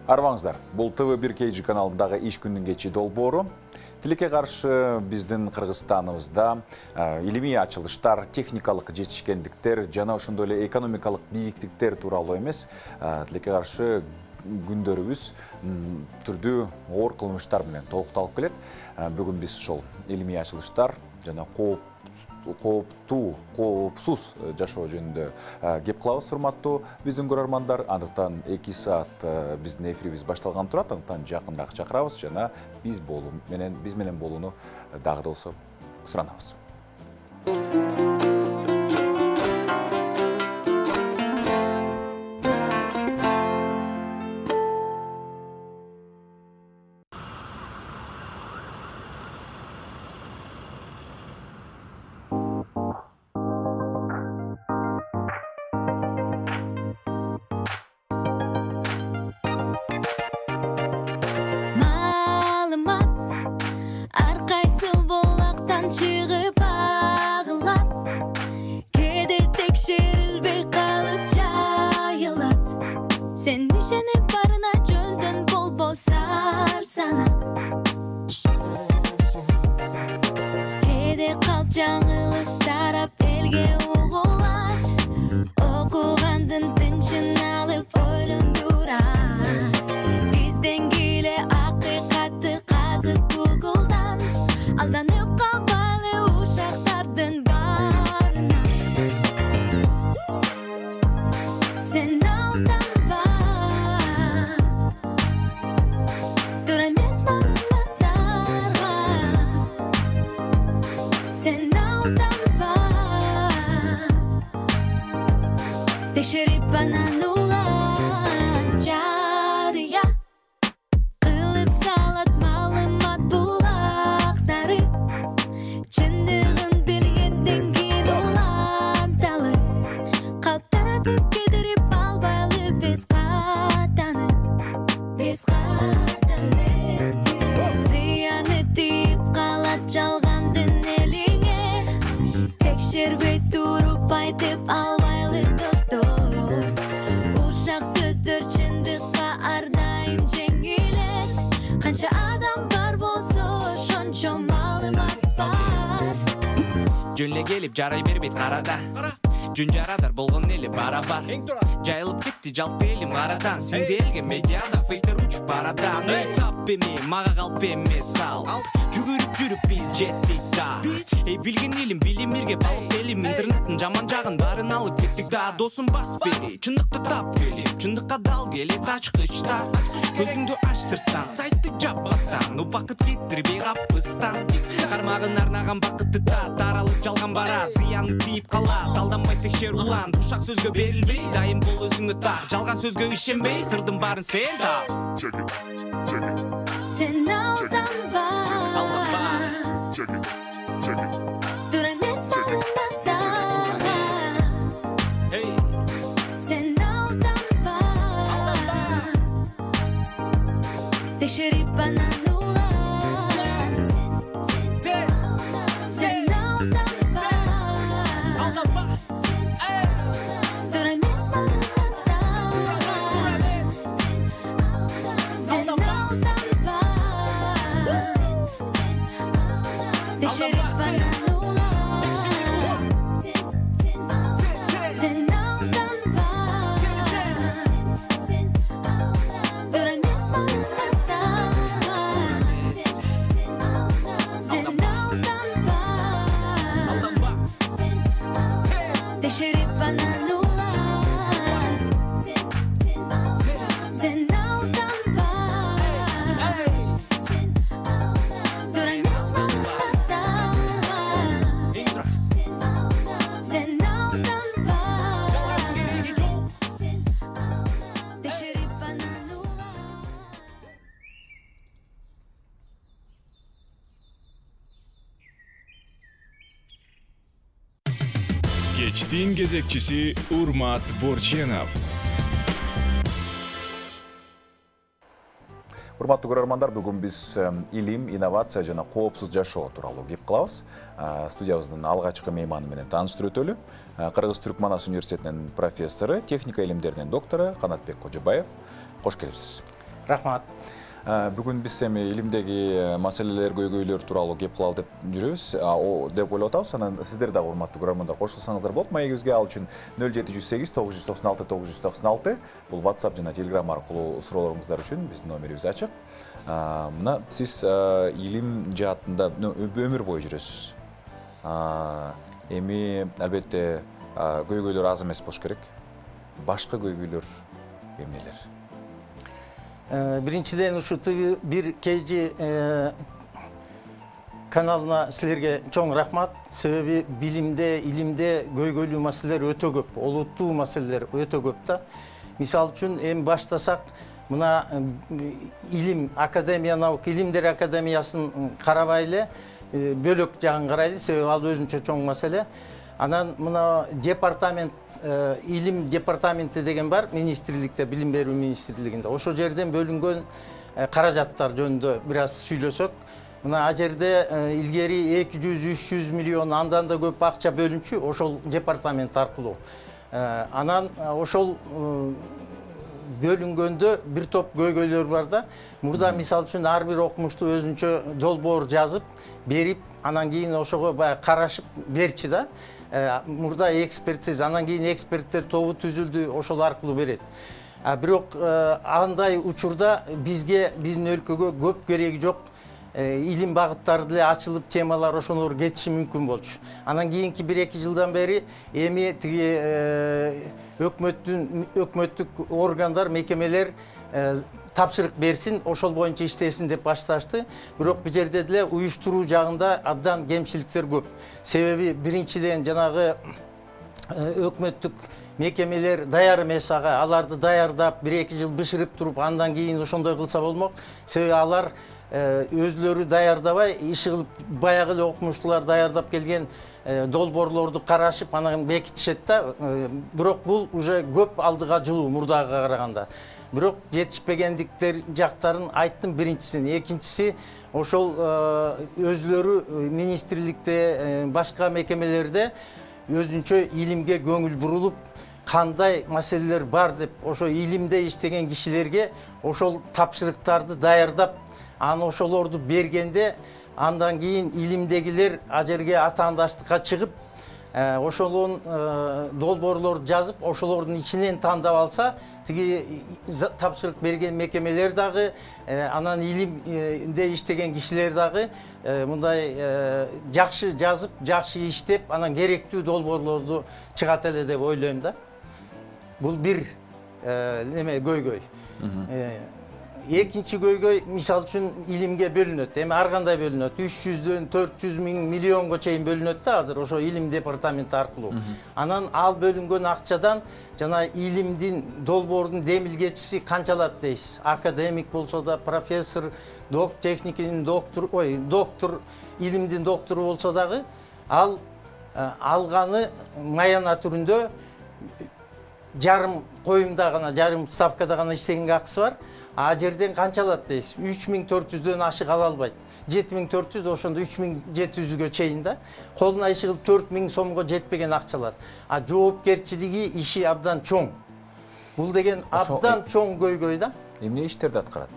Арваңыздар, бұл ТВ1 KG каналындағы иш күннің кечи долбоору. Тилекке каршы биздин Кыргызстаныбызда илимий ачылыштар, техникалык жетишкендиктер жана ошондой эле экономикалык бийиктиктер тууралуу эмес, тилекке каршы күндөрүбүз түрдүү оор кылмыштар менен толукталып келет. Бүгүн биз ошол илимий ачылыштар жана коопсуз жашоо жөнүндө кеп кылабыз, урматтуу биздин көрөрмандар. Андыктан 2 саат биздин эфирибиз башталган турат. Андыктан жакыныраак чакырабыз жана биз менен болууну дагы да болсо суранабыз. Sen nişene barına jöndөн bolbosar sana Kede kalp жаңылып тарап элге угулат Окугандын тынчын алып ойлондурат Бизден келе акыйкатты казып Google'дан Алданып калбайлы ушактардын барына Sen aldanma Teşerip banan ulan jarıya Kılıp salat malımat bulakları Çındığın bir yenden gid ulan talı Kalp taratıp gedirip albaylı biz katanı Ziyan etip kalat çalgandın eline Tekşerbey durup aytıp albaylı Uşak sözdür çındıkka ardayım cengilet Kança adam var bolso şonço malımat var Жөнле келип жарай бербейт карада Жөн жарадар болгон эли барабар Жайылып кетти жалпы элим карадан Сиңделген медиада фейктер учуп барадан Тап эме мага калп эмес ал Жүгүрүп жүрүп биз жеттик да Билген элим билим бирге балып элим Интернеттин жаман жагын баарын алып кеттик да Досум бас бери чындыкты тап келип Чындыкка дал келет ачкычтар Көзүңдү ач сырттан сайтты жабаттан Убакыт кетирбей капыстан Кармагын арнаган бакытты таралып жалган барат Зыяны тийип калат алданбай текшер улан Ушак сөзгө берилбей дайым бол өзүңө так Жалган сөзгө ишенбей сырдын баарын сен тап Sen aldanma Dur emez malımatlara Sen aldanma Teşerip banan ulan Sen aldanma Dur emez malımatlara Sen aldanma Teşerip banan ulan Sen aldanma Dur emez malımatlara Sen aldanma Teşerip banan ulan Sen aldanma Dur emez malımatlara Sen aldanma Teşerip banan ulan Кечтин кезекчиси Урмат Борченов. Урматтуу көрөрмандар, бүгүн биз илим, инновация жана коопсуз жашоо тууралуу кеп кылабыз. Студиябыздын алгачкы мейманы менен тааныштырып өтөлү. Кыргыз-Түрк Манас университетинин профессору, техника илимдеринин доктору Канатбек Кожобаев. Кош келипсиз. Рахмат. Бүгүн биз эми илимдеги маселелер, көйгөйлөр тууралуу кеп кылалы деп жүрөбүз. Деп ойлоп атабыз. Анан сиздер дагы урматтуу көрөрмандар кошулсаңыздар болот. Маегибизге ал үчүн 0708 996 996 бул WhatsApp жана Telegram аркылуу суроолоруңуздар үчүн биздин номерибиз ачык. Мына сиз илим жаатында өмүр бою жүрөсүз. Эми албетте көйгөйлөр аз эмес болуш керек. Башка көйгөйлөр эмнелер? Биринчиден ушу ТV1 KG каналына силерге чоң рахмат. Себеби билимде, илимде көйгөйлүү маселелер өтө көп, олуттуу маселелер өтө көп да. Мисал үчүн эми баштасак, мына илим академия, наука илимдер академиясын карабай эле бөлөк жагын карайлы, себеби ал өзүнчө чоң маселе. Анан мына департамент, илим департаменти деген бар, министрликте, билим берүү министрлигинде. Ошо жерден бөлүнгөн каражаттар жөнүндө бир аз сүйлөсөк, мына а жерде илгери 200-300 миллион андан да көп акча бөлүнчү ошол департамент аркылуу. Анан ошол бөлүнгөндө бир топ көйгөйлөр бар да. Мурда мисал үчүн ар бир окумушту өзүнчө долбоор жазып, берип, анан кийин ошого баягы карашып берчи да. Мурда экспертсиз, анан кийин эксперттер тобу түзүлдү, ошол аркылуу берет. Бирок андай учурда бизге, биздин өлкөгө көп кереги жок. Илим багыттары деле ачылып, темалар ошонор кетиши мүмкүн болчу. Анан кийинки 1-2 жылдан бери эми тиги өкмөттүк органдар, мекемелер тапшырык берсин, ошол боюнча иштесин деп башташты. Бирок бул жерде деле уюштуруу жагында абдан кемчиликтер көп. Себеби биринчиден жанагы өкмөттүк мекемелер даяр эмес ага, аларды даярдап 1-2 жыл бышырып туруп, андан кийин ошондой кылса болмок. Себеби алар өзлөрү даярдабай, иши кылып баягы эле окумуштуулар даярдап келген долбоорлорду карашып, анан бекитишет да. Бирок бул уже көп алдыга жылуу мурдага караганда. Бирок жетишпегендиктер жактарын айттым биринчисин. Экинчиси, ошол өзлөрү министрликте, башка мекемелерде өзүнчө илимге көңүл бурулуп, кандай маселелер бар деп, ошо илимде иштеген кишилерге ошол тапшырыктарды даярдап, аны ошолорду бергенде, андан кийин илимдегилер а жерге атаандаштыкка чыгып, ошолон долбоорлорду жазып, ошолордун ичинен тандап алса, тиги тапшырык берген мекемелер дагы, анан илимде иштеген кишилер дагы мындай жакшы жазып, жакшы иштеп, анан керектүү долбоорлорду чыгат эле деп ойлойм да. Бул бир неме көйгөй. Экинчи көйгөй, мисал үчүн илимге бөлүнөт. Эми ар кандай бөлүнөт. 300дөн 400 миң миллионго чейин бөлүнөт да азыр ошо илим департаменти аркылуу. Анан ал бөлүнгөн акчадан жана илимдин долбоордун демилгечиси канчалат дейсиз. Академик болсо да, профессор, техникинин доктор, илимдин доктору болсо дагы, ал алганы маяна түрүндө жарым коюмда гана, жарым ставкада гана иштегенге акысы бар. А жерден канчалат дейсиз? 3400дөн ашык ала албайт. 7400, ошондо 3700гө чейин да. Колуна иши кылып 4000 сомго жетпеген акчалар. А жоопкерчилиги иши абдан чоң. Бул деген абдан чоң көйгөй да. Эмне иштерди аткарат?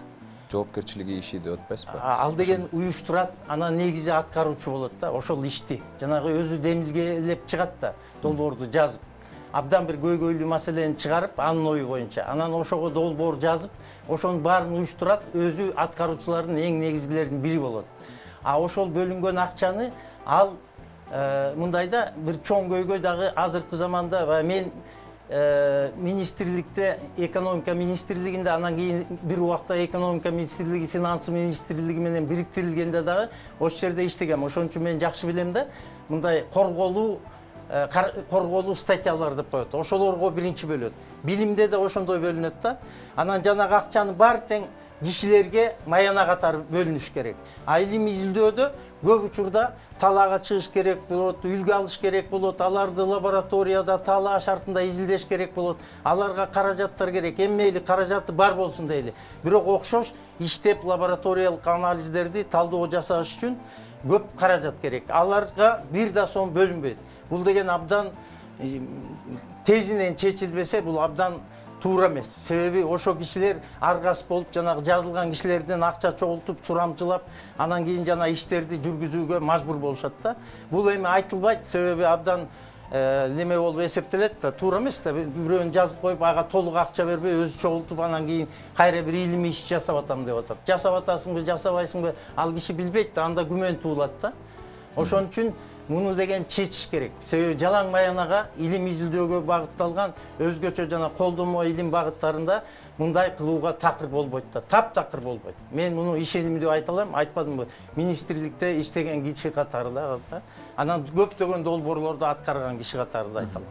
Жоопкерчилиги иши деп атпайсызбы? Ал деген уюштурат, анан негизи аткаруучу болот да, ошол ишти. Жанагы өзү демилгелеп чыгат да, долбоорду жазып. Абдан бир көйгөйлүү маселени чыгарып, анын ою боюнча. Анан ошого долбоор жазып, ошонун баарын уюштурат, өзү аткаруучулардын эң негизгилеринин бири болот. А ошол бөлүнгөн акчаны ал мындайда бир чоң көйгөй дагы азыркы заманда мен министрликте, экономика министрлигинде, анан кийин бир убакта экономика министрлиги, финансы министрлиги менен бириктирилгенде дагы ошол жерде иштегем. Ошон үчүн мен жакшы билем да, мындай корголуу статьялар деп коет. Ошолорго биринчи бөлөт. Билимде да ошондой бөлүнөт да. Анан жанагы акчаны бар тең кишилерге маяна катары бөлүнүш керек. А илим изилдөөдө көп учурда талаага чыгыш керек болот, үлгү алыш керек болот, аларды лабораторияда талаа шартында изилдеш керек болот. Аларга каражаттар керек. Эммейли каражаты бар болсун дейли. Бирок окшош иштеп лабораториялык анализдерди талдоо жасаш үчүн көп каражат керек. Аларга бир да сом бөлүнбөйт. Бул деген абдан тезинен чечилбесе, бул абдан туура эмес. Себеби ошо кишилер аргас болуп жанагы жазылган кишилерден акча чогултуп, сурамчылап, анан кийин жана иштерди жүргүзүүгө мажбур болушат да. Бул эми айтылбайт, себеби абдан неме болуп эсептелет да, туура эмес да. Бирөөнү жазып коюп, ага толук акча бербей, өзү чогултуп, анан кийин кайра бир илимий иш жасап атам деп атат. Жасап атасыңбы, жасабайсыңбы, ал киши билбейт да, анда күмөн туулат да. Ошон үчүн муну деген чечиш керек. Себеби жалаң маянага илим изилдөөгө багытталган өзгөчө жана колдонмо илим багыттарында мындай кылууга такыр болбойт да. Таптакыр болбойт. Мен муну ишенимдүү айта алам, айтпадымбы? Министрликте иштеген киши катарында, анан көптөгөн долбоорлорду аткарган киши катарында айта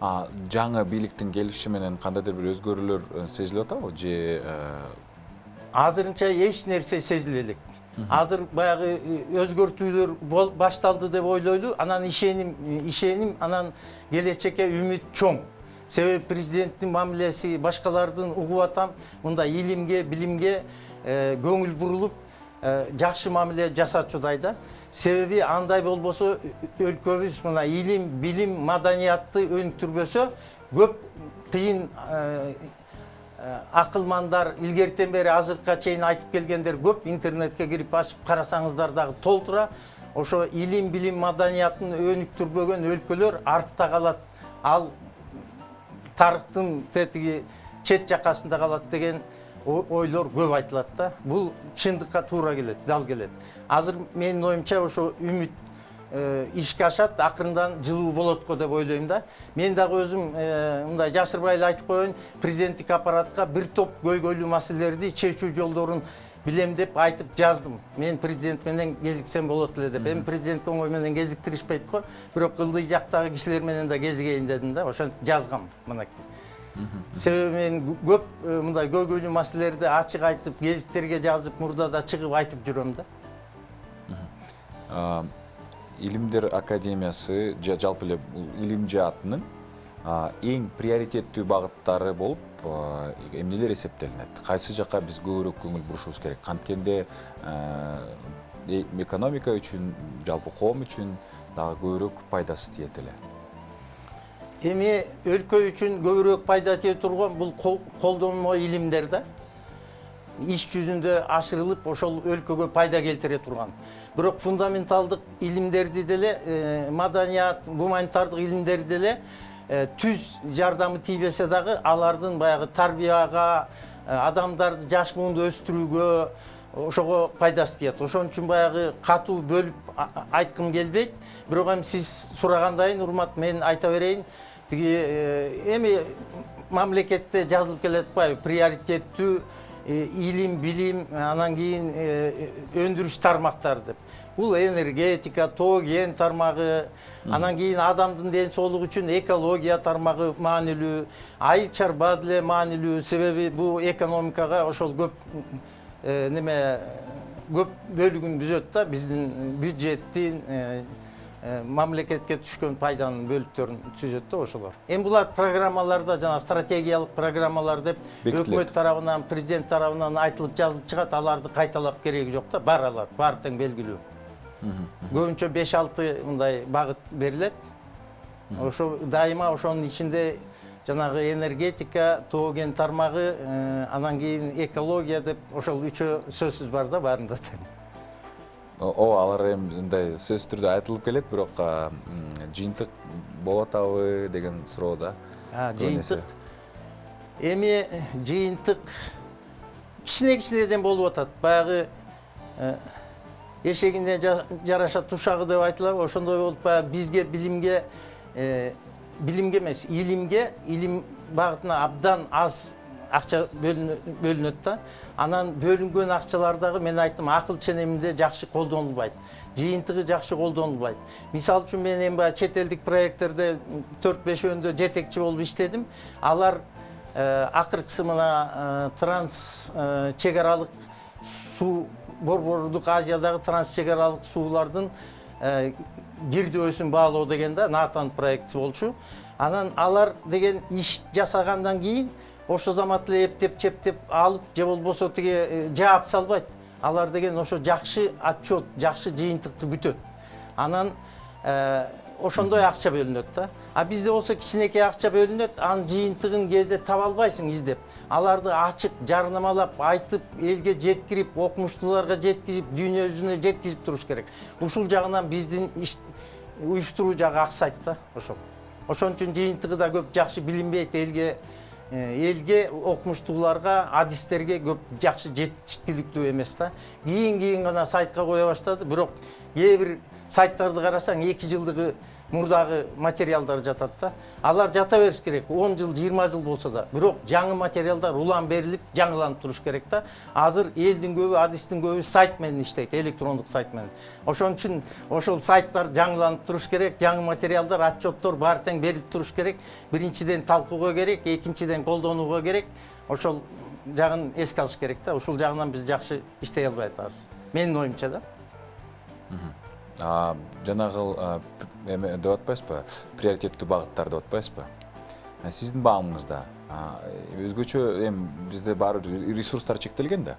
алам. Жаңы бийликтин келиши менен кандайдыр бир өзгөрүүлөр сезилип атабы же азырынча эч нерсе сезиле элек. Азыр баягы өзгөртүүлөр башталды деп ойлойлу, анан ишеним, анан келечекке үмүт чоң. Себеби президенттин мамилеси башкалардын угуп атам, мында илимге, билимге көңүл бурулуп, жакшы мамиле жасачудай да. Себеби андай болбосо өлкөбүз мына илим, билим, маданиятты өнүктүрбөсө көп кыйын акылмандар илгертен бери азыркыга чейин айтып келгендер көп, интернетке кирип ачып карасаңыздар дагы толтура. Ошо илим, билим, маданиятын өнүктүрбөгөн өлкөлөр артта калат. Ал тарыхтын тетиги чет жакасында калат деген ойлор көп айтылат да. Бул чындыкка туура келет, дал келет. Азыр менин оюмча ошо үмүт ишке ашат, акырындан жылуу болот го деп ойлойм да. Мен дагы өзүм мындай жашырбай эле айтып коеюн, президенттик аппаратка бир топ көйгөйлүү маселелерди чечүү жолдорун билем деп айтып жаздым. Мен президент менен кезиксем болот эле деп. Эми президент оңой менен кезиктиришпейт го, бирок ылдый жактагы кишилер менен да кезигейин дедим да, ошентип жазгам мынакей. Себеби мен көп мындай көйгөйлүү маселелерди ачык айтып, гезиттерге жазып, мурда да чыгып айтып жүрөм да. Илимдер академиясы жалпы эле илим жаатынын эң приоритеттүү багыттары болуп эмнелер эсептелинет? Кайсы жакка биз көбүрөөк көңүл бурушубуз керек? Канткенде экономика үчүн, жалпы коом үчүн дагы көбүрөөк пайдасы тиет эле. Эми өлкө үчүн көбүрөөк пайда тие турган бул колдонмо илимдер да. Иш жүзүндө ашырылып, ошол өлкөгө пайда келтире турган. Бирок фундаменталдык илимдерди деле, маданият, гуманитардык илимдерди деле түз жардамы тийбесе дагы алардын баягы тарбияга, адамдарды жаш муунду өстүрүүгө ошого пайдасы тиет. Ошон үчүн баягы катуу бөлүп айткым келбейт. Бирок эми сиз сурагандайын, урмат, мен айта берейин. Тиги эми мамлекетте жазылып келет атпайбы, приоритеттүү илим, билим, анан кийин өндүрүш тармактары деп. Бул энергетика, тоо кен тармагы, анан кийин адамдын ден соолугу үчүн экология тармагы маанилүү, айыл чарба деле маанилүү, себеби бул экономикага ошол көп көп бөлүгүн түзөт да, биздин бюджеттин мамлекетке түшкөн пайданын бөлүктөрүн түзөт да ошолор. Эми булар программаларда жана стратегиялык программалар деп өкмөт тарабынан, президент тарабынан айтылып жазылып чыгат, аларды кайталап кереги жок да, бар алар, баары тең белгилүү. Көбүнчө 5-6 мындай багыт берилет. Ошо дайыма ошонун ичинде жанагы энергетика, тоо кен тармагы, анан кийин экология деп ошол үчөө сөзсүз бар да баарында тең. Алар эми мындай сөз түрдө айтылып келет, бирок жыйынтык болуп атабы деген суроо да. Жыйынтык. Эми жыйынтык кичинеден болуп атат. Баягы эшегине жараша тушагы деп айтылат, ошондой болуп бизге билимге эмес, илим багытына абдан аз акча бөлүнөт да. Анан бөлүнгөн акчалардагы мен айттым, акыл ченеминде жакшы колдонулбайт. Жыйынтыгы жакшы колдонулбайт. Мисалы үчүн мен эми баягы чет элдик проекттерде 4-5 жетекчи болуп иштедим. Алар акыркысы мына транс чек аралык суу, Борбордук Азиядагы транс чек аралык суулардын кирдөөсүн баалоо деген да, Натан проектси болчу. Анан алар деген иш жасагандан кийин ошо замат эле эптеп, чептеп алып, же болбосо тиги жаап салбайт. Алар деген ошо жакшы отчет, жакшы жыйынтыкты күтөт. Анан ошондой акча бөлүнөт да. А бизде болсо кичинекей акча бөлүнөт, анын жыйынтыгын кээде таба албайсың издеп. Аларды ачык, жарнамалап, айтып, элге жеткирип, окумуштууларга жеткизип, дүйнө жүзүнө жеткизип туруш керек. Ушул жагынан биздин уюштуруу жагы аксайт да, ошол. Ошон үчүн жыйынтыгы да көп жакшы билинбейт элге окумуштууларга, адистерге көп жакшы жетиштиликтүү эмес да. Кийин гана сайтка кое баштады, бирок кээ бир сайттарды карасаң 2 жылдыгы мурдагы материалдар жатат да. Алар жата бериш керек, 10 жыл, 20 жыл болсо да. Бирок жаңы материалдар улам берилип, жаңыланып туруш керек да. Азыр элдин көбү, адистин көбү сайт менен иштейт, электрондук сайт менен. Ошон үчүн ошол сайттар жаңыланып туруш керек, жаңы материалдар, отчеттор баары тең берилип туруш керек. Биринчиден талкууга керек, экинчиден колдонууга керек. Ошол жагын эске алыш керек да. Ушул жагынан биз жакшы иштей албай атабыз. Менин оюмча да. Жанагы эме деп атпайсызбы? Приоритеттүү багыттар деп атпайсызбы? Сиздин багымыңызда өзгөчө бизде баары ресурстар чектелген да.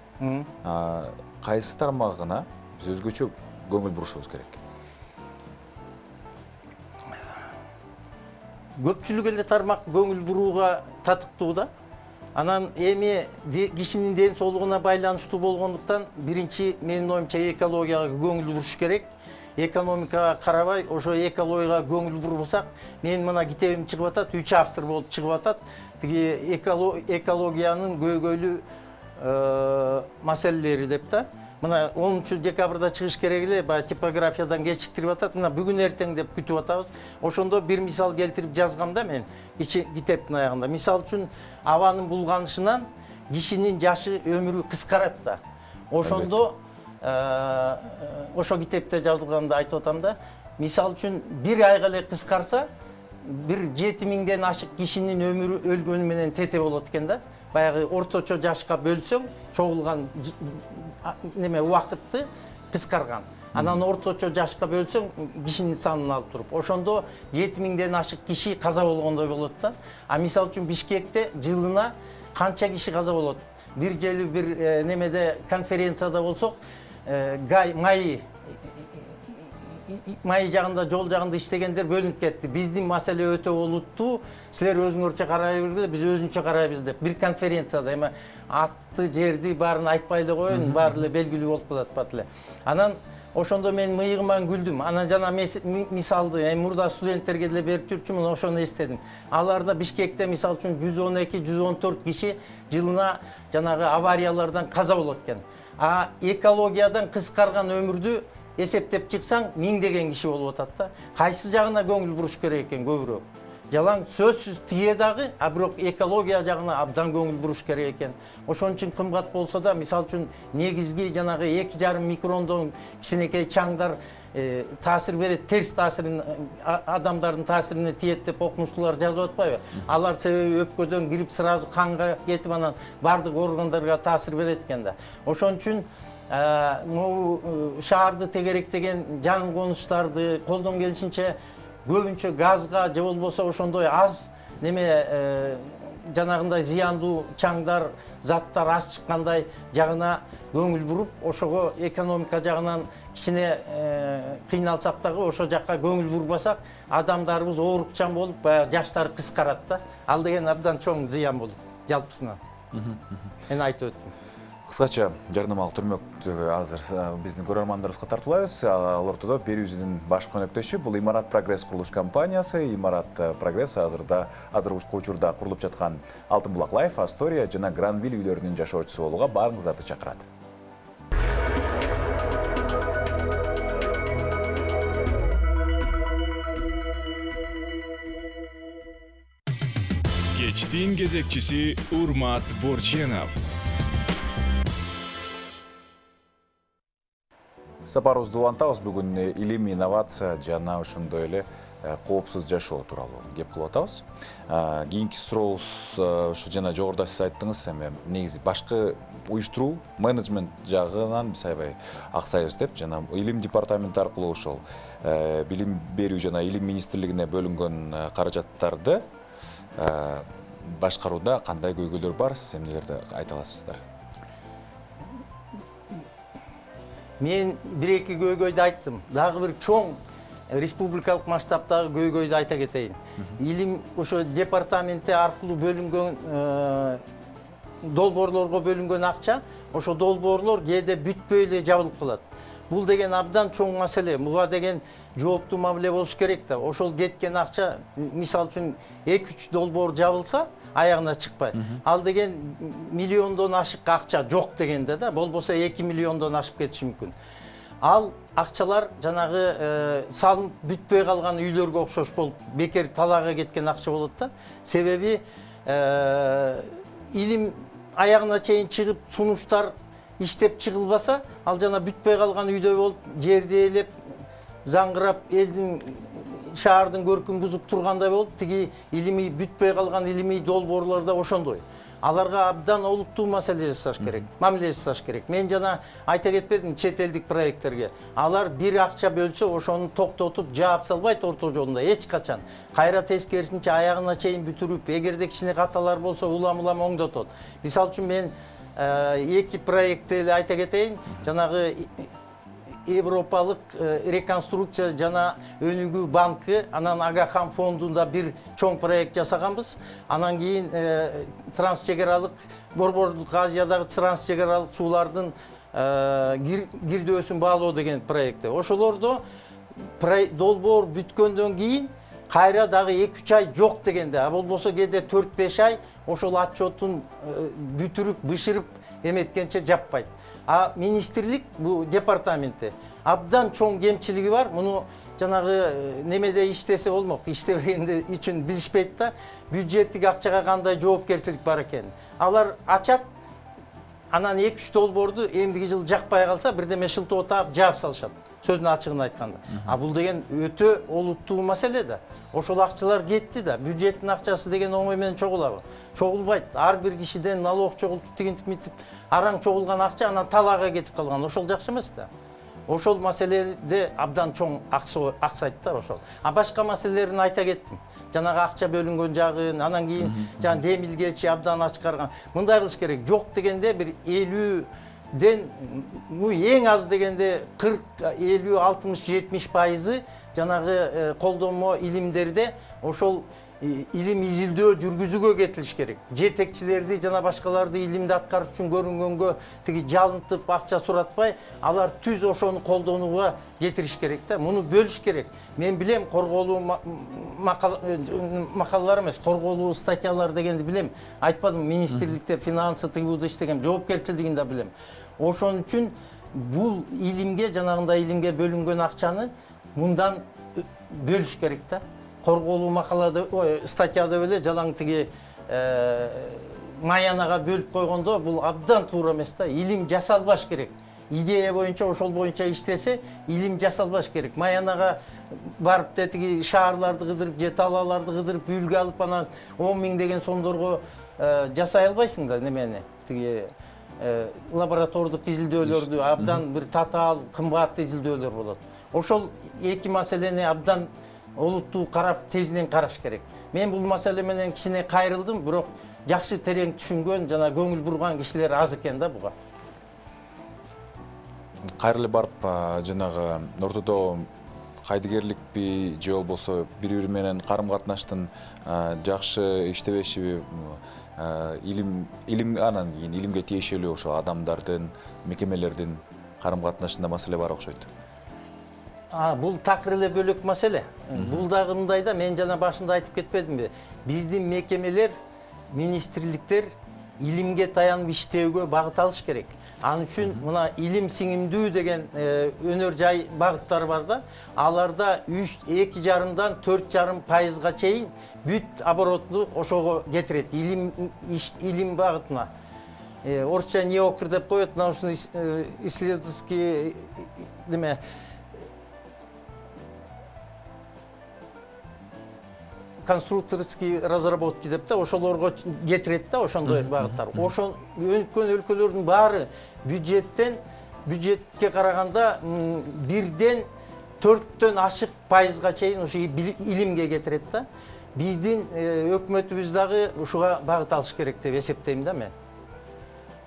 Кайсы тармагына биз өзгөчө көңүл бурушубуз керек? Көпчүлүк эле тармак көңүл бурууга татыктуу да. Анан эми кишинин ден соолугуна байланыштуу болгондуктан биринчи менин оюмча экологияга көңүл буруш керек. Экономикага карабай, ошо экологияга көңүл бурбасак, менин мына китебим чыгып атат, 3 автор болуп чыгып атат. Тиги экологиянын көйгөйлүү маселелери деп да. Мына 10 декабрда чыгыш керек эле, баягы типографиядан кечиктирип атат. Мына бүгүн эртең деп күтүп атабыз. Ошондо бир мисал келтирип жазгам да мен китептин аягында. Мисал үчүн абанын булганышынан кишинин жашы өмүрү кыскарат да. Ошондо ошо китепте жазылганда айтып атам да. Мисал үчүн бир айга эле кыскарса, бир 7000ден ашык кишинин өмүрү өлгөнү менен тете болот экен да. Баягы орточо жашка бөлсөң, чогулган неме убакытты кыскарган. Анан орточо жашка бөлсөң, кишинин санын алып туруп. Ошондо 7000ден ашык киши каза болгондой болот да. А мисал үчүн Бишкекте жылына канча киши каза болот? Бир жолу бир немеде конференцияда болсок, май жагында, жол жагында иштегендер бөлүнүп кетти. Биздин маселе өтө олуттуу, силер өзүңөрчө карай бергиле, биз өзүнчө карайбыз деп. Бир конференцияда эми атты, жерди баарын айтпай эле коеюн, баары эле белгилүү болуп калат бат эле. Анан ошондо мен мыйыгыман күлдүм. Анан жана мисалды мурда студенттерге деле берип жүрчүмүн, ошону эстедим. Аларда Бишкекте мисал үчүн 112-114 киши жылына жанагы авариялардан каза болот экен. А экологиядан кыскарган өмүрдү эсептеп чыксаң, 1000 киши болуп атат да. Кайсы жагына көңүл буруш керек экен көбүрөөк? Жалаң сөзсүз тие дагы, а бирок экология жагына абдан көңүл буруш керек экен. Ошон үчүн кымбат болсо да, мисал үчүн негизги жанагы 2,5 микрондон кичинекей чаңдар таасир берет, терс таасирин, адамдардын таасирине тиет деп окумуштуулар жазып атпайбы? Алар себеби өпкөдөн кирип сразу канга кетип, анан бардык органдарга таасир берет экен да. Ошон үчүн шаарды тегеректеген жаңы конуштарды колдон келишинче көбүнчө газга же болбосо ошондой аз неме жанагындай зыяндуу чаңдар, заттар аз чыккандай жагына көңүл буруп, ошого экономика жагынан кичине кыйналсак дагы ошо жакка көңүл бурбасак, адамдарыбыз оорукчан болуп, жаштары кыскарат да. Ал деген абдан чоң зыян болот жалпысынан. Мен айтып өттүм. Кыскача жарнамалык түрмөктү азыр биздин көрөрмандарыбызга тартуулайбыз. Ал ортодо берүүбүздүн баш өнөктөшү бул Имарат Прогресс курулуш компаниясы. Имарат Прогресс азыркы учурда курулуп жаткан Алтын Булак Лайф, Астория жана Гранвиль үйлөрүнүн жашоочусу болууга баарыңыздарды чакырат. Кечтин кезекчиси Урмат Борченов. Сапарыбызды улантабыз. Бүгүн илим, инновация жана ошондой эле коопсуз жашоо тууралуу кеп кылып атабыз. Кийинки сурообуз ушу жана жогоруда сиз айттыңыз, эми негизи башкы уюштуруу, менеджмент жагынан биз аябай аксайбыз деп, жана илим департаменти аркылуу ошол билим берүү жана илим министрлигине бөлүнгөн каражаттарды башкарууда кандай көйгөйлөр бар, сиз эмнелерди айта аласыздар? Мен 1-2 көйгөйдү айттым. Дагы бир чоң республикалык масштабтагы көйгөйдү айта кетейин. Илим ошо департаменти аркылуу бөлүнгөн долбоорлорго бөлүнгөн акча, ошо долбоорлор кээде бүтпөй эле жабылып калат. Бул деген абдан чоң маселе. Буга деген жооптуу мамиле болуш керек да. Ошол кеткен акча, мисалы үчүн 2-3 долбоор жабылса, аягына чыкпайт. Ал деген миллиондон ашык акча жок дегенде да, болбосо 2 миллиондон ашып кетиши мүмкүн. Ал акчалар жанагы салынып бүтпөй калган үйлөргө окшош болуп, бекер талаага кеткен акча болот да. Себеби илим аягына чейин чыгып, сунуштар иштеп чыгылбаса, ал жана бүтпөй калган үйдө болуп, жерди ээлеп, заңгырап, элдин шаардын көркүн бузуп тургандай болуп, тиги илимий бүтпөй калган илимий долбоорлор да ошондой. Аларга абдан олуттуу маселе жасаш керек, мамиле жасаш керек. Мен жана айта кетпедим чет элдик проекттерге. Алар бир акча бөлсө, ошону токтотуп, жаап салбайт орто жолунда эч качан. Кайра тескерисинче аягына чейин бүтүрүп, эгерде кичине каталар болсо, улам оңдотот. Мисалы үчүн мен 2 проектти айта кетейин. Жанагы Европалык реконструкция жана өнүгүү банкы, анан Агахан фондунда бир чоң проект жасаганбыз. Анан кийин трансчегаралык, Борбордук Азиядагы трансчегаралык суулардын кирдөөсүн баалоо деген проекти. Ошолордо долбоор бүткөндөн кийин кайра дагы 2-3 ай жок дегенде, а болбосо кээде 4-5 ай ошол отчетун бүтүрүп, бышырып эметкенче жаппайт. А министрлик, бу департаменти абдан чоң кемчилиги бар. Муну жанагы немеде иштесе болмок, иштебегенде үчүн билишпейт да. Бюджеттик акчага кандай жоопкерчилик бар экен. Алар ачат, анан 2-3 долбоорду эмдиги жыл жакпай калса, бирдеме шылтоо таап жаап салышат. Сөзүн ачыгын айтканда. А бул деген өтө олуттуу маселе да. Ошол акчалар кетти да. Бюджеттин акчасы деген оңой менен чогулабы? Чогулбайт. Ар бир кишиден налог чогултуп, тигинтип, митип, араң чогулган акча анан талаага кетип калган. Ошол жакшы эмес да. Ошол маселеде абдан чоң аксайт да ошол. А башка маселелерин айта кеттим. Жанагы акча бөлүнгөн жагын, анан кийин жана демилгечи абдан ачкарган. Мындай кылыш керек. Жок дегенде бир 50ден эң аз дегенде 40, 50, 60, 70% жанагы колдонмо илимдерде ошол илим изилдөө жүргүзүүгө кетилиш керек. Жетекчилерди жана башкаларды илимди аткарыш үчүн көрүнгөнгө тиги жалынтып акча суратпай, алар түз ошону колдонууга кетириш керек да. Муну бөлүш керек. Мен билем, корголуу макалалар эмес, корголуу статьялар дегенди билем. Айтпадым, министрликте финансы тыгууда иштеген, жоопкерчилигин да билем. Ошон үчүн бул илимге, жанагындай илимге бөлүнгөн акчаны мындан бөлүш керек да. Корголуу макалада, статьяда эле жалаң тиги маянага бөлүп койгондо бул абдан туура эмес да. Илим жасалбаш керек. Идея боюнча ошол боюнча иштесе, илим жасалбаш керек. Маянага барып тиги шаарларды кыдырып, же талааларды кыдырып, үлгү алып анан 10 000 деген сомдорго жасай албайсың да немени. Тиги лаборатордук изилдөөлөрдү абдан бир татаал, кымбат изилдөөлөр болот. Ошол эки маселени абдан олуттуу карап, тезинен караш керек. Мен бул маселе менен кичине кайрылдым, бирок жакшы терең түшүнгөн жана көңүл бурган кишилер аз экен да буга. Кайрылы барып, жанагы ортодо кайдыгерликпи же болбосо бири-бири менен карым-катнаштын жакшы иштебешиби, илим анан кийин илимге тиешелүү ошо адамдардын, мекемелердин карым-катнашында маселе бар окшойт. Бул такыр эле бөлөк маселе. Бул дагы мындай да, мен жана башында айтып кетпедимби? Биздин мекемелер, министрликтер илимге таянып иштөөгө багыт алыш керек. Анын үчүн мына илим сиңимдүү деген өнөр жай багыттар бар да. Аларда 2,5-дан 4,5%га чейин бүт обороту ошого кетирет. Илим багытына. Орусча неокр деп коет, научно-исследовательский деме конструкторский разработки деп да, ошолорго кетирет да, ошондой багыттар. Ошон өнүккөн өлкөлөрдүн баары бюджетке караганда 1ден 4төн ашык пайызга чейин ошо илимге кетирет да. Биздин өкмөтүбүз дагы ушуга багыт алыш керек деп эсептейм да мен.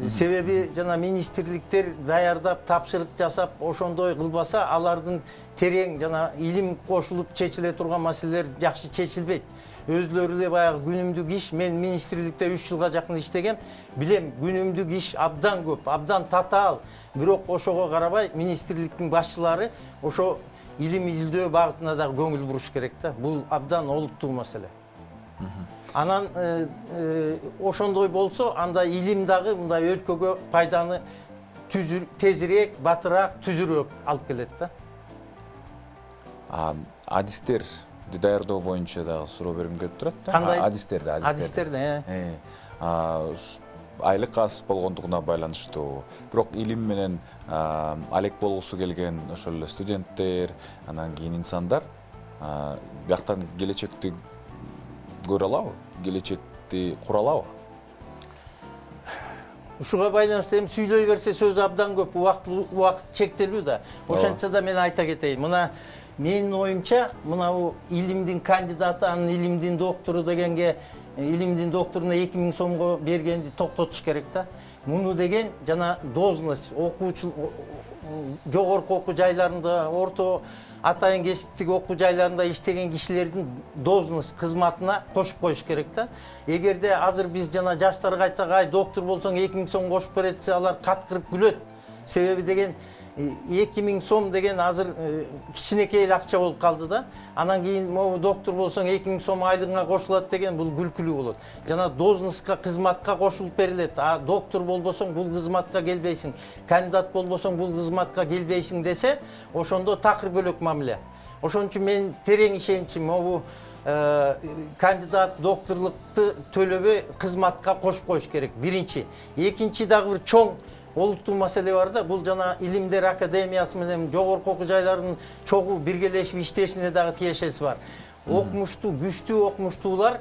Себеби жана министрликтер даярдап, тапшырык жасап, ошондой кылбаса, алардын терең жана илим кошулуп чечиле турган маселелер жакшы чечилбейт. Өзлөрү эле баягы күнүмдүк иш, мен министрликте 3 жылга жакын иштегем, билем, күнүмдүк иш абдан көп, абдан татаал. Бирок ошого карабай, министрликтин башчылары ошо илим изилдөө багытына да көңүл буруш керек да. Бул абдан олуттуу маселе. Анан ошондой болсо, анда илим дагы мындай өлкөгө пайданы тезирээк, батыраак, түзүрөөк алып келет да. Адистерди даярдоо боюнча дагы суроо бергим келип турат да. Кандай? Адистерди. Айлык аз болгондугуна байланыштуу. Бирок илим менен алек болгусу келген ошол эле студенттер, анан кийин инсандар бияктан келечекти көрө алабы? Келечекти кура алабы? Ушуга байланыштуу эми сүйлөй берсе сөз абдан көп, убакыт чектелүү да. Ошентсе да мен айта кетейин. Мына менин оюмча, мына илимдин кандидаты, анын илимдин доктору дегенге, илимдин докторуна 2000 сомго бергенди токтотуш керек да. Муну деген жана должность, окуучу жогорку окуу жайларында, орто атайын кесиптик окуу жайларында иштеген кишилердин должность кызматына кошуп коюш керек да. Эгерде азыр биз жана жаштарга айтсак, ай доктор болсоң 2000 сом кошуп берет, алар каткырып күлөт. Себеби деген 2000 сом деген азыр кичинекей акча болуп калды да. Анан кийин могу доктор болсоң 2000 сом айлыгыңа кошулат деген бул күлкүлүү болот. Жана должностка, кызматка кошулуп берилет. А доктор болбосоң бул кызматка келбейсиң, кандидат болбосоң бул кызматка келбейсиң десе, ошондо такыр бөлөк мамиле. Ошон үчүн мен терең ишеничим, могу кандидат докторлукту төлөбөй кызматка кошуп коюш керек. Биринчи. Экинчи дагы бир чоң олуттуу маселе бар да, бул жана илимдер академиясы менен жогорку окуу жайлардын чогуу биргелешип иштешине дагы тиешеси бар. Окумуштуу, күчтүү окумуштуулар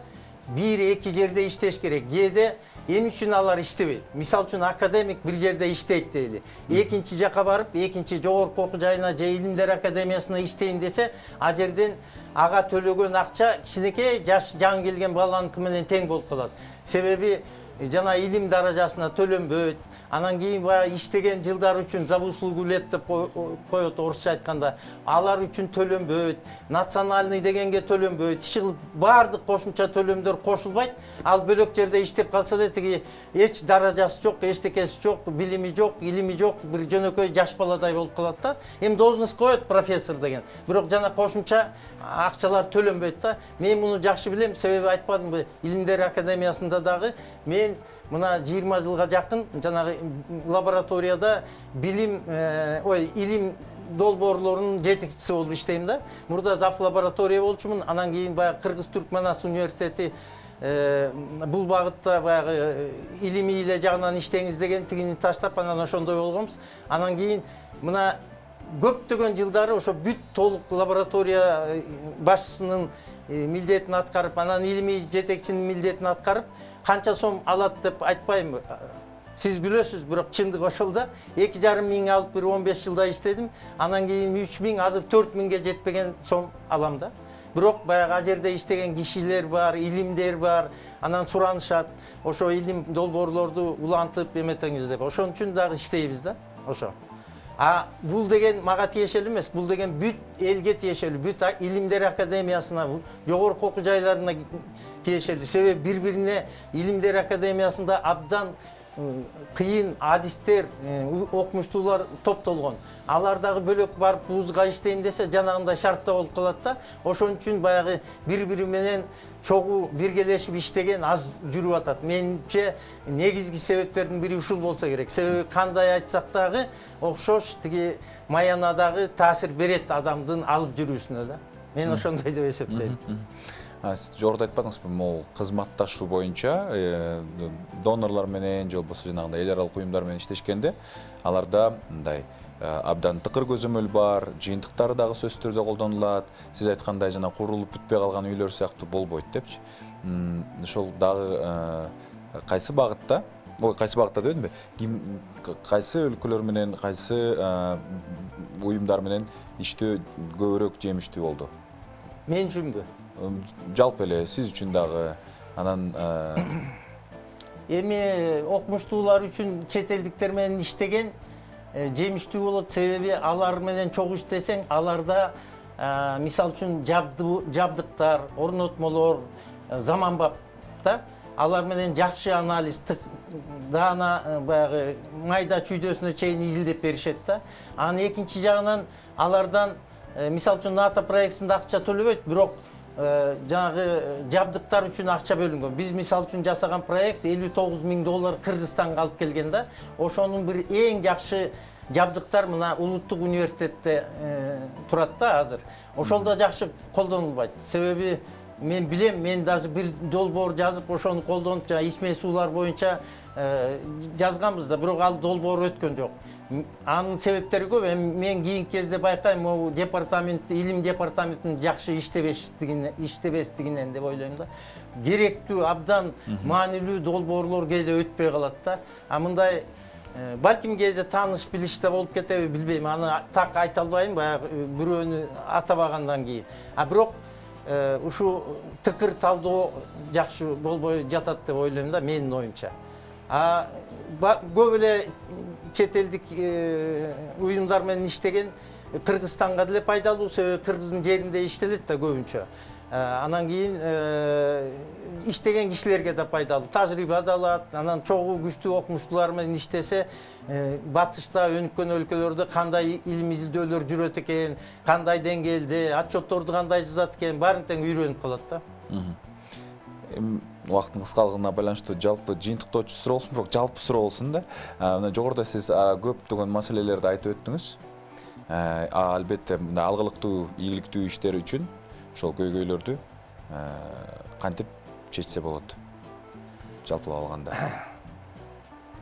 1-2 жерде иштеш керек. Кээде эмне үчүн алар иштебейт? Мисал үчүн академик бир жерде иштейт дейли. Экинчи жака барып, экинчи жогорку окуу жайына же илимдер академиясына иштейм десе, а жерден ага төлөгөн акча кичинекей жаш жаңы келген баланыкы менен тең болуп калат. Себеби жана илим даражасына төлөнбөйт. Анан кийин баягы иштеген жылдар үчүн за услугу лет деп коет орусча айтканда. Алар үчүн төлөнбөйт. Национальный дегенге төлөнбөйт. Иши баардык кошумча төлөмдөр кошулбайт. Ал бөлөк жерде иштеп калса да тиги эч даражасы жок, эчтекеси жок, билими жок, илими жок, бир жөнөкөй жаш баладай болуп калат да. Эми должность коет профессор деген. Бирок жана кошумча акчалар төлөнбөйт да. Мен муну жакшы билем, себеби айтпадымбы, илимдер академиясында дагы мен мына 20 жылга жакын жанагы лабораторияда илим долбоорлорунун жетекчиси болуп иштейм да. Мурда зав лаборатория болчумун. Анан кийин баягы Кыргыз-Түркманас университети бул багытта баягы илимий эле жагынан иштеңиз деген тигини таштап, анан ошондой болгонбуз. Анан кийин мына көптөгөн жылдары ошо бүт толук лаборатория башчысынын милдетин аткарып, анан илимий жетекчинин милдетин аткарып, канча сом алат деп айтпайм. Сиз күлөсүз, бирок чындык ошол да. 2,5 миң алып бир 15 жылда иштедим. Анан кийин 3 миң, азыр 4 миңге жетпеген сом алам да. Бирок баягы а жерде иштеген кишилер бар, илимдер бар. Анан суранышат, ошо илим долбоорлорду улантып эметеңиз деп. Ошон үчүн дагы иштейбиз да. Ошо. А бул деген мага тиешелүү эмес, бул деген бүт элге тиешелүү, бүт илимдер академиясына, жогорку окуу жайларына тиешелүү. Себеби бири-бирине илимдер академиясында абдан кыйын адистер, окумуштуулар топтолгон. Алар дагы бөлөк барып вузга иштейм десе, жанагындай шартта болуп калат да. Ошон үчүн баягы бири-бири менен чогуу биргелешип иштеген аз жүрүп атат. Менимче негизги себептердин бири ушул болсо керек. Себеби кандай айтсак дагы окшош тиги маяна дагы таасир берет адамдын алып жүрүүсүнө да. Мен ошондой деп эсептейм. Сиз жогоруда айтпадыңызбы, могу кызматташуу боюнча донорлор менен же болбосо жанагындай эл аралык уюмдар менен иштешкенде аларда мындай абдан тыкыр көзөмөл бар, жыйынтыктары дагы сөзсүз түрдө колдонулат. Сиз айткандай жана курулуп бүтпөй калган үйлөр сыяктуу болбойт депчи. Ошол дагы кайсы багытта дебедимби? Кайсы өлкөлөр менен, кайсы уюмдар менен иштөө көбүрөөк жемиштүү болду? Мен үчүнбү? Жалпы эле сиз үчүн дагы, анан Эми окумуштуулар үчүн чет элдиктер менен иштеген жемиштүү болот. Себеби алар менен чогуу иштесең, аларда мисал үчүн жабдыктар, орнотмолор заманбап да. Алар менен жакшы анализ, даана баягы майда чүйдөсүнө чейин изилдеп беришет да. Анын экинчи жагынан алардан мисал үчүн НАТО проектинде акча төлөбөйт, бирок жанагы жабдыктар үчүн акча бөлүнгөн. Биз мисал үчүн жасаган проект $59,000 Кыргызстанга алып келген да. Ошонун бир эң жакшы жабдыктар мына улуттук университетте турат да азыр. Ошол да жакшы колдонулбайт. Себеби мен билем, мен даже бир долбоор жазып, ошону колдонуп, ичме суулар боюнча жазганбыз да, бирок ал долбоор өткөн жок. Анын себептери көп. Мен кийинки кезде байкайм, могу департамент, илим департаментинин жакшы иштебестигинен деп ойлойм да. Керектүү, абдан маанилүү долбоорлор кээде өтпөй калат да. А мындай балким кээде тааныш билиште болуп кетеби билбейм. Аны так айта албайм, баягы бирөөнү атабагандан кийин. А бирок ушу тыкыр талдоо жакшы болбой жатат деп ойлойм да, менин оюмча. Көп эле чет элдик уюмдар менен иштеген Кыргызстанга деле пайдалуу, себеби Кыргыздын жеринде иштелет да көбүнчө. Анан кийин иштеген кишилерге да пайдалуу, тажрыйба да алат. Анан чогуу күчтүү окумуштуулар менен иштесе, батышта өнүккөн өлкөлөрдө кандай илим изилдөөлөр жүрөт экен, кандай деңгээлде, отчетторду кандай жазат экен, баарын тең үйрөнүп калат да. Убакыттын кыскалыгына байланыштуу жалпы жыйынтыктоочу суроо болсун, бирок жалпы суроо болсун да. Мына жогоруда сиз көптөгөн маселелерди айтып өттүңүз. Албетте мына алгылыктуу, ийгиликтүү иштер үчүн ошол көйгөйлөрдү кантип чечсе болот? Жалпылап алганда.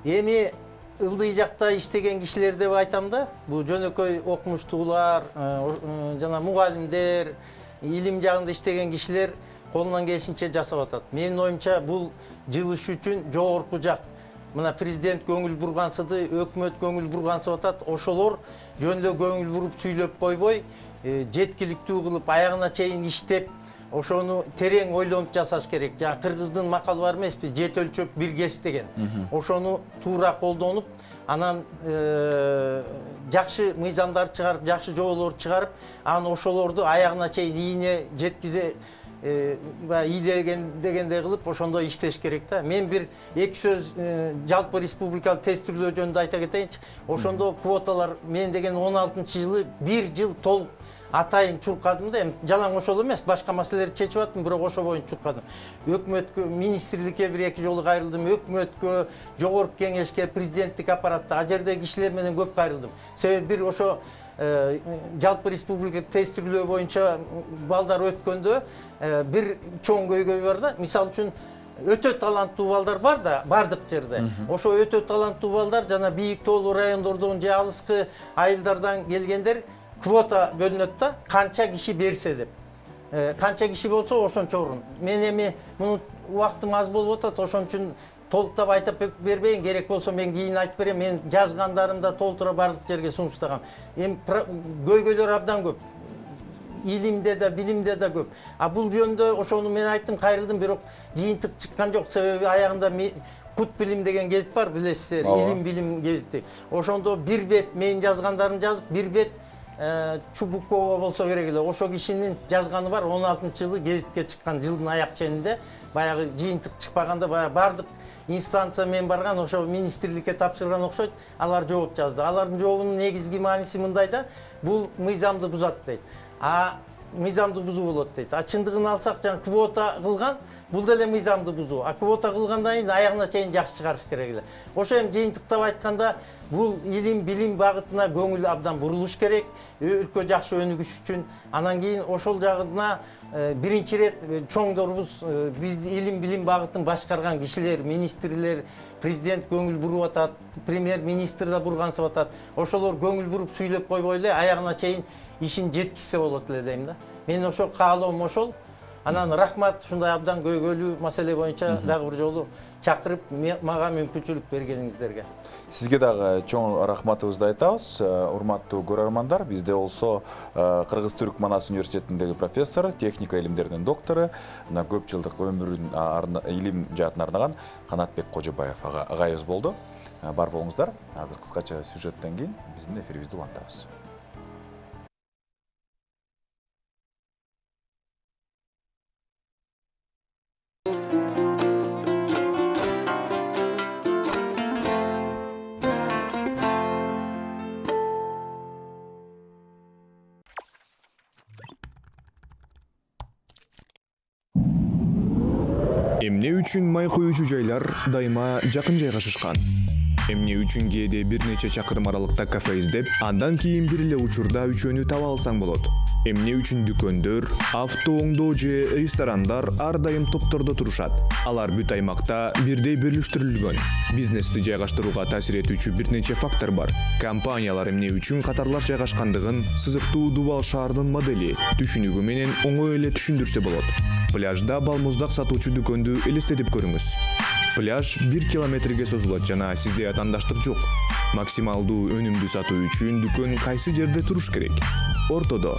Эми ылдый жакта иштеген кишилер деп айтам да. Бул жөнөкөй окумуштуулар, жана мугалимдер, илим жагында иштеген кишилер колунан келишинче жасап атат. Менин оюмча бул жылыш үчүн жогорку жак. Мына президент көңүл бургансыды, өкмөт көңүл бургансып атат. Ошолор жөнүндө көңүл буруп сүйлөп койбой, жеткиликтүү кылып, аягына чейин иштеп, ошону терең ойлонуп жасаш керек. Жана Кыргыздын макалы бар эмеспи, жет өлчөп бир кес деген. Ошону туура колдонуп, анан жакшы мыйзамдар чыгарып, жакшы жоболор чыгарып, анан ошолорду аягына чейин ийине жеткизе дегендей кылып ошондой иштеш керек да. Мен бир эки сөз жалпы республикалык тестирөө жөнүндө айта кетейинчи. Ошондо квоталар мен деген 16-жылы 1 жыл толук атайын чуркадым да. Жалаң ошол эмес, башка маселелерди чечип аттым, бирок ошо боюнча чуркадым. Өкмөткө, министрликке 1-2 жолу кайрылдым, өкмөткө, жогорку кеңешке, президенттик аппаратта, а жердеги кишилер менен көп кайрылдым. Себеби бир ошо жалпы республика тестирөө боюнча балдар өткөндө бир чоң көйгөй бар да. Мисал үчүн өтө таланттуу балдар бар да, бардык жерде. Ошо өтө таланттуу балдар жана бийик тоолуу райондордон же алыскы айылдардан келгендер квота бөлүнөт да, канча киши берсе деп. Канча киши болсо ошончо орун. Мен эми муну убактым аз болуп атат, ошон үчүн толуктап айтып бербейин, керек болсо мен кийин айтып берем. Мен жазгандарымда толтура бардык жерге сунуштагам. Эми көйгөйлөр абдан көп. Илимде да, билимде да көп. А бул жөнүндө ошону мен айттым, кайрылдым, бирок жыйынтык чыккан жок. Себеби аягында Кут билим деген гезит бар, билесиздер, илим билим гезити. Ошондо бир бет менин жазгандарымды жазып, бир бет Чубукова болсо керек эле. Ошо кишинин жазганы бар, 16-жылы гезитке чыккан, жылдын аяк ченинде. Баягы жыйынтык чыкпаганда бардык инстанция мен барган, ошо министрликке тапшырган окшойт, алар жооп жазды. Алардын жообунун негизги мааниси мындай да, бул мыйзамды бузат дейт. Мыйзамды бузуу болот дейт. А чындыгын алсак, жана квота кылган, бул деле мыйзамды бузуу. А квота кылгандан кийин аягына чейин жакшы чыгарыш керек эле. Ошо эми жыйынтыктап айтканда, бул илим билим багытына көңүл абдан бурулуш керек, өлкө жакшы өнүгүш үчүн. Анан кийин ошол жагына биринчи рет чоңдорубуз, бизди илим билим багытын башкарган кишилер, министрлер, президент көңүл буруп атат, премьер-министр да бургансып атат. Ошолор көңүл буруп сүйлөп койбой эле, аягына чейин ишин жеткизсе болот эле дейм да. Мен ошо каалоом ошол. Анан рахмат ушундай абдан көйгөйлүү маселе боюнча дагы бир жолу чакырып мага мүмкүнчүлүк бергениңиздерге. Сизге дагы чоң рахматыбызды айтабыз. Урматтуу көрөрмандар, бизде болсо Кыргыз Түрк Манас университетиндеги профессор, техника илимдеринин доктору, мына көп жылдык өмүрүн илим жаатына арнаган Канатбек Кожобаев агайыбыз болду. Бар болуңуздар. Азыр кыскача сюжеттен кийин биздин эфирибизди улантабыз. Эмне үчүн май коюучу жайлар дайыма жакын жайгашышкан? Эмне үчүн кээде бир нече чакырым аралыкта кафе издеп, андан кийин бир эле учурда үчөөнү таба алсаң болот? Эмне үчүн дүкөндөр, авто оңдоо же ресторандар ар дайым топтордо турушат? Алар бүт аймакта бирдей бөлүштүрүлгөн. Бизнести жайгаштырууга таасир этүүчү бир нече фактор бар. Компаниялар эмне үчүн катарлаш жайгашкандыгын сызыктуу Дубал шаардын модели түшүнүгү менен оңой эле түшүндүрсө болот. Пляжда балмуздак сатуучу дүкөндү элестетип көрүңүз. Пляж 1 километрге созулот жана сизде атандаштык жок. Максималдуу өнүмдү сатуу үчүн дүкөн кайсы жерде туруш керек? Ортодо.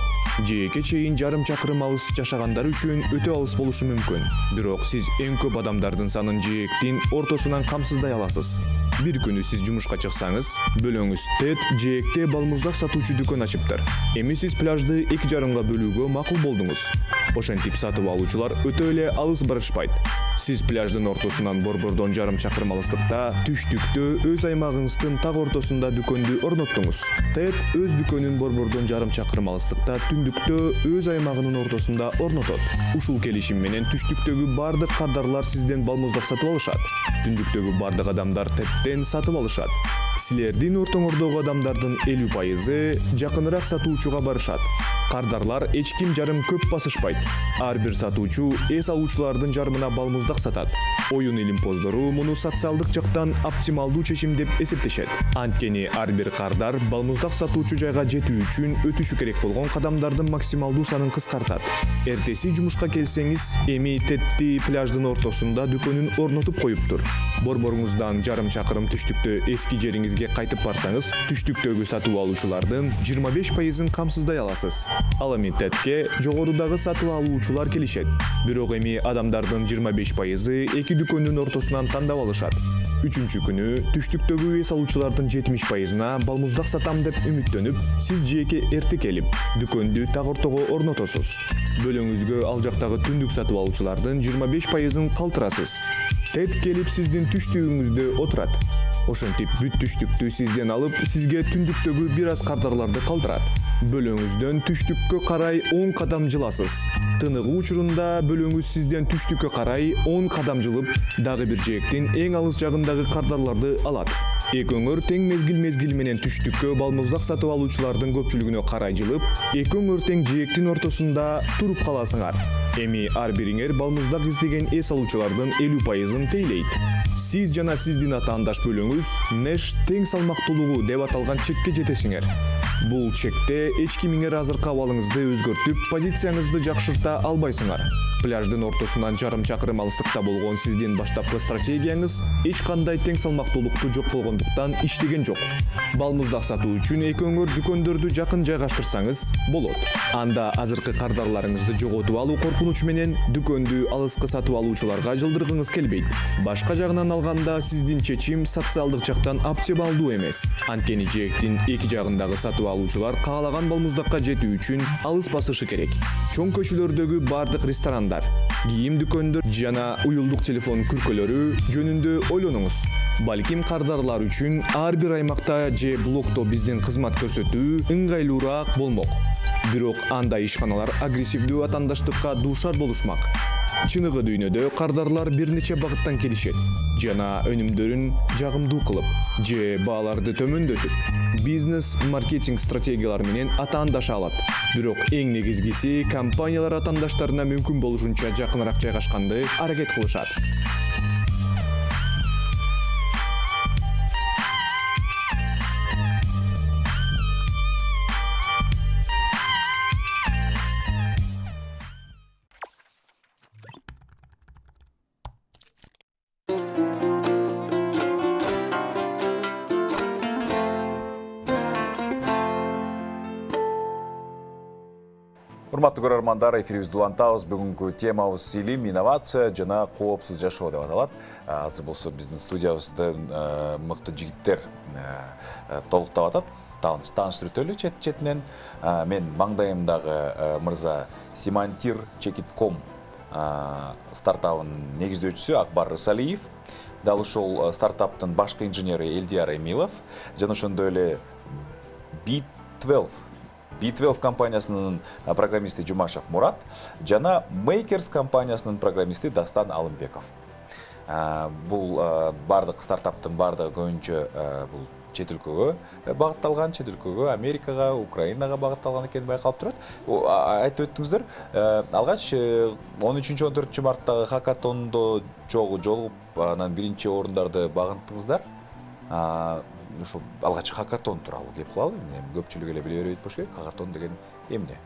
Жээкке чейин жарым чакырым алыс жашагандар үчүн өтө алыс болушу мүмкүн. Бирок сиз эң көп адамдардын санын жээктин ортосунан камсыздай аласыз. Бир күнү сиз жумушка чыксаңыз, бөлөңүз Тед жээкте балмуздак сатуучу дүкөн ачыптыр. Эми сиз пляжды 2,5 бөлүүгө макул болдуңуз. Ошентип сатып алуучулар өтө эле алыс барышпайт. Сиз пляждын ортосунан борбордон жарым чакырым алыстыкта түштүктө өз аймагыңыздын так ортосунда дүкөндү орноттуңуз. Тед өз дүкөнүн борбордон жарым чакырым алыстыкта түндүктө өз аймагынын ортосунда орнотот. Ушул келишим менен түштүктөгү бардык кардарлар сизден балмуздак сатып алышат. Түндүктөгү бардык адамдар Тедден сатып алышат. Силердин ортоңордогу адамдардын 50% жакыныраак сатуучуга барышат. Кардарлар эч ким жарым көп басышпайт. Ар бир сатуучу эс алуучулардын жарымына балмуздак сатат. Оюн илимпоздору муну социалдык жактан оптималдуу чечим деп эсептешет. Анткени ар бир кардар балмуздак сатуучу жайга жетүү үчүн өтүшү керек болгон кадамдардын максималдуу санын кыскартат. Эртеси жумушка келсеңиз, эми Тедди пляждын ортосунда дүкөнүн орнотуп коюптур. Борборуңуздан жарым чакырым түштүктө эски жериңизге кайтып барсаңыз, түштүктөгү сатуу алуучулардын 25%-ын камсыздай аласыз. Ал эми Тедке жогорудагы сатып алуучулар келишет. Бирок эми адамдардын 25%-ы эки дүкөндүн ортосунан тандап алышат. Үчүнчү күнү түштүктөгү эс алуучулардын 70%-на балмуздак сатам деп үмүттөнүп, сиз жээкке эрте келип, дүкөндү так ортого орнотосуз. Бөлөңүзгө ал жактагы түндүк сатып алуучулардын 25%-ын калтырасыз. Тед келип сиздин түштүгүңүздө отурат. Ошентип бүт түштүктү сизден алып, сизге түндүктөгү бир аз кардарларды калтырат. Бөлөңүздөн түштүккө карай 10 кадам жыласыз. Тыныгуу учурунда бөлөңүз сизден түштүккө карай 10 кадам жылып, дагы бир жээктин эң алыс жагындагы кардарларды алат. Экөөңөр тең мезгил менен түштүккө балмуздак сатып алуучулардын көпчүлүгүнө карай жылып, экөөңөр тең жээктин ортосунда туруп каласыңар. Эми ар бириңер балмуздак издеген эс алуучулардын 50%-ын тейлейт. Сиз жана сиздин атаандаш бөлөңүз Нэш тең салмактуулугу деп аталган чекке жетесиңер. Бул чекте эч кимиңер азыркы абалыңызды өзгөртүп, позицияңызды жакшырта албайсыңар. Пляждын ортосунан жарым чакырым алыстыкта болгон сиздин баштапкы стратегияңыз эч кандай тең салмактуулукту жок болгондуктан иштеген жок. Балмуздак сатуу үчүн экөөңөр дүкөндөрдү жакын жайгаштырсаңыз болот. Анда азыркы кардарларыңызды жоготуп алуу коркунучу менен дүкөндү алыскы сатып алуучуларга жылдыргыңыз келбейт. Башка жагынан алганда сиздин чечим социалдык жактан оптималдуу эмес. Анткени жээктин эки жагындагы сатып алуучулар каалаган балмуздакка жетүү үчүн алыс басышы керек. Чоң көчөлөрдөгү бардык ресторандар, кийим дүкөндөр жана уюлдук телефон күркөлөрү жөнүндө ойлонуңуз. Балким кардарлар үчүн ар бир аймакта же блокто биздин кызмат көрсөтүү ыңгайлуураак болмок. Бирок андай ишканалар агрессивдүү атаандаштыкка дуушар болушмак. Чыныгы дүйнөдө кардарлар бир нече багыттан келишет. Жана өнүмдөрүн жагымдуу кылып, же бааларды төмөндөтүп, бизнес-маркетинг стратегиялары менен атаандаша алат. Бирок эң негизгиси компаниялар атаандаштарына мүмкүн болушунча жакыныраак жайгашканды аракет кылышат. Урматтуу көрөрмандар, эфирибизди улантабыз. Бүгүнкү темабыз илим, инновация жана коопсуз жашоо деп аталат. Азыр болсо биздин студиябызда мыкты жигиттер толуктап атат. Тааныштырып чет-четинен мен маңдайымдагы мырза Simantir.com стартабынын негиздөөчүсү Акбар Рысалиев, дал ушул стартаптын башкы инженери Элдияр Эмилов, жана ошондой эле B12 компаниясынын программисти Жумашев Мурат, жана Makers компаниясынын программисти Дастан Алымбеков. Бул бардык стартаптын бардыгы көбүнчө бул чет өлкөгө багытталган, чет өлкөгө, Америкага, Украинага багытталган экени байкалып турат. Айтып өттүңүздөр, алгач 13-14 марттагы хакатондо жолугуп, анан биринчи орундарды багынттыңыздар. Ошол алгач хакатон тууралуу кеп кылалы. Көпчүлүк эле биле бербейт болуш керек. Хакатон деген эмне?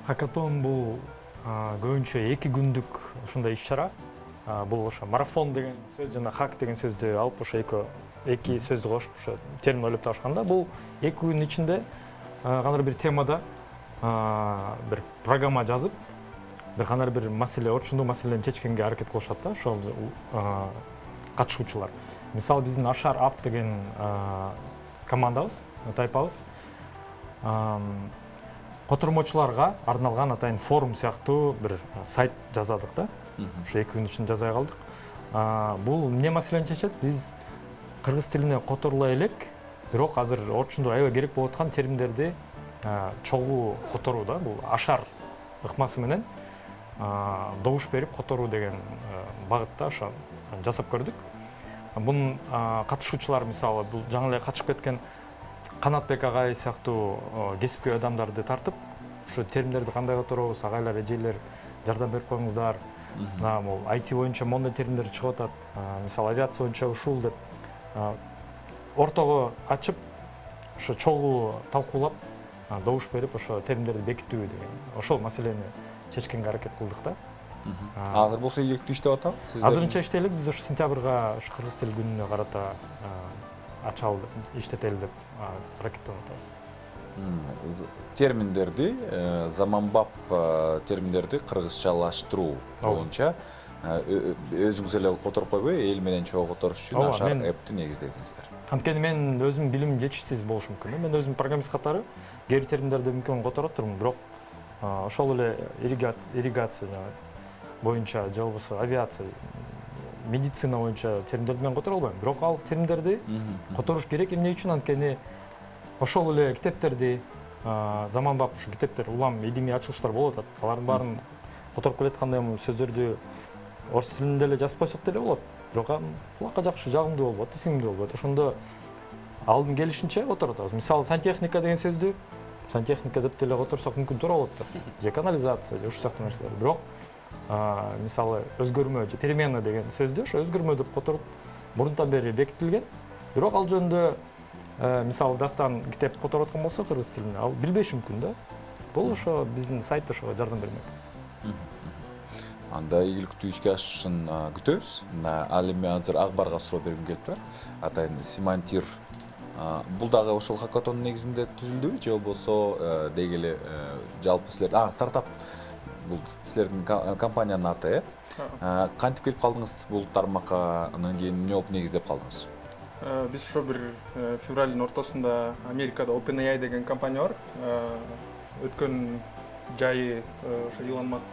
Хакатон бул көбүнчө 2 күндүк ушундай иш-чара. Бул ошо марафон деген сөз жана хак деген сөздү алып ошо эки сөздү кошуп ошо термин ойлоп табышканда, бул 2 күн ичинде кандайдыр бир темада бир программа жазып, бир кандайдыр бир маселе, ошондой маселени чечкенге аракет кылышат да, ошол катышуучулар. Мисалы биздин Ашар Ап деген командабыз, тайпабыз котормочуларга арналган атайын форум сыяктуу бир сайт жазадык да. Ошо 2 күн ичинде жаза калдык. Бул эмне маселени чечет? Биз кыргыз тилине которулай элек, бирок азыр орчундо аябай керек болуп аткан терминдерди чогуу которуу да. Бул ашар ыкмасы менен добуш берип которуу деген багытта ошо жасап көрдүк. Бунун катышуучулар мисалы бул жаңы эле катышып кеткен Канатбек агай сыяктуу кесипкөй адамдарды тартып, ушу терминдерди кандай которобуз, агайлар, эжелер жардам берип коюңуздар. Бул IT боюнча мондой терминдер чыгып атат. Мисалы авиация боюнча ушул деп ортого ачып, ошо чогуу талкуулап, добуш берип, ошо терминдерди бекитүү деген ошол маселени чечкенге аракет кылдык да. Азыр болсо ийгиликтүү иштеп атабы? Азырынча иштейлик, биз ошо сентябрга кыргыз тил күнүнө карата ачалы иштетели деп аракеттенип атабыз. Терминдерди, заманбап терминдерди кыргызчалаштыруу боюнча өзүңүз эле которуп койбой, эл менен чогуу которуш үчүн Ашар эпти негиздедиңиздер. Анткени мен өзүм билим жетишсиз болуш мүмкүн. Мен өзүм программист катары кээ бир терминдерди мүмкүн которуп турмун, бирок ошол эле ирригация боюнча же болбосо авиация, медицина боюнча терминдерди мен которо албайм. Бирок ал терминдерди которуш керек. Эмне үчүн? Анткени ошол эле китептерди, заманбап ушу китептер, улам илимий ачылыштар болуп атат. Алардын баарын которуп келаткандай сөздөрдү орус тилинде эле жазып койсок деле болот. Бирок кулакка жакшы, жагымдуу болбойт, сиңимдүү болбойт. Ошондо алдын келишинче которуп атабыз. Мисалы сантехника деген сөздү сантехника деп деле которсок мүмкүн туура болот да. Же канализация, же ушул сыяктуу нерселер. Бирок мисалы өзгөрмө же перемена деген сөздү ошо өзгөрмө деп которуп мурунтан бери бекитилген. Бирок ал жөнүндө мисалы Дастан китеп которуп аткан болсо кыргыз тилине, ал билбеши мүмкүн да. Бул ошо биздин сайт ошого жардам бермек. Анда ийгиликтүү ишке ашышын күтөбүз. Ал эми азыр Акбарга суроо бергим келип турат. Атайын Simantir бул дагы ошол хакатонун негизинде түзүлдүбү же болбосо деги эле жалпы силер стартап бул силердин компаниянын аты кантип келип калдыңыз бул тармакка, анан кийин эмне болуп негиздеп калдыңыз? Биз ошо бир февралдын ортосунда Америкада OpenAI деген компания бар. Өткөн жайы ошо Илон Маск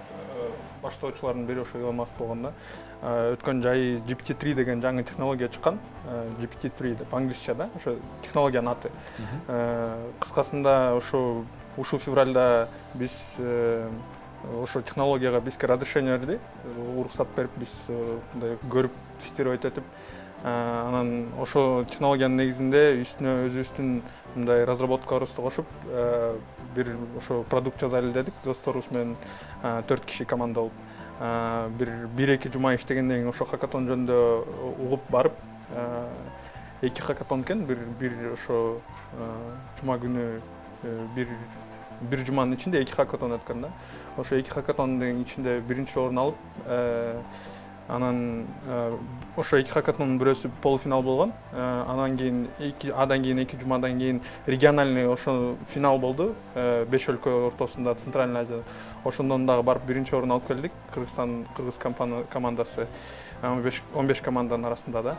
баштоочулардын бири ошо Илон Маск болгон да. Өткөн жайы GPT-3 деген жаңы технология чыккан. GPT-3 деп англисча да, ошо технологиянын аты. Кыскасында ушул февралда биз ошо технологияга бизге разрешение берди, уруксат берип биз мындай көрүп тестировать этип, анан ошо технологиянын негизинде үстүнө өзүбүздүн мындай разработкаларыбызды кошуп, бир ошо продукт жазайлы дедик досторубуз менен 4 киши команда болуп. Бир 2 жума иштегенден кийин ошо хакатон жөнүндө угуп барып, 2 хакатон экен, бир ошо жума күнү бир жуманын ичинде 2 хакатон өткөн да. Ошо 2 хакатондун ичинде биринчи орун алып, Анан ошо 2 хакатондун бирөөсү полуфинал болгон. Анан кийин 2 жумадан кийин региональный ошо финал болду. 5 өлкө ортосунда Центральный Азия. Ошондон дагы барып 1-орун алып келдик. Кыргыз командасы 15 команданын арасында да.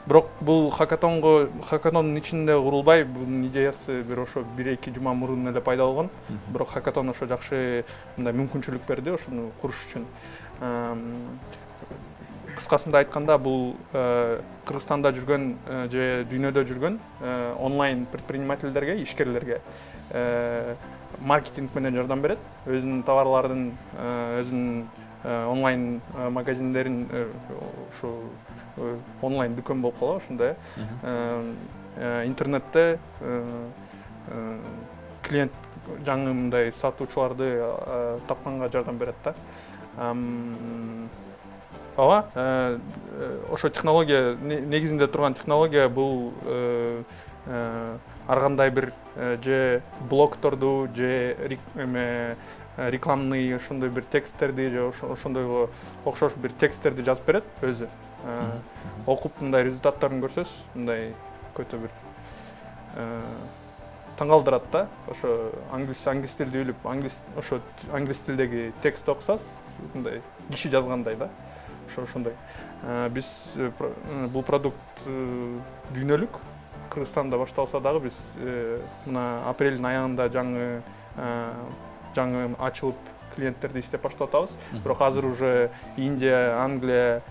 Бирок бул хакатондун ичинде курулбай, бунун идеясы бир ошо 1-2 жума мурун эле пайда болгон. Бирок хакатон ошо жакшы мындай мүмкүнчүлүк берди ошону куруш үчүн. Кыскасында айтканда, бул Кыргызстанда жүргөн же дүйнөдө жүргөн онлайн предпринимательдерге, ишкерлерге маркетинг менен жардам берет. Өзүнүн товарларын, өзүнүн онлайн магазиндерин ушу онлайн дүкөн болуп калат, ошондой. Интернетте клиент жаңы мындай сатуучуларды тапканга жардам берет да. Ооба, ошо технология, негизинде турган технология бул ар кандай бир же блогторду, же рекламный ошондой бир тексттерди, же ошондойго окшош бир тексттерди жазып берет өзү. Окуп мындай результаттарын көрсөз, мындай көтө бир таң калтырат да. Ошо англис тилди билип, ошо англис тилдеги текст окусаңыз, мындай киши жазгандай да. Ошондой. Биз бул продукт дүйнөлүк, Кыргызстанда башталса дагы биз мына апрелдин аягында жаңы ачылып клиенттерди иштеп баштап атабыз. Бирок азыр уже Индия, Англия,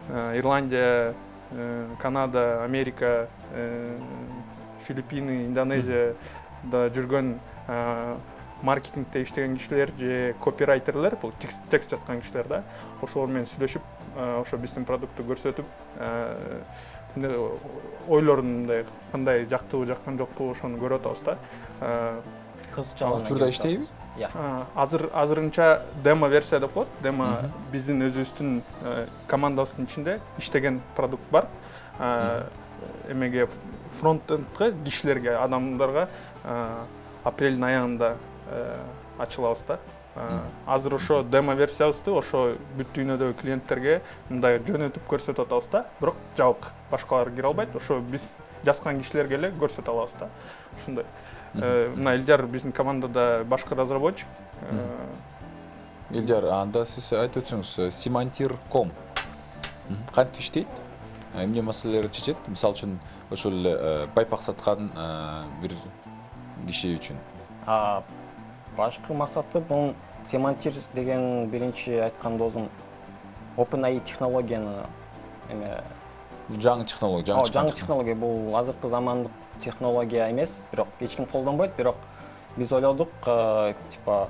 Ирландия, Канада, Америка, Филиппины, Индонезияда жүргөн маркетингте иштеген кишилер же копирайтерлер, бул текст жазган кишилер да. Ошолор менен сүйлөшүп, ошо биздин продуктты көрсөтүп, ойлорун мындай кандай жактыбы, жаккан жокпу ошону көрүп атабыз да. Кызыкча учурда иштейби? Азырынча демо версия деп коет. Демо биздин өзүбүздүн командабыздын ичинде иштеген продукт бар. Эмеге фронтендке, кишилерге, адамдарга апрелдин аягында ачылабыз да. Азыр ошо демо версиябызды ошо бүт дүйнөдөгү клиенттерге мындай жөнөтүп көрсөтүп атабыз да. Бирок жабык, башкалар кире албайт. Ошо биз жазган кишилерге эле көрсөтө алабыз да. Ушундай. Мына Илдар биздин командада башкы разработчик. Илдар, анда сиз айтып өтсөңүз, Simantir.com кантип иштейт? Эмне маселелерди чечет? Мисалы үчүн ошол эле байпак саткан бир киши үчүн. Башкы максаты бул Simantir деген биринчи айткан дозум OpenAI технологияны жаңы технология, жаңы технология. Бул азыркы замандык технология эмес, бирок эч ким колдонбойт, бирок биз ойлодук, типа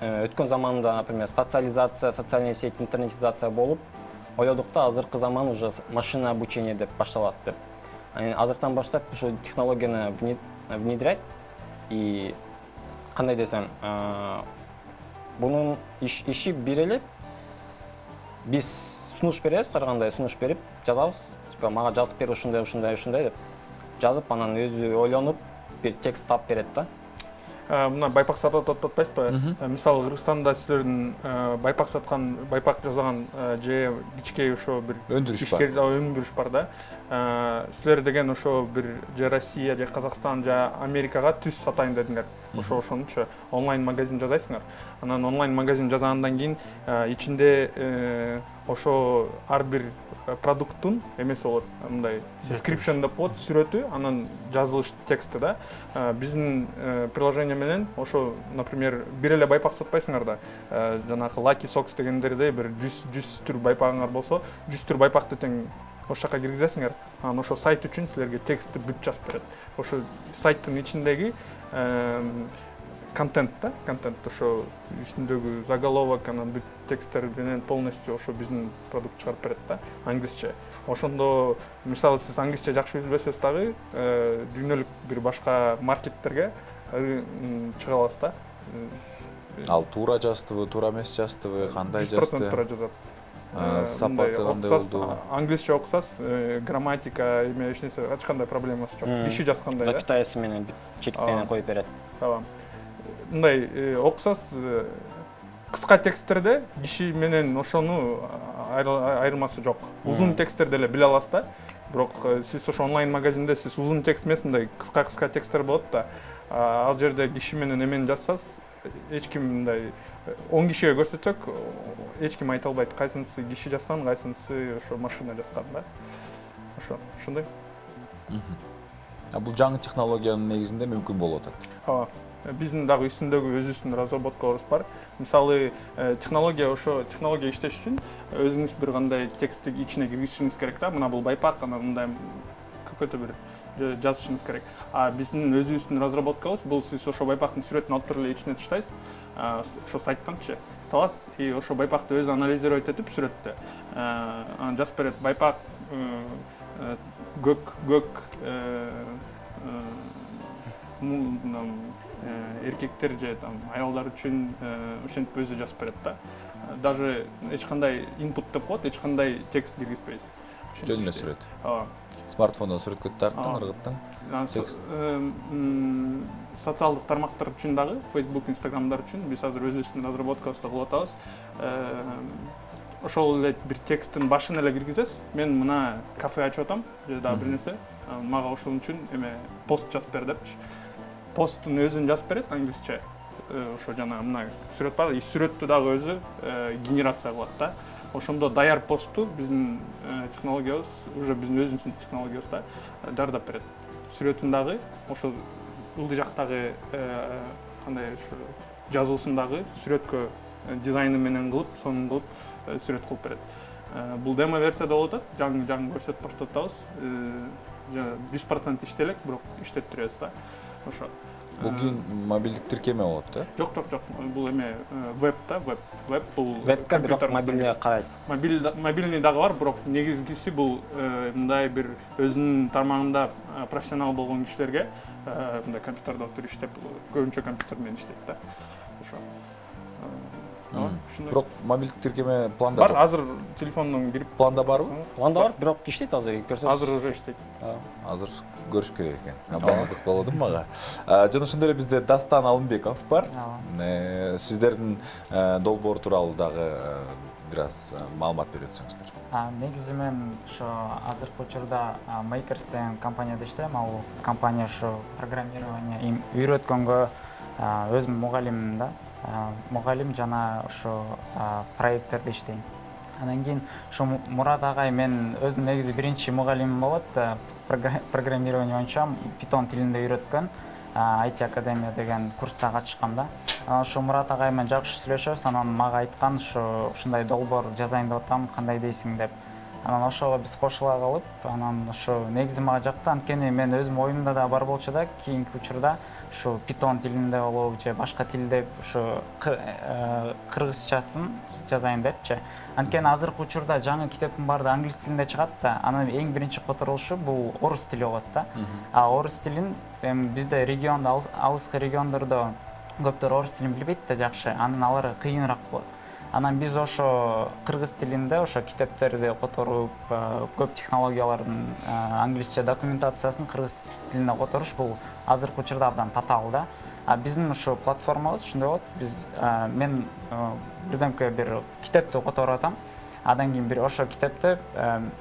өткөн заманда, например, социализация, социальная сеть, интернетизация болуп, ойлодук да азыркы заман уже машина обучение деп башталат деп. Азыртан баштап ушу технологияны внедрять и кандай десем, бунун иши бир эле биз сунуш беребиз, ар кандай сунуш берип жазабыз. Типа мага жазып бер ушундай деп жазып, анан өзү ойлонуп бир текст тап берет да. Мына байпак сатып атпайсызбы? Мисалы Кыргызстанда силердин байпак саткан, байпак жасаган же кичке ошо бир өндүрүш бар да. Силер деген ошо бир же Россия, же Казакстан, же Америкага түз сатайын дедиңер. Ошонучу онлайн магазин жасайсыңар. Анан онлайн магазин жасагандан кийин ичинде ошо ар бир продукттун эмеси болот, мындай description деп коет, сүрөтү, анан жазылыш тексти да. Биздин приложение менен ошо, например, бир эле байпак сатпайсыңар да. Жанагы Lucky Socks дегендерде бир 100 түр байпагыңар болсо, 100 түр байпакты тең ошол жака киргизесиңер. Анан ошо сайт үчүн силерге текстти бүт жазып берет. Ошо сайттын ичиндеги контент да, контент ошо үстүндөгү заголовок, анан бүт тексттер менен полностью ошо биздин продукт чыгарып берет да, англисче. Ошондо мисалы сиз англисче жакшы билбесеңиз дагы дүйнөлүк бир башка маркеттерге чыга аласыз да. Ал туура жаздыбы, туура эмес жаздыбы, кандай жазды? 100% туура жазат. Сапаты кандай болду? Англисче окусаңыз, грамматика, эме эч нерсе, эч кандай проблемасы жок. Иши жазгандай да. Запятаясы менен чекит менен коюп берет. Tamam. Мындай окусаңыз, кыска тексттерде киши менен ошону айырмасы жок. Узун тексттерди эле биле аласыз да. Бирок сиз ошо онлайн магазинде сиз узун текст эмес, мындай кыска тексттер болот да. Ал жерде киши менен эмени жазсаңыз, эч ким мындай 10 кишиге көрсөтсөк, эч ким айта албайт кайсынысы киши жазган, кайсынысы ошо машина жазган да. Ошондой. Бул жаңы технологиянын негизинде мүмкүн болуп атат. Биздин дагы үстүндөгү өзүбүздүн разработкаларыбыз бар. Мисалы, технология иштеш үчүн өзүңүз бир кандай текстти ичине киргизишиңиз керек да. Мына бул байпак, анан мындай көкөтө бир жазышыңыз керек. Биздин өзүбүздүн разработкабыз бул сиз ошо байпактын сүрөтүн алып туруп эле ичине таштайсыз. Ошо сайттанчы саласыз и ошо байпакты өзү анализировать этип сүрөттө. Анан жазып берет байпак көк эркектер же аялдар үчүн ошентип өзү жазып берет да. Даже эч кандай input деп коет, эч кандай текст киргизбейсиз. Жөн эле сүрөт. Смартфондон сүрөткө тарттың, ыргыттың. Текст. Социалдык тармактар үчүн дагы, Facebook, Instagramдар үчүн биз азыр өзүбүздүн разработкабызды кылып атабыз. Ошол эле бир тексттин башын эле киргизесиз. Мен мына кафе ачып атам, же дагы бир нерсе. Мага ошол үчүн пост жазып бер депчи. Посттун өзүн жазып берет англисче. Ошо жана мына сүрөт бар, и сүрөттү дагы өзү генерация кылат да. Ошондо даяр постту биздин технологиябыз, уже биздин өзүбүздүн технологиябыз да жардап берет. Сүрөтүн дагы ошо ылдый жактагы кандай ошо жазуусун дагы сүрөткө дизайны менен кылып, сонун кылып сүрөт кылып берет. Бул демо версияда болуп атат, жаңы көрсөтүп баштатабыз. 100% иштелек, бирок иштеттиребиз да. Ошо. Бул кийин мобилдик тиркеме болот да? Жок. Бул веб да, веб бул вебке бирок мобилге карайт. Мобильный дагы бар, бирок негизгиси бул мындай бир өзүнүн тармагында профессионал болгон кишилерге мындай компьютерде отуруп иштеп, көбүнчө компьютер менен иштейт да. Ошо. Бирок мобилдик тиркеме планда бар, азыр телефондон кирип планда барбы? Планда бар, бирок иштейт азыр, көрсөңүз. Азыр уже иштейт. Азыр көрүш керек экен. Абдан болду мага. Жана ошондой эле бизде Дастан Алымбеков бар. Сиздердин долбоор тууралуу дагы бир аз маалымат берип өтсөңүздөр. Негизи мен ошо азыркы учурда Makers деген компанияда иштейм. Ал компания ошо программирование үйрөткөнгө өзүм мугалиммин да. Мугалим жана ошо проекттерде иштейм. Андан кийин ошо Мурат агай мен өзүм негизи биринчи мугалимим болот, программирование боюнча Python тилинде үйрөткөн. IT Академия деген курста катышкам да. Ошо Мурат агай менен жакшы сүйлөшөбүз, анан мага айткан ушундай долбоор жазайын деп атам, кандай дейсиң деп. Анан ошого биз кошула калып, анан ошо негизи мага жакты, анткени мен өзүм оюмда да бар болчу да, кийинки учурда ушу Python тилинде болобу же башка тилде ушу кыргызчасын жазайын депчи. Анткени азыркы учурда жаңы китептин баары англис тилинде чыгат да, анын эң биринчи которулушу бул орус тили болот да. Орус тилин бизде региондо, алыскы региондордо көптөр орус тилин билбейт да жакшы, анан алар кыйыныраак болот. Анан биз ошо кыргыз тилинде ошо китептерди которуп, көп технологиялардын англисче документациясын кыргыз тилине которуш бул азыркы учурда абдан татаал да. Биздин ошо платформабыз ушундай болот. Мен бирдемке бир китепти которуп атам. Андан кийин бир ошо китепти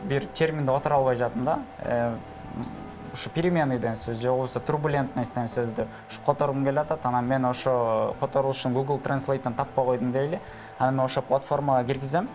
бир терминди которо албай жатам да. Ушу переменный деген сөз же болбосо турбулентность деген сөздү которгум келип атат. Анан мен ошо которулушун Google Translate'тан таппай койдум дейли. Анан ошо платформага киргизем.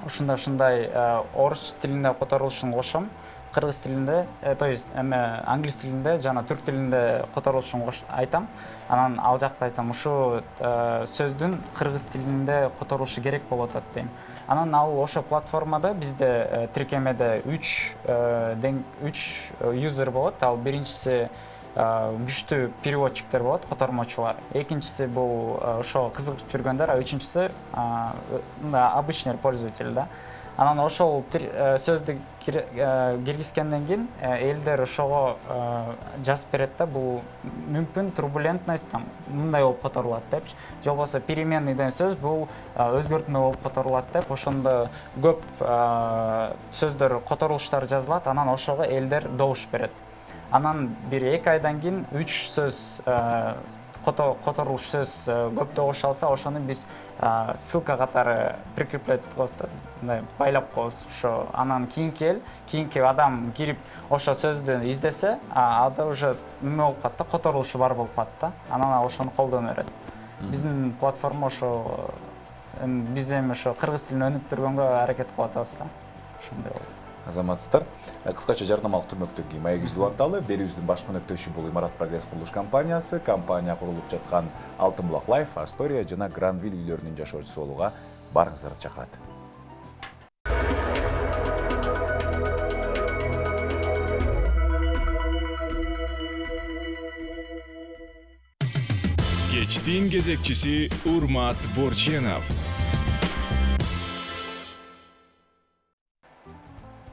Ушундай орус тилинде которулушун кошом, кыргыз тилинде, то есть англис тилинде жана түрк тилинде которулушун айтам. Анан ал жакта айтам, ушу сөздүн кыргыз тилинде которулушу керек болуп атат дейм. Анан ал ошо платформада бизде тиркемеде 3 юзер болот. Ал биринчиси күчтүү переводчиктер болот, котормочулар. Экинчиси бул ошо кызыгып жүргөндөр, үчүнчүсү обычный пользователь да. Анан ошол сөздү киргизгенден кийин элдер ошого жазып берет да, бул мүмкүн турбулентность мындай болуп которулат деп. Же болбосо переменный деген сөз бул өзгөртмө болуп которулат деп. Ошондо көп сөздөр, которулуштар жазылат, анан ошого элдер добуш берет. Анан бир 2 айдан кийин 3 сөз которулуш сөз көптө кошо алса, ошону биз ссылка катары прикреплять этип коебуз да, мындай байлап коебуз. Ошо анан кийинки адам кирип ошо сөздү издесе, ада уже неме болуп калат да, которулушу бар болуп калат да. Анан ошону колдоно берет. Биздин платформа ошо биз эми ошо кыргыз тилин өнүктүргөнгө аракет кылып атабыз да. Ошондой болот. Азаматсыздар, кыскача жарнамалык түрмөктөгү маегибизди уланталы. Берүүбүздүн баш өнөктөшү бул Имарат Прогресс курулуш компаниясы. Компания курулуп жаткан Алтын булак Лайф, Астория жана Гранвилл үйлөрүнүн жашоочусу болууга баарыңыздарды чакырат. Кечтин кезекчиси Урмат Борченов.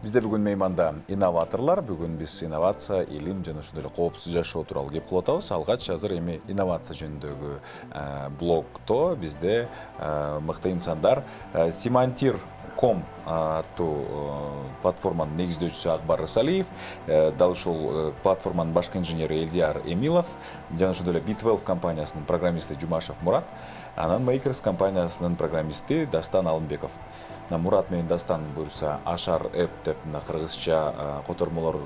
Бизде бүгүн мейманда инноваторлор. Бүгүн биз инновация, илим жана ошондой эле коопсуз жашоо тууралуу кеп кылып атабыз. Алгач азыр эми инновация жөнүндөгү блогто бизде мыкты инсандар Simantir.com аттуу платформанын негиздөөчүсү Акбар Рысалиев, дал ушул платформанын башкы инженери Элдияр Эмилов, жана ошондой эле B12 компаниясынын программисти Жумашев Мурат, анан Makers компаниясынын программисти Дастан Алымбеков. Мурат менен Дастан буюрса Ашар App деп кыргызча котормолор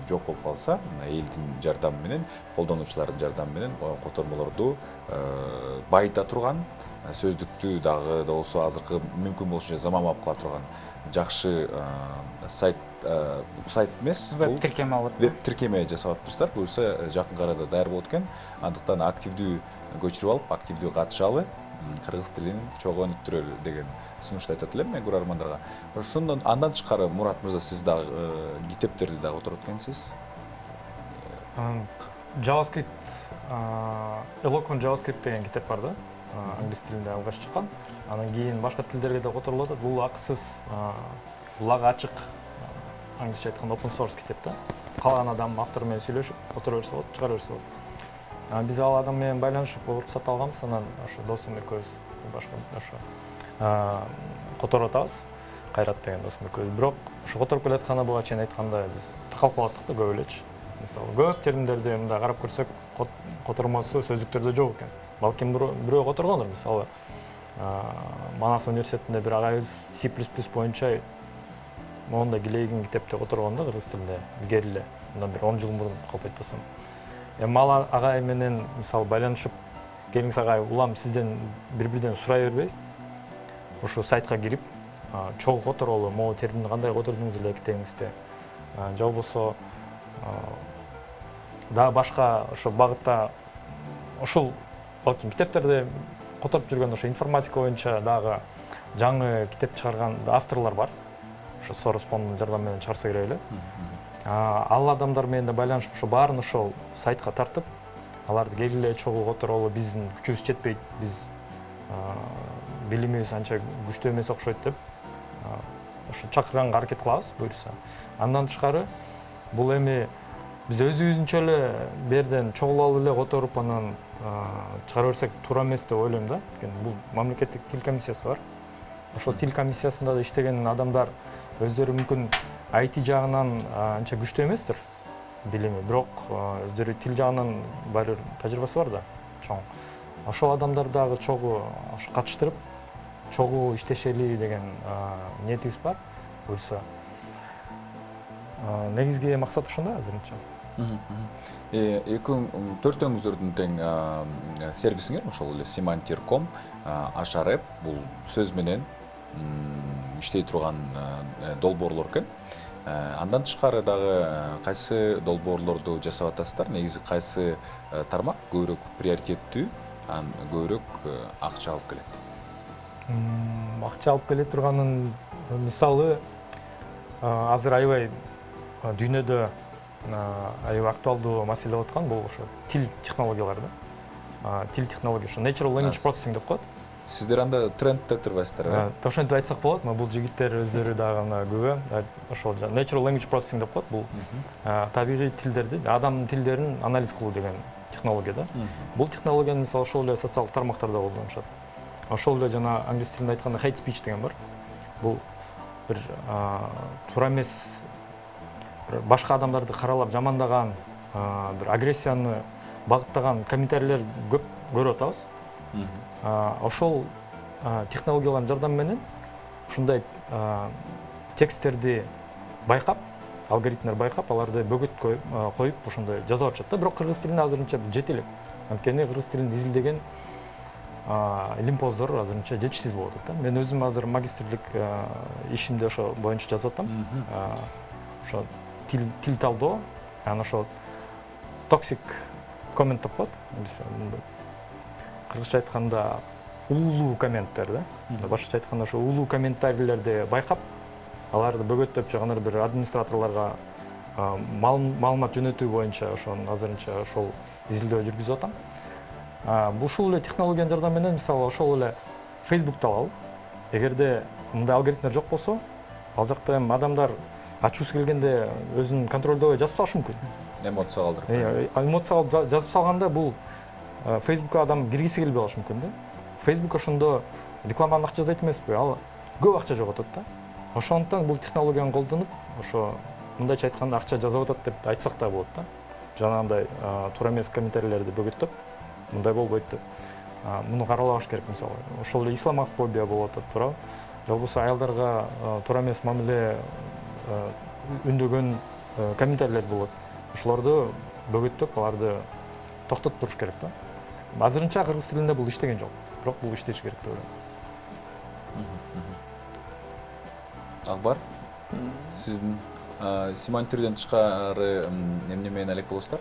жок болуп калса, элдин жардамы менен, колдонуучулардын жардамы менен котормолорду байыта турган, сөздүктү дагы да болсо азыркы мүмкүн болушунча заманбап кыла турган жакшы сайт эмес, веб тиркеме болот. Веб тиркеме жасап атыптырсыздар. Буюрса жакын арада даяр болот экен. Андыктан активдүү көчүрүп алып, активдүү катышалы, кыргыз тилин чогуу өнүктүрөлү деген сунушту айтат элем мен көрөрмандарга. Ошондон андан тышкары Мурат мырза, сиз дагы китептерди дагы отурат экенсиз. JavaScript, Eloquent JavaScript деген китеп бар да. Англис тилинде алгаш чыккан. Анан кийин башка тилдерге да которулуп атат. Бул акысыз, булак ачык, англисче айтканда open source китеп да. Калган адам автор менен сүйлөшүп, отура берсе болот, чыгара берсе болот. Биз ал адам менен байланышып, уруксат алганбыз, анан ошо досум экөөбүз башка ошо которуп атабыз. Кайрат деген досум экөөбүз. Бирок ошо которуп келатканда буга чейин айтканда биз такалып калдык да көп элечи. Мисалы, көп терминдерди мындай карап көрсөк, котормосу сөздүктөрдө жок экен. Балким бирөө которгондур. Мисалы, Манас университетинде бир агайыбыз C++ боюнча мондай килейген китепти которгон да кыргыз тилинде илгери эле. Мындан бир 10 жыл мурун калп айтпасам. Эми ал агай менен мисалы байланышып, келиңиз агай, улам сизден бири-бирден сурай бербей, ошо сайтка кирип, чогуу которолу, могу терминди кандай котордуңуз эле китебиңизде. Же болбосо дагы башка ошо багытта ошол балким китептерди которуп жүргөн ошо информатика боюнча дагы жаңы китеп чыгарган авторлор бар. Ошо Soros фондунун жардамы менен чыгарса керек эле. Ал адамдар менен да байланышып, ошо баарын ошол сайтка тартып, аларды келгиле чогуу которолу, биздин күчүбүз жетпейт, биз билимибиз анча күчтүү эмес окшойт деп ошо чакырганга аракет кылабыз буюрса. Андан тышкары бул эми биз өзүбүзүнчө эле берден чогулалып эле которуп анан чыгара берсек туура эмес деп ойлойм да. Бул мамлекеттик тил комиссиясы бар. Ошол тил комиссиясында да иштеген адамдар өздөрү мүмкүн IT жагынан анча күчтүү эместир билими, бирок өздөрү тил жагынан баары тажрыйбасы бар да, чоң. Ошол адамдар дагы чогуу катыштырып, чогуу иштешели деген ниетибиз бар. Буюрса негизги максат ошондой азырынча. Төртөөңүздөрдүн тең сервисиңер ошол эле Simantir.com, Ашар App, бул сөз менен иштей турган долбоорлор экен. Андан тышкары дагы кайсы долбоорлорду жасап атасыздар? Негизи кайсы тармак көбүрөөк приоритеттүү, көбүрөөк акча алып келет? Акча алып келе турганын мисалы азыр аябай дүйнөдө аябай актуалдуу маселе болуп аткан бул ошо тил технологиялары да. Тил технология, ошо natural language processing деп коет. Сиздер анда трендте турбайсыздар, э? Ошентип айтсак болот, бул жигиттер өздөрү дагы күбө. Ошол natural language processing деп коет, бул табигый тилдерди, адамдын тилдерин анализ кылуу деген технология да. Бул технологияны мисалы ошол эле социалдык тармактарда колдонушат. Ошол эле жана англис тилинде айтканда hate speech деген бар. Бул бир туура эмес, башка адамдарды каралап жамандаган, бир агрессияны багыттаган комментарийлер көп көрүп атабыз. Ошол технологиялардын жардамы менен ушундай тексттерди байкап, алгоритмдер байкап, аларды бөгөт коюп ошондой жаза атышат да. Бирок кыргыз тилине азырынча жете элек. Анткени кыргыз тилин изилдеген илимпоздор азырынча жетишсиз болуп атат да. Мен өзүм азыр магистрлик ишимди ошо боюнча жазып атам. Ошо тил талдоо, анан ошо токсик коммент деп коет. Кыргызча айтканда уулуу комменттер да. Башкача айтканда ошо уулуу комментарийлерди байкап, аларды бөгөттөп чыганыр бир администраторлорго маалымат жөнөтүү боюнча ошону азырынча ошол изилдөө жүргүзүп атам. Бул ушул эле технологиянын жардамы менен мисалы ошол эле Facebook'ты алалы. Эгерде мындай алгоритмдер жок болсо, ал жакта эми адамдар ачуусу келгенде өзүн контролдобой жазып салышы мүмкүн. Эмоция калтырып. Эмоция жазып салганда бул Facebook'ка адам киргиси келбей калышы мүмкүн да. Facebook ошондо рекламаны акча жасайт эмеспи? Ал көп акча жоготот да. Ошондуктан бул технологияны колдонуп, ошо мындайча айтканда акча жасап атат деп айтсак да болот да. Жанагындай туура эмес комментарийлерди бөгөттөп, мындай болбойт деп. Муну каралабаш керек мисалы. Ошол эле исламофобия болуп атат, туурабы? Же болбосо аялдарга туура эмес мамиле үндөгөн комментарийлер болот. Ошолорду бөгөттөп, аларды токтотуп туруш керек да. Азырынча кыргыз тилинде бул иштеген жок. Бирок бул иштеш керек деп ойлойм. Акбар, сиздин семантирден тышкары эмне менен алек болосуздар?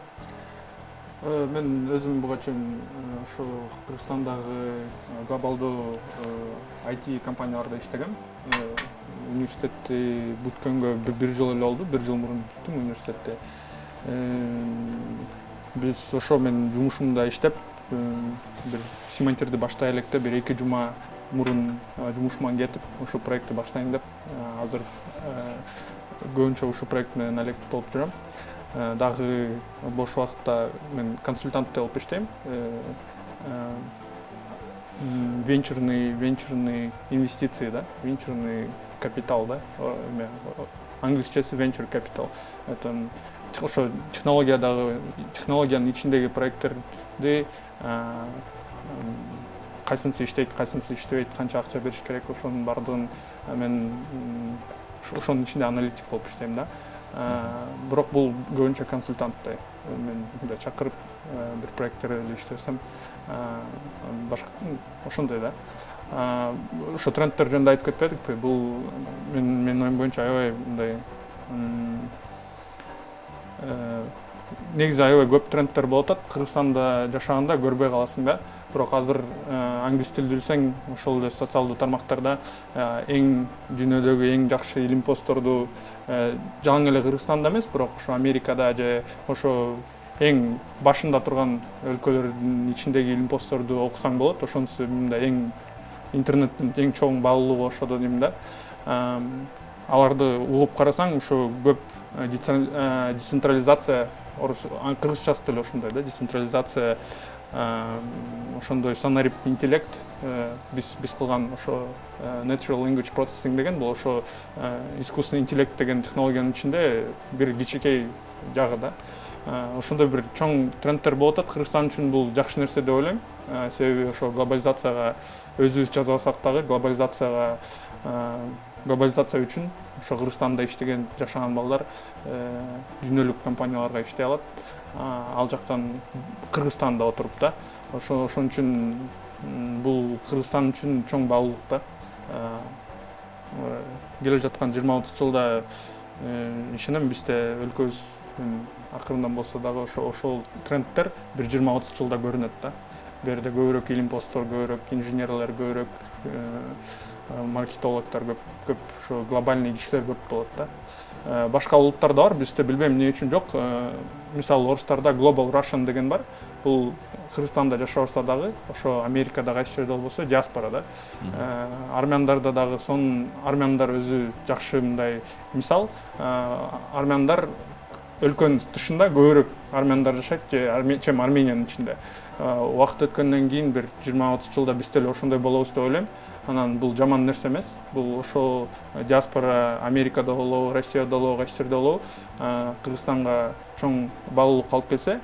Мен өзүм буга чейин ошо Кыргызстандагы глобалдуу IT компанияларда иштегем. Университетти бүткөнгө бир жыл эле болду, бир жыл мурун бүттүм университетте. Биз ошо мен жумушумда иштеп, бир семантирди баштай электе бир 2 жума мурун жумушуман кетип, ошол проектти баштайын деп, азыр көбүнчө ушул проект менен алек болуп жүрөм. Дагы бош убакытта мен консультант болуп иштейм. Венчурный инвестиции, да, венчурный капитал, да, англисчеси venture capital. Это ошо технологиянын ичиндеги проекттерди кайсынысы иштейт, кайсынысы иштебейт, канча акча бериш керек, ошонун бардыгын мен ошонун ичинде аналитик болуп иштейм да. Бирок бул көбүнчө консультанттай. Мен мындай чакырып бир проекттерди иштесем, башка ошондой да. Ошо трендтер жөнүндө айтып кетпедикпи? Бул менин оюм боюнча аябай мындай негизи аябай көп трендтер болуп атат. Кыргызстанда жашаганда көрбөй каласың да. Бирок азыр англис тил билсең, ошол эле социалдуу тармактарда эң дүйнөдөгү эң жакшы илим постторду жалаң эле Кыргызстанда эмес, бирок ошо Америкада же ошо эң башында турган өлкөлөрдүн ичиндеги илим постторду окусаң болот. Ошонусу мындай эң интернеттин эң чоң баалуулугу ошодо дейм да. Аларды угуп карасаң, ошо көп децентрализация, кыргызчасы деле ошондой да, децентрализация, ошондой санарип интеллект, биз кылган ошо natural language processing деген, бул ошо искусственный интеллект деген технологиянын ичинде бир кичинекей жагы да. Ошондой бир чоң трендтер болуп атат. Кыргызстан үчүн бул жакшы нерсе деп ойлойм. Себеби ошо глобализацияга өзүбүз жазбасак дагы глобализация үчүн ошо Кыргызстанда иштеген, жашаган балдар дүйнөлүк компанияларга иштей алат. Ал жактан Кыргызстанда отуруп да. Ошон үчүн бул Кыргызстан үчүн чоң баалуулук да. Келе жаткан 20-30 жылда ишенем бизде өлкөбүз акырындан болсо дагы ошол трендтер бир 20-30 жылда көрүнөт да. Бу жерде көбүрөөк илим посттор, көбүрөөк инженерлер, көбүрөөк маркетологдор көп, ошо глобальный кишилер көп болот да. Башка улуттарда бар, бизде билбейм эмне үчүн жок. Мисалы орустарда Global Russian деген бар. Бул Кыргызстанда жашап атса дагы, ошо Америкада кайсы жерде болбосо диаспора да. Армяндарда дагы армяндар өзү жакшы мындай мисал. Армяндар өлкөнүн тышында көбүрөөк армяндар жашайт, чем Армениянын ичинде. Убакыт өткөндөн кийин бир 20-30 жылда биз деле ошондой болобуз деп ойлойм. Анан бул жаман нерсе эмес. Бул ошол диаспора Америкада болобу, Россияда болобу, кайсы жерде болобу, Кыргызстанга чоң баалуулук алып келсе,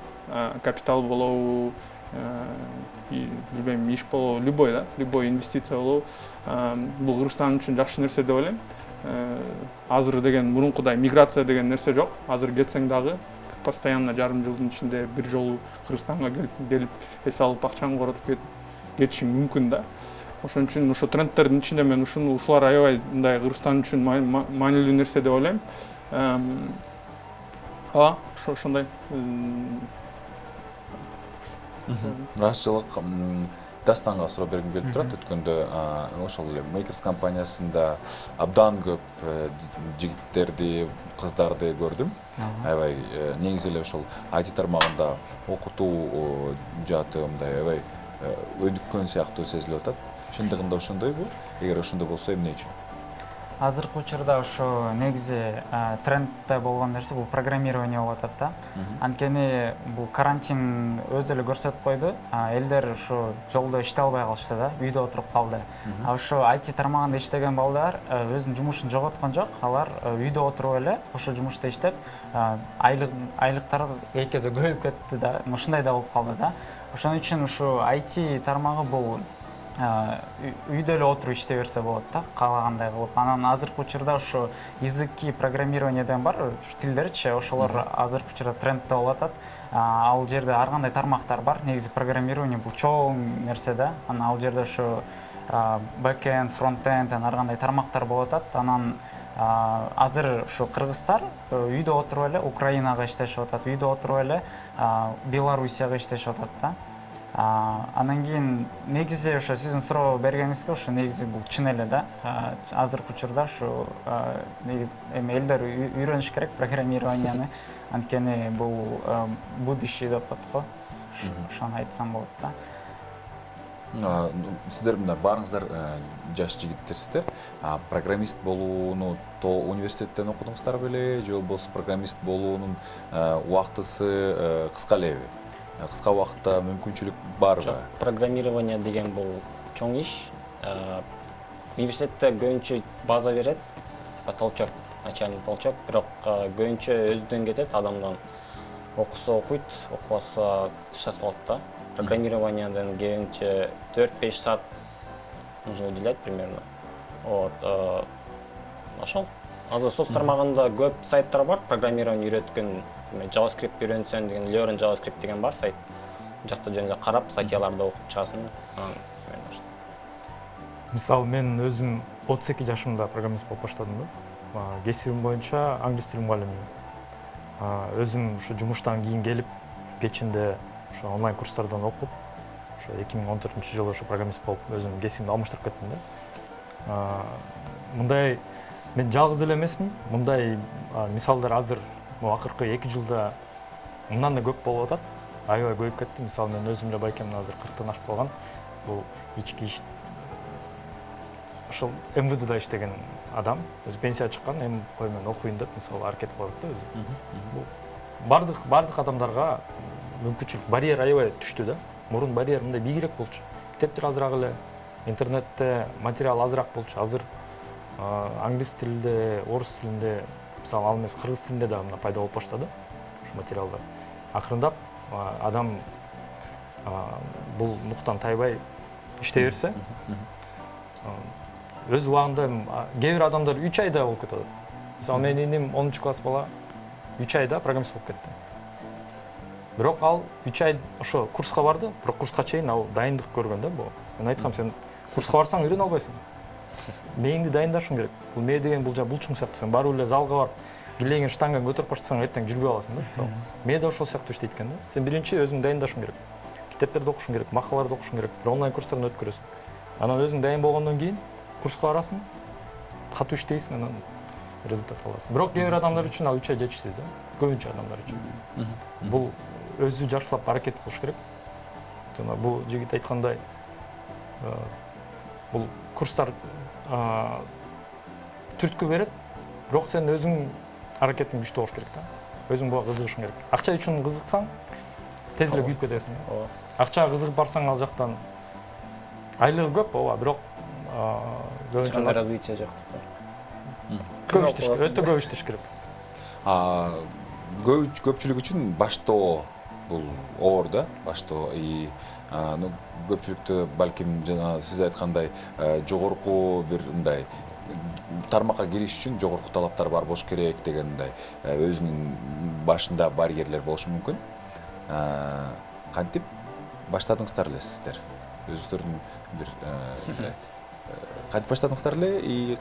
капитал болобу, билбейм, иш болобу, любой да, любой инвестиция болобу бул Кыргызстан үчүн жакшы нерсе деп ойлойм. Азыр деген мурункудай миграция деген нерсе жок. Азыр кетсең дагы постоянно жарым жылдын ичинде бир жолу Кыргызстанга келип эс алып акчаңды коротуп кетишиң мүмкүн да. Ошон үчүн ошо трендтердин ичинде мен ушулар аябай мындай Кыргызстан үчүн маанилүү нерсе деп ойлойм. Ошондой ырашчылык Дастанга суроо бергим келип турат. Өткөндө ошол эле Makers компаниясында абдан көп жигиттерди, кыздарды көрдүм. Аябай негизи эле ошол IT тармагында окутуу жааты мындай аябай өнүккөн сыяктуу сезилип атат. Чындыгында ошондойбу? Эгер ошондой болсо эмне үчүн? Азыркы учурда ошо негизи трендте болгон нерсе бул программирование болуп атат да. Анткени бул карантин өзү эле көрсөтүп койду. Элдер ошо жолдо иштей албай калышты да, үйдө отуруп калды. Ошо IT тармагында иштеген балдар өзүнүн жумушун жоготкон жок. Алар үйдө отуруп эле ошо жумушта иштеп, айлыктары эки эсе көбөйүп кетти да. Ушундай да болуп калды да. Ошон үчүн ушу IT тармагы бул үйдө эле отуруп иштей берсе болот да, каалагандай кылып. Анан азыркы учурда ошо языки программирование деген бар, ушу тилдерчи, ошолор азыркы учурда трендте болуп атат. Ал жерде ар кандай тармактар бар. Негизи программирование бул чоң нерсе да. Анан ал жерде ошо бэкенд, фронтенд, ар кандай тармактар болуп атат. Анан азыр ошо кыргыздар үйдө отуруп эле Украинага иштешип атат, үйдө отуруп эле Белоруссияга иштешип атат да. Анан кийин негизи ошо сиздин суроо бергениңизге ошо негизи бул чын эле да. Азыркы учурда ошо негизи элдер үйрөнүш керек программированияны. Анткени бул будущее деп атат го. Ошону айтсам болот да. Сиздер мына баарыңыздар жаш жигиттерсиздер. Программист болууну университеттен окудуңуздар беле, же болбосо программист болуунун убактысы кыска элеби? Кыска убакытта мүмкүнчүлүк барбы? Программирование деген бул чоң иш. Университетте көбүнчө база берет, толчок, начальный толчок, бирок көбүнчө өзүнөн кетет, адамдан окуса окуйт, окубаса тышка салат да. Программированиядан көбүнчө 4-5 саат нужно уделять примерно. Вот. Ошол. Азыр соц тармагында көп сайттар бар, программирование үйрөткөн, JavaScript үйрөнсөң деген, Learn JavaScript деген бар сайт. Жакта жөн эле карап, статьяларды окуп чыгасың. Мисалы мен өзүм 32 жашымда программист болуп баштадым да. Кесибим боюнча англис тил мугалимимин. Өзүм ушу жумуштан кийин келип, кечинде ушу онлайн курстардан окуп, ушу 2014-жылы ушу программист болуп өзүм кесибимди алмаштырып кеттим да. Мындай мен жалгыз эле эмесмин. Мындай мисалдар азыр акыркы 2 жылда мындан да көп болуп атат. Аябай көбөйүп кетти. Мисалы мен өзүм эле байкем азыр 40-тан ашып калган. Бул ички иш. Ошол МВДда иштеген адам, өзү пенсияга чыккан, эми кой мен окуйн деп мисалы аракет кылып да өзү. Бул бардык адамдарга мүмкүнчүлүк барьер аябай түштү да. Мурун барьер мындай бийигирээк болчу. Китептер азыраак эле, интернетте материал азыраак болчу. Азыр англис тилинде, орус тилинде, мисалы ал эмес кыргыз тилинде да мына пайда болуп баштады. Ушу материалдар. Акырындап адам бул нуктан тайбай иштей берсе, өз убагында кээ бир адамдар 3 айда болуп кетет. Мисалы менин иним 10-класс бала 3 айда программист болуп кетти. Бирок ал 3 ай ошо курска барды, бирок курска чейин ал дайындык көргөн да бул. Мен айткам, сен курска барсаң үйрөнө албайсың. Мээңди дайындашың керек. Бул мээ деген бул булчуң сыяктуу. Сен барып эле залга барып, килеген штанганы көтөрүп баштасаң, эртең жүрбөй аласың да. Мисалы, мээ да ошол сыяктуу иштейт экен да. Сен биринчи өзүң дайындашың керек. Китептерди окушуң керек, макалаларды окушуң керек, бир онлайн курстардан өткөрөсүң. Анан өзүң дайын болгондон кийин курска барасың, катуу иштейсиң, анан результат аласың. Бирок кээ бир адамдар үчүн ал 3 ай жетишсиз да. Көбүнчө адамдар үчүн. Бул өзү жакшылап аракет кылыш керек. Жана бул жигит айткандай бул курстар түрткү берет, бирок сен өзүң аракетиң күчтүү болуш керек да. Өзүң буга кызыгышың керек. Акча үчүн кызыксаң, тез эле күйүп кетесиң. Акчага кызыгып барсаң ал жактан айлыгы көп, ооба, бирок кандай развитие жок деп бар. Өтө көп иштеш керек. Көпчүлүк үчүн баштоо бул оор да башта и көпчүлүктү балким жана сиз айткандай жогорку бир мындай тармакка кириш үчүн жогорку талаптар бар болуш керек деген мындай өзүнүн башында барьерлер болушу мүмкүн. Кантип баштадыңыздар эле сиздер? Өзүңүздөрдүн бир кантип баштадыңыздар эле и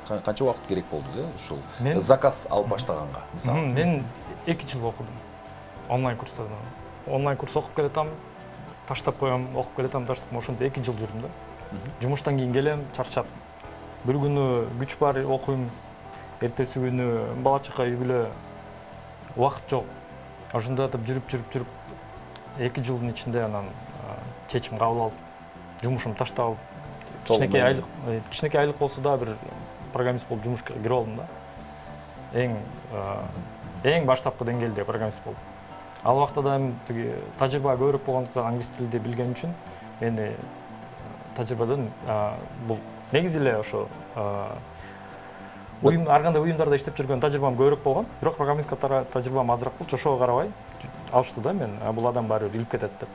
канча убакыт керек болду да ушул заказ алып баштаганга? Мисалы, мен 2 жыл окудум онлайн курстарда. Онлайн курс окуп келатам, таштап коем, окуп келатам, таштап коем. Ошондо 2 жыл жүрдүм да. Жумуштан кийин келем, чарчап. Бир күнү күч бар, окуйм. Эртеси күнү бала чака үйгүлө, убакыт жок. Ошондотуп жүрүп 2 жылдын ичинде анан чечим кабыл алып, жумушумду таштап алып, кичинекей айлык болсо да бир программист болуп жумушка кирип алдым да. Эң баштапкы деңгээлде программист болуп. Ал убакта да тиги тажрыйба көбүрөөк болгондуктан англис тилди билген үчүн мени тажрыйбадан бул негизи эле ошо ар кандай уюмдарда иштеп жүргөн тажрыйбам көбүрөөк болгон, бирок программистка тажрыйбам азыраак болчу. Ошого карабай алышты да мен бул адам баары бир илип кетет деп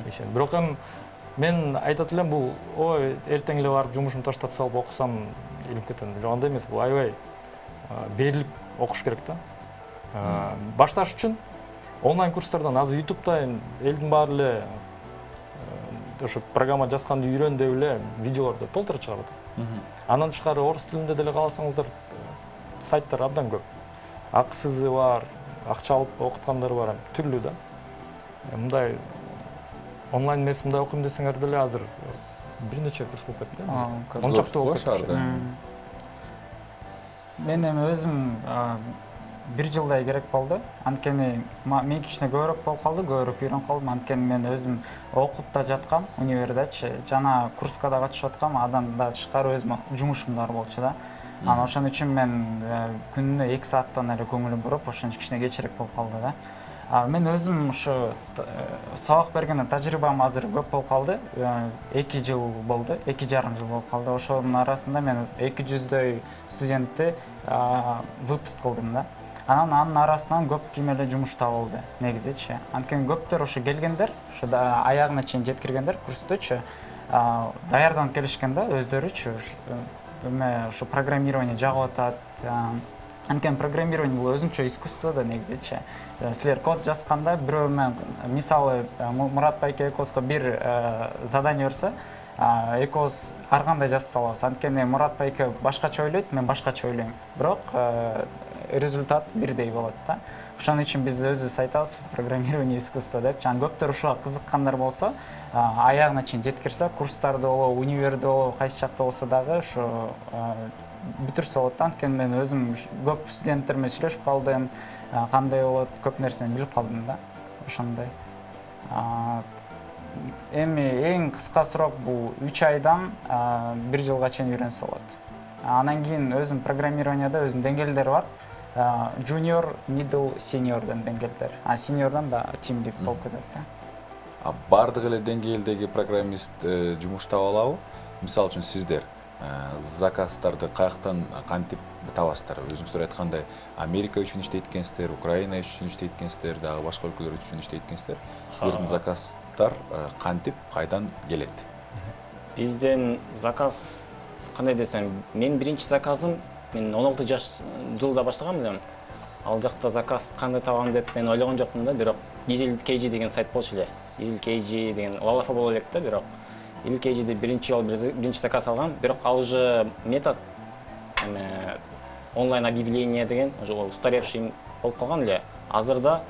ишенем. Бирок мен айтат элем бул ой эртең эле барып жумушумду таштап салып окусам илип кетем. Жок, андай эмес, бул аябай берилип окуш керек да. Башташ үчүн онлайн курстардан азыр YouTube'да элдин баары эле ошо программа жазганды үйрөн деп эле видеолорду толтура чыгарат. Андан тышкары орус тилинде деле кааласаңыздар сайттар абдан көп. АКСЗ бар, акча алып окуткандар бар, түрлүү да. Мындай онлайн эмес, мындай окуйм десеңер деле азыр бир нече курс болуп кетти. Ончактуу болуп кетти. Мен эми өзүм 1 жылдай керек болду. Анткени мен кичине көбүрөөк болуп калды, көбүрөөк үйрөнүп калдым. Анткени мен өзүм окуп да жаткам, универдечи, жана курска да катышып аткам, андан да тышкары өзүм жумушум бар болчу да. Анан ошон үчүн мен күнүнө 2 сааттан эле көңүлүм буруп, ошон үчүн кичине кечирээк болуп калды да. Мен өзүм ушу сабак бергенден тажрыйбам азыр көп болуп калды. 2 жыл болду, 2,5 жыл болуп калды. Ошонун арасында мен 200дөй студентти выпуск кылдым да. Анын арасынан көп ким эле жумуш табылды негизичи. Анткени көптөр ошо келгендер, ошо аягына чейин жеткиргендер курстучу, даярданып келишкен да өздөрүчү. Ошо программирование жагып атат. Анткени программирование бул өзүнчө искусство да негизичи. Силер код жазганда бирөө менен, мисалы, Мурат байке экоско бир задание берсе, экос ар кандай жазса алабыз. Анткени Мурат байке башкача ойлойт, мен башкача ойлойм. Бирок результат бирдей болот да. Ошон үчүн биз өзүбүз айтабыз программирование искусство деп. Жана көптөр ушуга кызыккандар болсо, аягына чейин жеткирсе, курстарды болобу, универде болобу, кайсы жакта болсо дагы ошо бүтүрсө болот. Анткени мен өзүм көп студенттер менен сүйлөшүп калдым, кандай болот, көп нерсени билип калдым да. Ошондой. Эми эң кыска срок бул 3 айдан 1 жылга чейин үйрөнсө болот. Анан кийин өзүм программированияда өзүнүн деңгээлдери бар. Junior, middle, seniorдан деңгээлдер. Seniorдан да team lead болуп кетет да. Бардык эле деңгээлдеги программист жумуш таба алабы? Мисалы үчүн сиздер заказдарды каяктан кантип табасыздар? Өзүңүздөр айткандай, Америка үчүн иштейт экенсиздер, Украина үчүн иштейт экенсиздер, дагы башка өлкөлөр үчүн иштейт экенсиздер. Сиздердин заказдар кантип, кайдан келет? Бизден заказ кандай десем, мен биринчи заказым мен 16 жылда баштагам элем. Ал жакта заказ кандай табам деп мен ойлогон жокмун да, бирок Diesel KG деген сайт болчу эле. Diesel KG деген лалафа боло элек да, бирок Diesel KGде биринчи заказ алгам, бирок ал уже метод онлайн объявление деген уже устаревший болуп калган эле. Азырда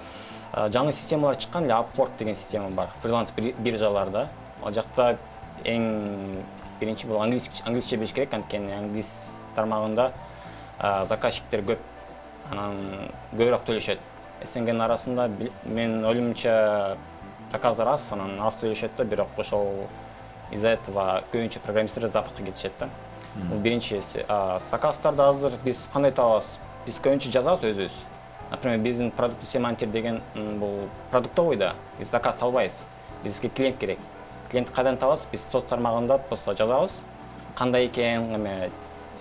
жаңы системалар чыккан эле, Upwork деген система бар, фриланс биржаларда. Ал жакта эң биринчи бул англисче билиш керек, анткени англис тармагында заказчиктер көп, анан көбүрөөк төлөшөт. СНГнын арасында мен ойломча заказдар аз, анан аз төлөшөт да, бирок ошол из-за этого көбүнчө программисттер Западка кетишет да. Бул биринчиси. Заказдарды азыр биз кандай табабыз? Биз көбүнчө жазабыз өзүбүз. Например, биздин продукт семантир деген бул продуктовый да, биз заказ албайбыз. Бизге клиент керек. Клиент кайдан табабыз? Биз соц тармагында просто жазабыз. Кандай экен,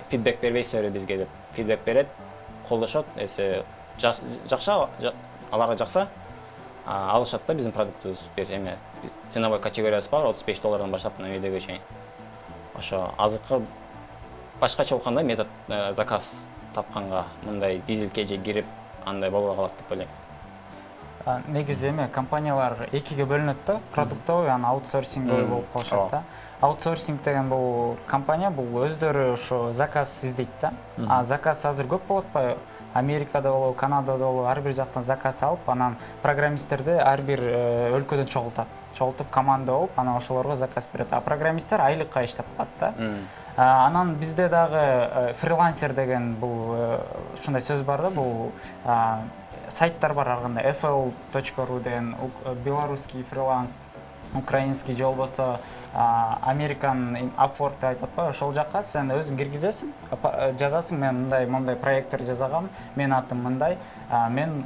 фидбек бербейсиздерби бизге деп фидбек берет, колдошот. Жакшы, аларга жакса, алышат да биздин продуктубуз. Бир эме биз ценовой категориясы бар, $35 баштап мына үйдөгө чейин. Ошо азыркы башкача болгондо метод заказ тапканга мындай дизель кеже кирип андай болбой калат деп ойлойм. Негизи эме компаниялар экиге бөлүнөт да, продуктовый, аутсорсинговый болуп калышат да. Аутсорсинг деген бул компания бул өздөрү ошо заказ издейт да. Заказ азыр көп болуп атпайбы? Америкада болобу, Канадада болобу, ар бир жактан заказ алып, анан программисттерди ар бир өлкөдөн чогултуп команда болуп, анан ошолорго заказ берет. А программисттер айлыкка иштеп калат да. Анан бизде дагы фрилансер деген бул ушундай сөз бар да, бул сайттар бар ар кандай fl.ru деген белорусский фриланс, украинский же болбосо American Upwork деп айтып атпайбы, ошол жакка сен өзүң киргизесиң, жазасың, мен мындай проекттер жасагам, мен атым мындай, мен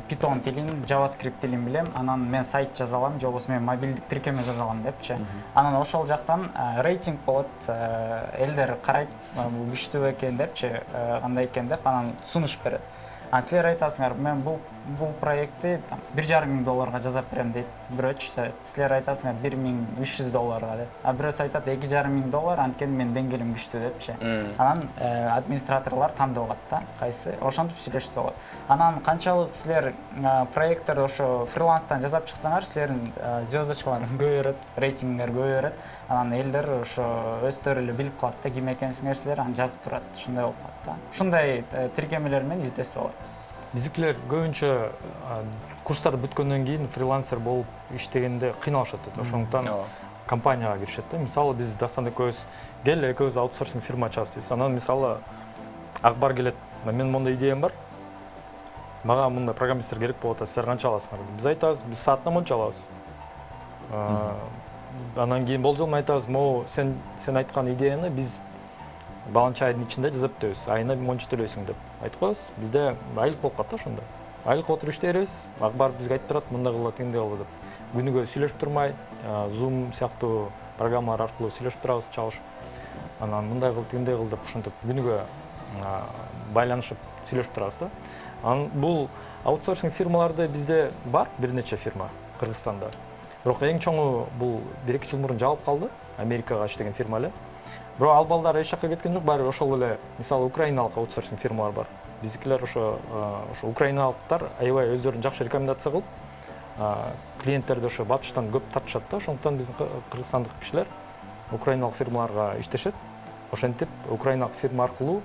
Python тилин, JavaScript тилин билем, анан мен сайт жаза алам, же болбосо мен мобилдик тиркеме жаза алам депчи. Анан ошол жактан рейтинг болот, элдер карайт, бул күчтүү экен депчи, кандай экен деп, анан сунуш берет. Силер айтасыңар, мен бул проектти $1,500 жасап берем дейт бирөөчү. Силер айтасыңар $1,300 деп. Бирөөсү айтат $2,500, анткени менин деңгээлим күчтүү депчи. Анан администраторлор тандап алат да, кайсы ошентип сүйлөшсө болот. Анан канчалык силер проекттерди ошо фриланстан жасап чыксаңар, силердин звездочкаларың көбөйөрөт, рейтингиңер көбөйөрөт. Анан элдер ошо өздөрү эле билип калат да, ким экенсиңер силер, анан жазып турат. Ушундай болуп калат да. Ушундай тиркемелер менен издесе болот. Биздикилер көбүнчө курстарды бүткөндөн кийин фрилансер болуп иштегенде кыйналышат. Ошондуктан компанияга киришет да. Мисалы биз Дастан экөөбүз экөөбүз аутсорсинг фирма ачабыз дейбиз. Анан мисалы акбар келет, мен мондай идеям бар. Мага мындай программисттер керек болот, силер канча аласыңар? Биз айтабыз, биз саатына монча алабыз. Анан кийин болжол айтабыз, могу сен айткан идеяны биз баланча айдын ичинде жасап беребиз, айына монча төлөйсүң деп айтып коебуз. Бизде айлык болуп калат да ошондо. Айлык отуруп иштейбиз, акбар бизге айтып турат, мындай кылат, тиндей кылат деп. Күнүгө сүйлөшүп турмай, Zoom сыяктуу программалар аркылуу сүйлөшүп турабыз, чалышып. Анан мындай кыл, тиндей кыл деп ушинтип күнүгө байланышып сүйлөшүп турабыз да. Анан бул аутсорсинг фирмаларды бизде бар, бир нече фирма Кыргызстанда. Бирок эң чоңу бул 1-2 жыл мурун жабылып калды, Америкага иштеген фирма эле. Бирок ал балдар эч жакка кеткен жок, баары ошол эле, мисалы украиналык аутсорсинг фирмалар бар. Биздикилер ошо украиналыктар аябай өздөрүн жакшы рекомендация кылып, клиенттерди ошо батыштан көп тартышат да, ошондуктан биздин кыргызстандык кишилер украиналык фирмаларга иштешет. Ошентип украиналык фирма аркылуу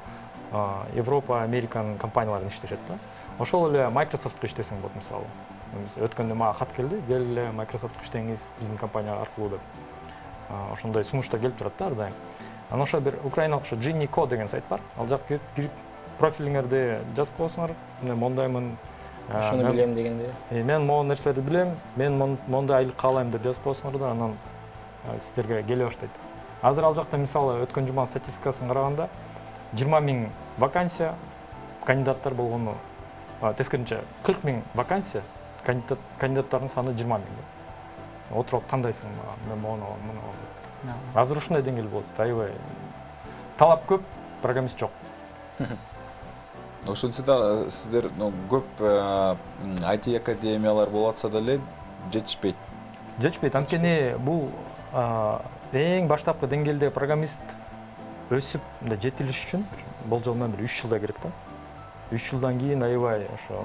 Европа, Американын компанияларын иштешет да. Ошол эле Microsoft'ка иштесең болот, мисалы. Өткөндө мага кат келди, келе Microsoft'ка иштеңиз биздин компания аркылуу деп. Ошондой сунуштар келип турат да ар дайым. Анан ошо бир украиналык Genie Co деген сайт бар. Ал жакка кирип профилиңерди жазып койсоңор, мен мондаймын, ушуну билем дегенде. Мен могу нерселерди билем, мен мондай айлык каалайм деп жазып койсоңор да, анан сиздерге келе баштайт. Азыр ал жакта мисалы өткөн жуманын статистикасын караганда 20,000 вакансия, кандидаттар болгону тескерисинче 40,000 вакансия, кандидаттардын саны 20,000 да. Сен отуруп тандайсың, мен мону алам, муну алам. Азыр ушундай деңгээл болот, аябай талап көп, программист жок. Ошонсо да сиздер көп IT академиялар болатса деле жетишпейт. Жетишпейт, анткени бул эң баштапкы деңгээлде программист өсүп жетилиш үчүн болжол менен 3 жылда керек да. 3 жылдан кийин аябай ошо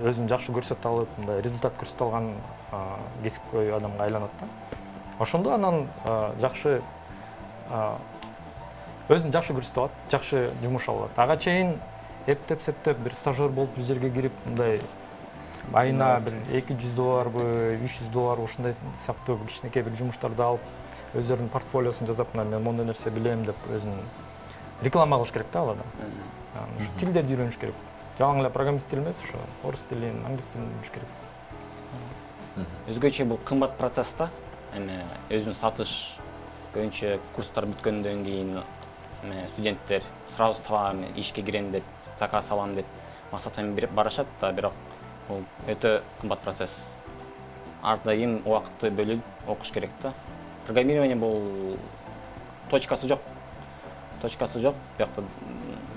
өзүн жакшы көрсөтө алып, мындай результат көрсөтө алган кесипкөй адамга айланат да. Ошондо анан жакшы өзүн жакшы көрсөтө алат, жакшы жумуш алат. Ага чейин эптеп бир стажер болуп бир жерге кирип, мындай айына бир $200 $300 ушундай сыяктуу кичинекей бир жумуштарды алып, өздөрүнүн портфолиосун жасап, мен мондой нерсе билем деп өзүн реклама кылыш керек да ал адам. Тилдерди үйрөнүш керек. Жалаң эле программист тил эмес, ошо орус тилин, англис тилин билиш керек. Өзгөчө бул кымбат процесс да. Эме өзүн сатыш, көбүнчө курстар бүткөндөн кийин студенттер сразу табам, ишке кирем деп, заказ алам деп максат менен берип барышат да, бирок бул өтө кымбат процесс. Ар дайым убакытты бөлүп окуш керек да. Программирование бул точкасы жок. Биякта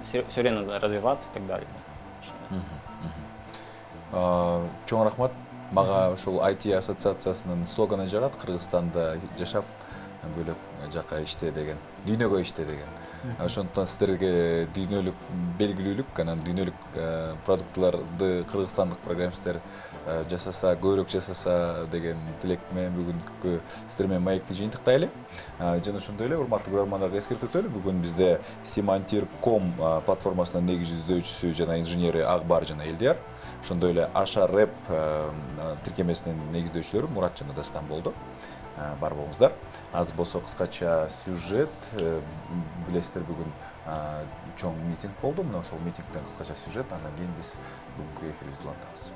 все время развиваться и так далее. Чоң рахмат. Мага ушул IT ассоциациясынын слоганы жагат: Кыргызстанда жашап, бөлөк жака иште деген, дүйнөгө иште деген. Ошондон сиздерге дүйнөлүк белгилүүлүк, анан дүйнөлүк продуктларды кыргызстандык программисттер жасаса, көбүрөөк жасаса деген тилек менен бүгүнкү сиздер менен маекти жыйынтыктайлы. Жана ошондой эле урматтуу көрөрмандарга эскертүүтөлү, бүгүн бизде Simantir.com платформасынын негизчүсү жана инженери Акбар жана Элдияр, ошондой эле Аша Рэп тиркемесинин негиздөөчүлөрү Мурат жана Дастан болду. Бар болуңуздар. Азыр болсо кыскача сюжет. Билесиздер, бүгүн чоң митинг болду. Мына ошол митингден кыскача сюжет, андан кийин биз бүгүнкү эфирибизди улантабыз.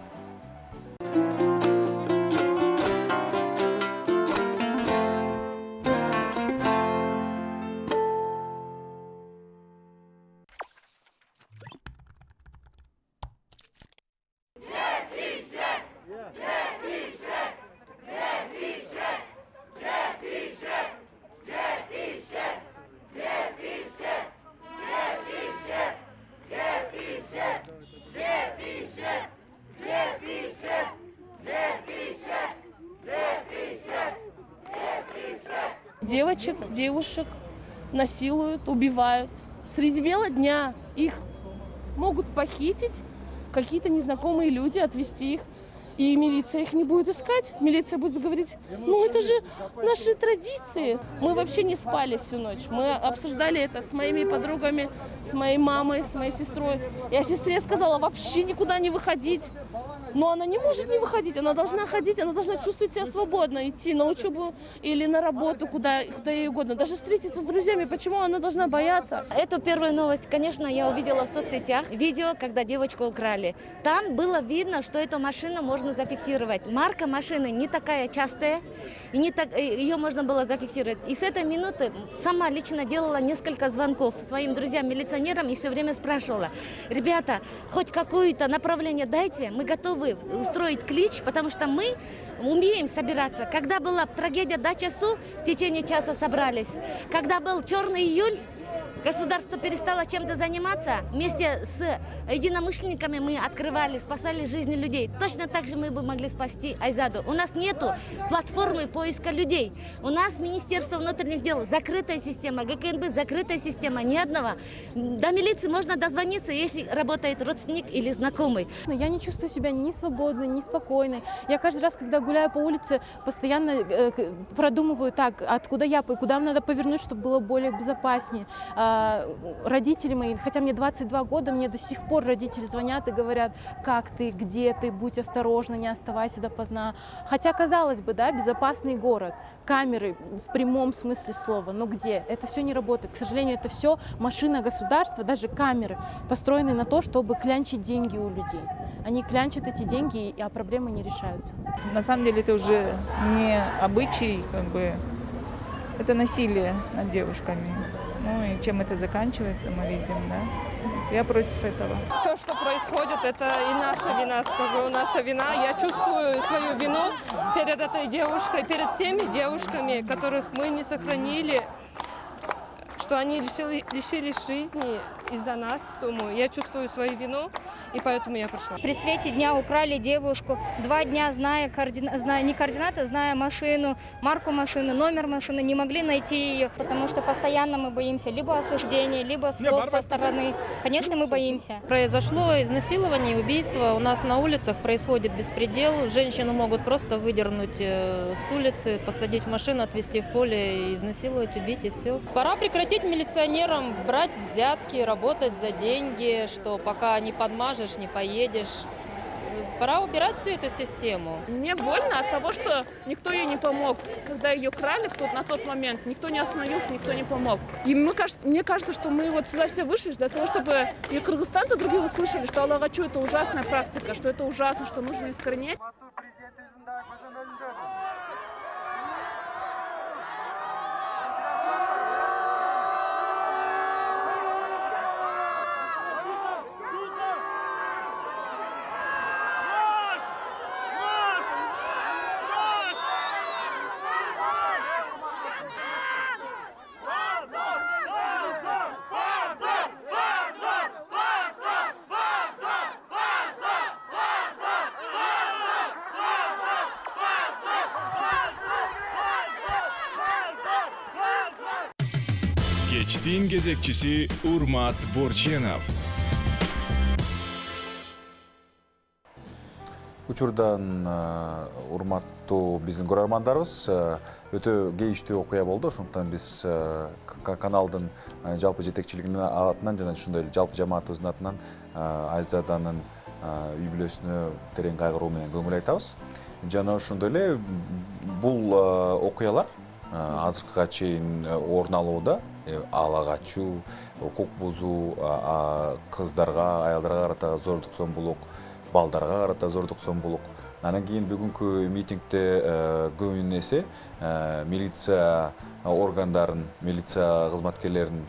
Девушек насилуют, убивают. Среди бела дня их могут похитить какие-то незнакомые люди, отвезти их. И милиция их не будет искать. Милиция будет говорить: ну это же наши традиции. Мы вообще не спали всю ночь. Мы обсуждали это с моими подругами, с моей мамой, с моей сестрой. Я сестре сказала вообще никуда не выходить. Но она не может не выходить, она должна ходить, она должна чувствовать себя свободно, идти на учебу или на работу, куда ей угодно, даже встретиться с друзьями. Почему она должна бояться? Эту первую новость, конечно, я увидела в соцсетях. Видео, когда девочку украли. Там было видно, что эту машину можно зафиксировать. Марка машины не такая частая, и ее можно было зафиксировать. И с этой минуты сама лично делала несколько звонков своим друзьям-милиционерам и все время спрашивала: ребята, хоть какое-то направление дайте, мы готовы устроить клич, потому что мы умеем собираться. Когда была трагедия Дача-Су, в течение часа собрались. Когда был черный июль, государство перестало чем-то заниматься. Вместе с единомышленниками мы открывали, спасали жизни людей. Точно так же мы бы могли спасти Айзаду. У нас нету платформы поиска людей. У нас Министерство внутренних дел закрытая система, ГКНБ закрытая система, ни одного. До милиции можно дозвониться, если работает родственник или знакомый. Я не чувствую себя ни свободной, ни спокойной. Я каждый раз, когда гуляю по улице, постоянно продумываю так, откуда я, куда надо повернуть, чтобы было более безопаснее. Родители мои, хотя мне 22 года, мне до сих пор родители звонят и говорят: как ты, где ты, будь осторожна, не оставайся допоздна. Хотя, казалось бы, да, безопасный город, камеры в прямом смысле слова, но где? Это все не работает. К сожалению, это все машина государства, даже камеры, построены на то, чтобы клянчить деньги у людей. Они клянчат эти деньги, а проблемы не решаются. На самом деле это уже не обычай, это насилие над девушками. Ну и чем это заканчивается, мы видим, да? Я против этого. Все, что происходит, это и наша вина, скажу, наша вина. Я чувствую свою вину перед этой девушкой, перед всеми девушками, которых мы не сохранили, что они лишились жизни из-за нас, думаю. Я чувствую свою вину, и поэтому я пришла. При свете дня украли девушку. 2 дня, зная не координаты, зная машину, марку машины, номер машины, не могли найти ее, потому что постоянно мы боимся либо осуждения, либо слов со стороны. Конечно, мы боимся. Произошло изнасилование, убийство. У нас на улицах происходит беспредел. Женщину могут просто выдернуть с улицы, посадить в машину, отвезти в поле, изнасиловать, убить, и все. Пора прекратить милиционерам брать взятки, работать за деньги, что пока не подмажешь, не поедешь. Пора убирать всю эту систему. Мне больно от того, что никто ей не помог. Когда ее крали на тот момент, никто не остановился, никто не помог. И мне кажется, что мы вот сюда все вышли для того, чтобы и кыргызстанцы другие услышали, что Аллахачу — это ужасная практика, что это ужасно, что нужно искоренять. Кечтин кезекчиси Урмат Борченов. Учурдан урматтуу биздин көрөрмандарыбыз өтө кейиштүү окуя болду. Ошондуктан биз каналдын жалпы жетекчилигинин атынан жана ошондой эле жалпы жамаатыбыздын атынан Айзаданын үй бүлөсүнө терең кайгыруу менен көңүл айтабыз. Жана ошондой эле бул окуялар азыркыга чейин орун алууда. Ала качуу, укук бузуу, кыздарга, аялдарга карата зордук зомбулук, балдарга карата зордук зомбулук. Анан кийин бүгүнкү митингде көбүн эсе милиция органдарын, милиция кызматкерлерин,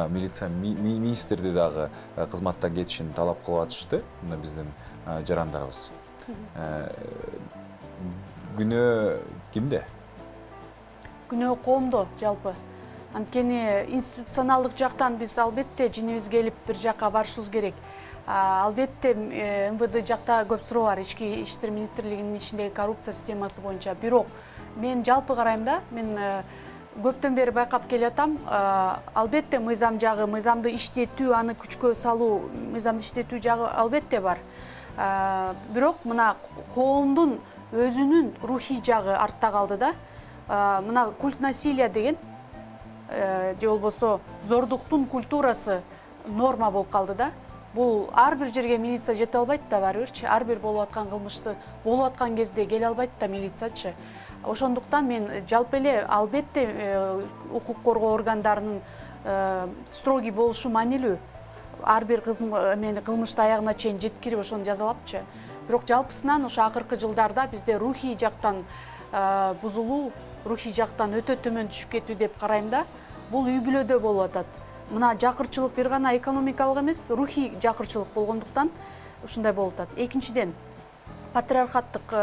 милиция министрди дагы кызматтан кетишин талап кылып атышты. Мына биздин жарандарыбыз. Күнөө кимде? Күнөө коомдо жалпы. Анткени институционалдык жактан биз албетте жинибиз келип бир жакка барышыбыз керек. Албетте МВД жакта көп суроо бар, ички иштер министрлигинин ичиндеги коррупция системасы боюнча. Бирок мен жалпы карайм да, мен көптөн бери байкап келатам. Албетте мыйзам жагы, мыйзамды иштетүү, аны күчкө салуу, мыйзамды иштетүү жагы албетте бар. Бирок мына коомдун өзүнүн рухий жагы артта калды да. Мына культ насилия деген же болбосо зордуктун культурасы норма болуп калды да. Бул ар бир жерге милиция жете албайт да, барыбырчы. Ар бир болуп аткан кылмышты болуп аткан кезде келе албайт да милициячы. Ошондуктан мен жалпы эле албетте укук коргоо органдарынын строгий болушу маанилүү. Ар бир кылмышты аягына чейин жеткирип ошону жазалапчы. Бирок жалпысынан ошо акыркы жылдарда бизде рухий жактан бузулуу, рухий жактан өтө төмөн түшүп кетүү деп карайм да. Бул үй бүлөдө болуп атат. Мына жакырчылык бир гана экономикалык эмес, рухий жакырчылык болгондуктан ушундай болуп атат. Экинчиден, патриархаттык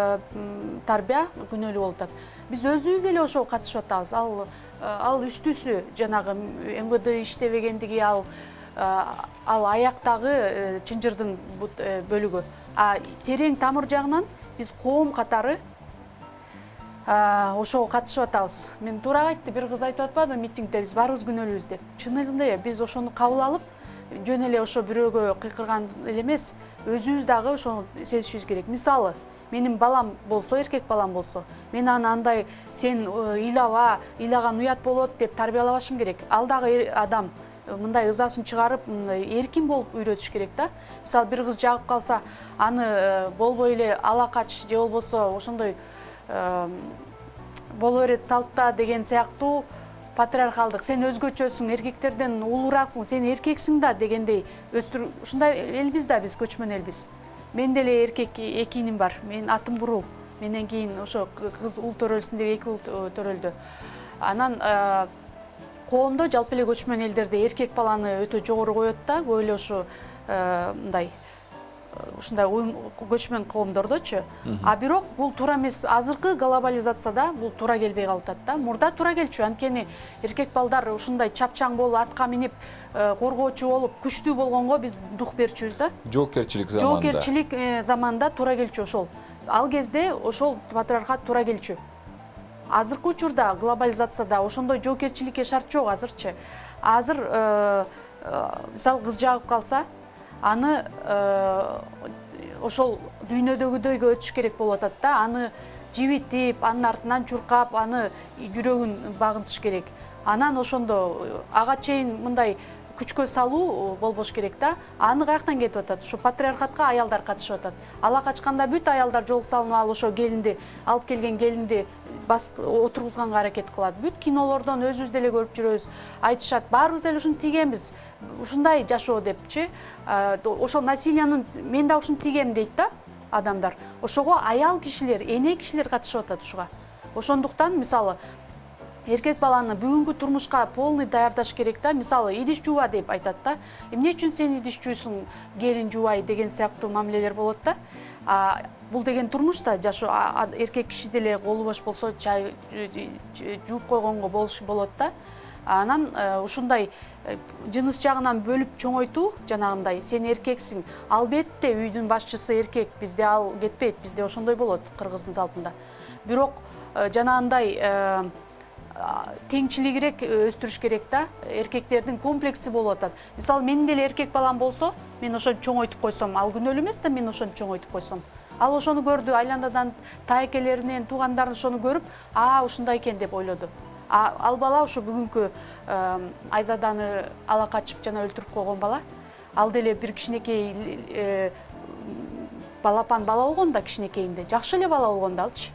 тарбия күнөөлүү болуп атат. Биз өзүбүз эле ошого катышып атабыз. Ал үстүсү жанагы МВД иштебегендиги, ал аяктагы чынжырдын бөлүгү. Терең тамыр жагынан биз коом катары ошого катышып атабыз. Мен туура айтты, бир кыз айтып атпадыбы митингде биз баарыбыз күнөөлүүбүз деп. Чынында биз ошону кабыл алып, жөн эле ошо бирөөгө кыйкырган эле эмес, өзүбүз дагы ошону сезишибиз керек. Мисалы, менин балам болсо, эркек балам болсо, мен аны андай сен ыйлаба, ыйлаган уят болот деп тарбиялабашым керек. Ал дагы адам мындай ызасын чыгарып, эркин болуп үйрөтүш керек да. Мисалы, бир кыз жагып калса, аны болбой эле ала кач же болбосо ошондой боло берет салтта деген сыяктуу патриархалдык, сен өзгөчөсүң, эркектерден улуураксың, сен эркексиң да дегендей өстүрүү. Ушундай элбиз да биз, көчмөн элбиз. Мен деле эркек, эки иним бар. Менин атым Бурул. Менден кийин ошо кыз уул төрөлсүн деп 2 уул төрөлдү. Анан коомдо жалпы эле көчмөн элдерде эркек баланы өтө жогору коет да, көп эле ошо мындай ушундай көчмөн коомдордочу. Бирок бул туура эмес. Азыркы глобализацияда бул туура келбей калып атат да. Мурда туура келчү. Анткени эркек балдар ушундай чапчаң болуп, атка минип, коргоочу болуп, күчтүү болгонго биз дух берчүбүз да. Жоокерчилик заманда. Жоокерчилик заманда туура келчү ошол. Ал кезде ошол патриархат туура келчү. Азыркы учурда глобализацияда ошондой жоокерчиликке шарт жок азырчы. Азыр мисалы кыз жагып калса, аны ошол дүйнөдөгүдөйгө өтүш керек болуп атат да. Аны жибитип, анын артынан чуркап, аны жүрөгүн багынтыш керек. Анан ошондо ага чейин мындай күчкө салуу болбош керек да. Аны каяктан кетип атат? Ушу патриархатка аялдар катышып атат. Ала качканда бүт аялдар жол салынып алып ошо келинди, алып келген келинди отургузганга аракет кылат. Бүт кинолордон өзүбүз деле көрүп жүрөбүз. Айтышат, баарыбыз эле ушуну тийгенбиз. Ушундай жашоо депчи. Ошол насилиянын мен да ушуну тийгем дейт да адамдар. Ошого аял кишилер, эне кишилер катышып атат ушуга. Ошондуктан мисалы эркек баланы бүгүнкү турмушка полный даярдаш керек да. Мисалы, идиш жууба деп айтат да. Эмне үчүн сен идиш жуйсуң, келин жуубай деген сыяктуу мамилелер болот да. Бул деген турмушта жашоо, эркек киши деле колу бош болсо чай жууп койгонго болот да. Анан ушундай жыныс жагынан бөлүп чоңойтуу, жанагындай сен эркексиң. Албетте үйдүн башчысы эркек, бизде ал кетпейт, бизде ошондой болот кыргыздын салтында. Бирок жанагындай теңчилигирээк өстүрүш керек да. Эркектердин комплекси болуп атат. Мисалы менин деле эркек балам болсо, мен ошону чоңойтуп койсом, ал күнөөлүү эмес да мен ошону чоңойтуп койсом. Ал ошону көрдү, айландадан таекелеринен, туугандарын ошону көрүп, ушундай экен деп ойлоду. Ал бала ушу бүгүнкү Айзаданы ала качып жана өлтүрүп койгон бала. Ал деле бир кичинекей балапан бала болгон да, кичинекейинде. Жакшы эле бала болгон да алчы.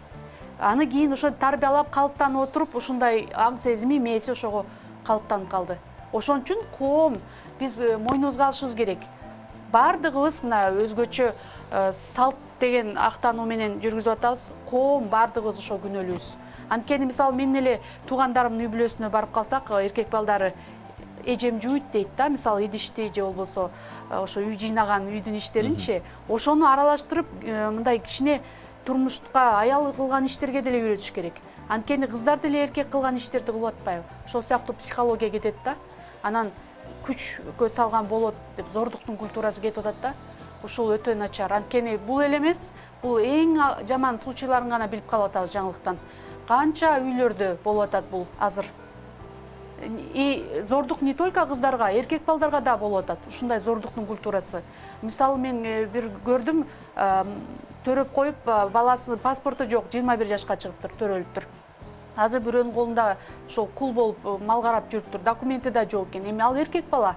Аны кийин ошо тарбиялап, калыптанып отуруп, ушундай аң сезими, мээси ошого калыптанып калды. Ошон үчүн коом биз мойнубузга алышыбыз керек. Бардыгыбыз мына өзгөчө салт деген актануу менен жүргүзүп атабыз. Коом бардыгыбыз ошо күнөөлүүбүз. Анткени мисалы менин эле туугандарымдын үй бүлөсүнө барып калсак, эркек балдары эжем жууйт дейт да, мисалы идишти же болбосо ошо үй жыйнаган үйдүн иштеринчи, ошону аралаштырып, мындай кичине турмушка аял кылган иштерге деле үйрөтүш керек. Анткени кыздар деле эркек кылган иштерди кылып атпайбы? Ошол сыяктуу психология кетет да. Анан күчкө салган болот деп зордуктун культурасы кетип атат да. Ушул өтө начар. Анткени бул эле эмес, бул эң жаман случайларын гана билип калып атабыз жаңылыктан. Канча үйлөрдө болуп атат бул азыр. И зордук не только кыздарга, эркек балдарга да болуп атат. Ушундай зордуктун культурасы. Мисалы мен бир көрдүм, төрөп коюп, баласы паспорту жок, 21 жашка чыгыптыр, төрөлүптүр. Азыр бирөөнүн колунда ошол кул болуп мал карап жүрүптүр, документи да жок экен. Эми ал эркек бала.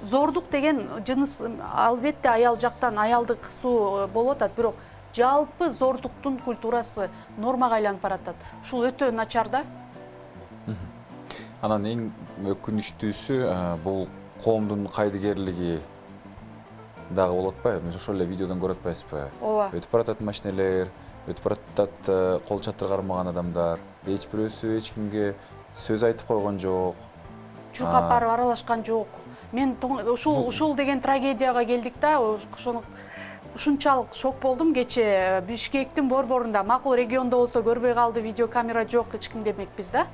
Зордук деген жыныс албетте аял жактан аялды кысуу болуп атат, бирок жалпы зордуктун культурасы нормага айланып баратат. Ушул өтө начар да. Анан эң өкүнүчтүүсү бул коомдун кайдыгерлиги дагы болуп атпайбы? Мен ошол эле видеодон көрүп атпайсызбы? Ооба. Өтүп баратат машинелер, өтүп баратат кол чатыр кармаган адамдар. Эч бирөөсү эч кимге сөз айтып койгон жок. Чуркап барып аралашкан жок. Мен ушул деген трагедияга келдик да, ошону ушунчалык шок болдум кече. Бишкектин борборунда, макул региондо болсо көрбөй калды, видеокамера жок, эч ким демекпиз да.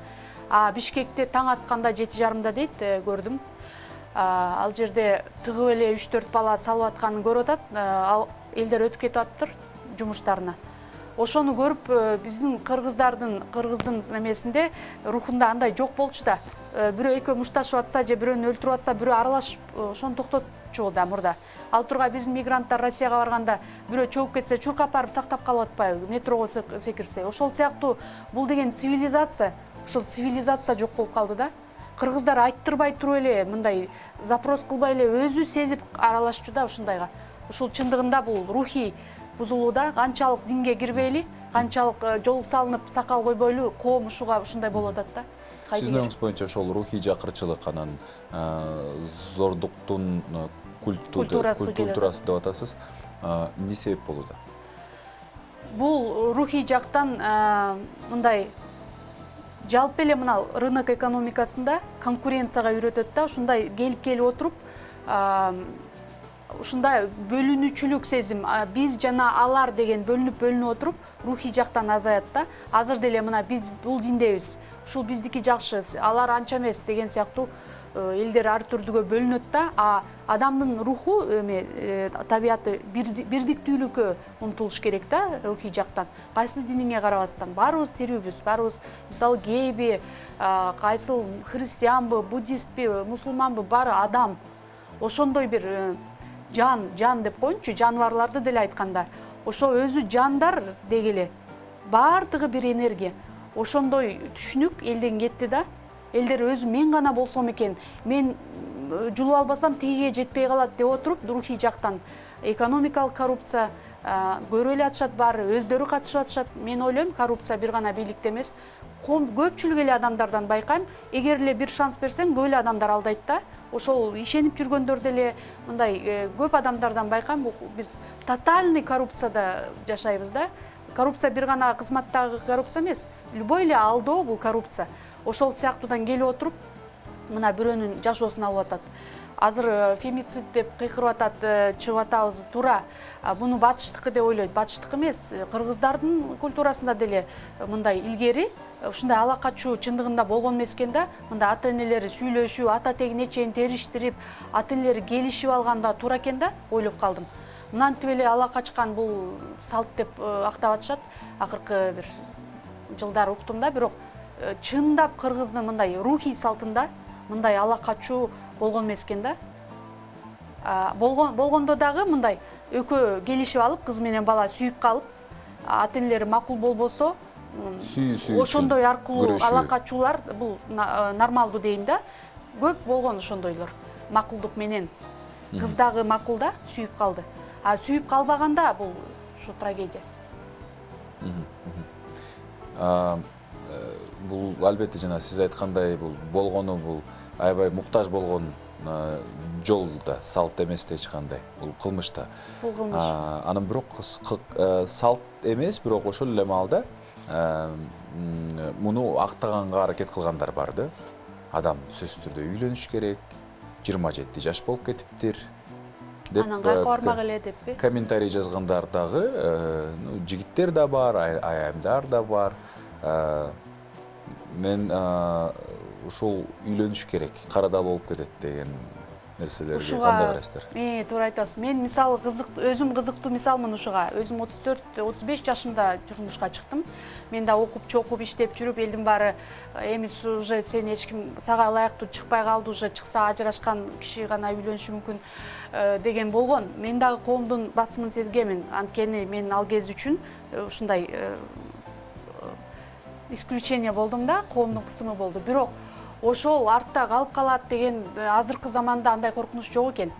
Бишкекте таң атканда 7:30 дейт, көрдүм. Ал жерде тыгып эле 3-4 бала салып атканын көрүп атат. Ал элдер өтүп кетип аттыр жумуштарына. Ошону көрүп, биздин кыргыздын немесинде рухунда андай жок болчу да. Бирөө экөө мушташып атса же бирөөнү өлтүрүп атса, бирөө аралашып ошону токтотчу да мурда. Ал тургай биздин мигранттар Россияга барганда бирөө чөгүп кетсе, чуркап барып сактап калып атпайбы? Метрого секирсе. Ошол сыяктуу бул деген цивилизация. Ошол цивилизация жок болуп калды да. Кыргыздар айттырбай туруп эле, мындай запрос кылбай эле өзү сезип аралашчу да ушундайга. Ушул чындыгында бул рухий бузулууда, канчалык динге кирбейли, канчалык жол салынып сакал койбойлу коом ушундай болуп атат да. Сиздин оюңуз боюнча ошол рухий жакырчылык, анан зордуктун культурасы деп атасыз, эмне себеп болууда? Бул рухий жактан мындай жалпы эле мына рынок экономикасында конкуренцияга үйрөтөт да, ушундай келип отуруп, ушундай бөлүнүүчүлүк сезим, биз жана алар деген бөлүнүп отуруп, рухий жактан азаят да. Азыр деле мына биз бул диндебиз, ушул биздики жакшы, алар анча эмес деген сыяктуу элдер ар түрдүгө бөлүнөт да. Адамдын руху, табияты бирдиктүүлүккө умтулуш керек да, рухий жактан. Кайсы диниңе карабастан, баарыбыз тирүүбүз, баарыбыз мисалы гейби, кайсыл христианбы, буддистпи, мусулманбы, баары адам. Ошондой бир жан деп коеюнчу, жаныбарларды деле айтканда, ошо өзү жандар дегеле баардыгы бир энергия. Ошондой түшүнүк элден кетти да. Элдер өзү мен гана болсом экен, мен жулуп албасам тигиге жетпей калат деп отуруп, рухий жактан экономикалык коррупция көрүп эле атышат, баары өздөрү катышып атышат. Мен ойлойм, коррупция бир гана бийликте эмес, көпчүлүк эле адамдардан байкайм. Эгер эле бир шанс берсең, көп эле адамдар алдайт да. Ошол ишенип жүргөндөр деле мындай көп адамдардан байкайм. Биз тотальный коррупцияда жашайбыз да. Коррупция бир гана кызматтагы коррупция эмес, любой эле алдоо бул коррупция. Ошол сыяктуудан келип отуруп, мына бирөөнүн жашоосун алып атат. Азыр фемицид деп кыйкырып атат, чыгып атабыз, туура. Буну батыштыкы деп ойлойт, батыштык эмес. Кыргыздардын культурасында деле мындай илгери ушундай ала качуу чындыгында болгон эмес экен да. Мында ата-энелери сүйлөшүп, ата тегине чейин териштирип, ата-энелери келишип алганда туура экен да, ойлоп калдым. Мынантип эле ала качкан бул салт деп актап атышат. Акыркы бир жылдар уктум да, бирок чындап кыргыздын мындай рухий салтында мындай ала качуу болгон эмес экен да. Болгондо дагы мындай экөө келишип алып, кыз менен бала сүйүп калып, ата энелери макул болбосо, ошондой аркылуу ала качуулар бул нормалдуу дейм да. Көп болгон ошондойлор. Макулдук менен кыз дагы макул да, сүйүп калды. А сүйүп калбаганда бул ушу трагедия. Бул албетте жана сиз айткандай бул болгону бул аябай муктаж болгон жол да, салт эмес эч кандай. Бул кылмыш да. Бул кылмыш. Анан бирок салт эмес, бирок ошол эле маалда муну актаганга аракет кылгандар бар да. Адам сөзсүз түрдө үйлөнүш керек, 27 жаш болуп кетиптир деп бармак эле деппи? Комментарий жазгандар дагы, жигиттер да бар, аямдар да бар. Мен ушул үйлөнүш керек, карада болуп кетет деген нерселерге кандай карайсыздар? Туура айтасыз. Мен мисалы өзүм кызыктуу мисалмын ушуга. Өзүм 34-35 жашымда турмушка чыктым. Мен да окуп, иштеп жүрүп, элдин баары эми уже сен эч ким сага ылайыктуу чыкпай калды, уже чыкса ажырашкан киши гана үйлөнүшү мүмкүн деген болгон. Мен дагы коомдун басымын сезгемин. Анткени мен ал кез үчүн ушундай исключение болдум да, коомдун кысымы болду. Бирок ошол артта калып калат деген азыркы заманда андай коркунуч жок экен.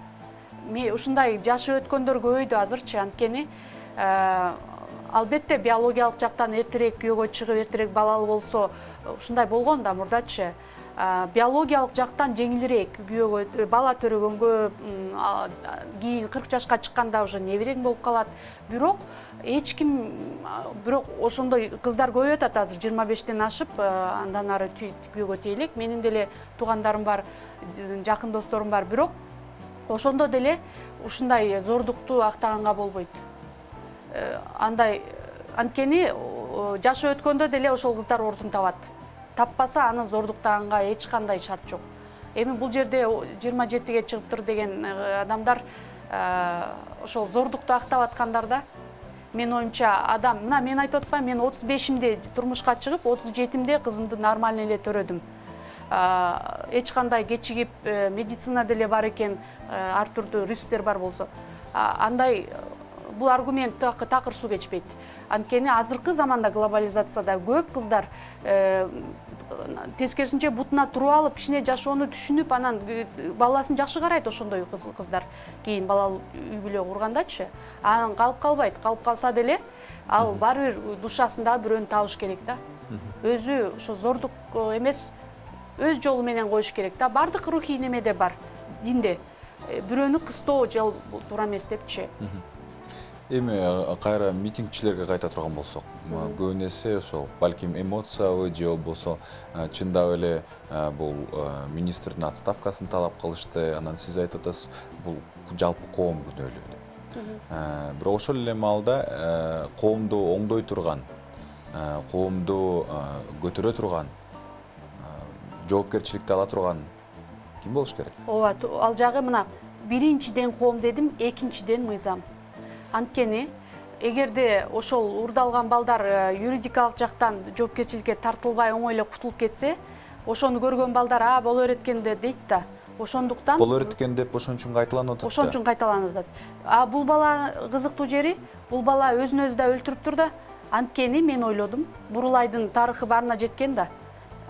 Ушундай жашы өткөндөр көбөйдү азырчы, анткени албетте биологиялык жактан эртерээк күйөөгө чыгып, эртерээк балалы болсо, ушундай болгон да мурдачы. Биологиялык жактан жеңилирээк күйөөгө, бала төрөгөнгө, кийин 40 жашка чыкканда уже неберең болуп калат. Бирок эч ким ошондой кыздар көбөйүп атат азыр 25-тен ашып, андан ары күйөөгө тейлек. Менин деле туугандарым бар, жакын досторум бар, бирок ошондо деле ушундай зордукту актаганга болбойт. Анткени жашы өткөндө деле ошол кыздар ордун табат. Таппаса аны зордуктаганга эч кандай шарт жок. Эми бул жерде 27-ге чыгыптыр деген адамдар ошол зордукту актап аткандар да. Мен оюмча адам, мына мен айтып атпайм, мен 35-имде турмушка чыгып, 37-имде кызымды нормально эле төрөдүм. Эч кандай кечигип, медицина деле бар экен, ар түрдүү рисктер бар болсо. Андай бул аргумент такыр суу кечпейт. Анткени азыркы заманда глобализацияда көп кыздар тескерисинче бутуна туруп алып, кичине жашоону түшүнүп, анан баласын жакшы карайт ошондой кыздар. Кийин балалуу үй бүлө кургандачы, анан калып калбайт. Калып калса деле, ал баары бир душасында бирөөнү табыш керек да. Өзү ошо зордук эмес, өз жолу менен коюш керек да. Бардык рухий немеде бар, динде. Бирөөнү кыстоо жол туура эмес депчи. Эми кайра митингчилерге кайта турган болсок, көбүн эсе ошол балким эмоциябы же болбосо чындап эле бул министрдин отставкасын талап кылышты. Анан сиз айтып атасыз, бул жалпы коом күнөөлүү деп. Бирок ошол эле маалда коомду оңдой турган, коомду көтөрө турган, жоопкерчиликти ала турган ким болуш керек? Ооба, ал жагы мына биринчиден коом дедим, экинчиден мыйзам. Анткени эгерде ошол урдалган балдар юридикалык жактан жоопкерчиликке тартылбай оңой эле кутулуп кетсе, ошону көргөн балдар боло берет экен дейт да. Ошондуктан боло берет экен деп ошон үчүн кайталанып атат. Ошон үчүн кайталанып атат. Бул бала кызыктуу жери, бул бала өзүн өзү да өлтүрүптүр да. Анткени мен ойлодум, Бурулайдын тарыхы баарына жеткен да.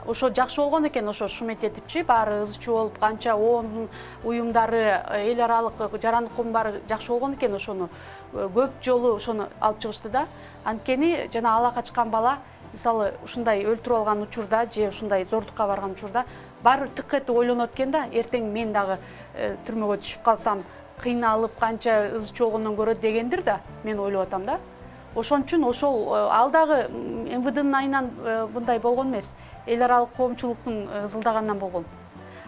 Ошо жакшы болгон экен, ошо шумет этипчи, баары ыз чуу болуп, канча ООНдун уюмдары, эл аралык жарандык коом баары жакшы болгон экен, ошону көп жолу ошону алып чыгышты да. Анткени жана ала качкан бала, мисалы, ушундай өлтүрүп алган учурда же ушундай зордукка барган учурда баары тык этип ойлонот экен да, эртең мен дагы түрмөгө түшүп калсам, кыйналып, канча ыз чуу болгондон көрө дегендир да, мен ойлоп атам да. Ошон үчүн ошол ал дагы МВДнын айынан мындай болгон эмес, эл аралык коомчулуктун ызылдаганынан болгон.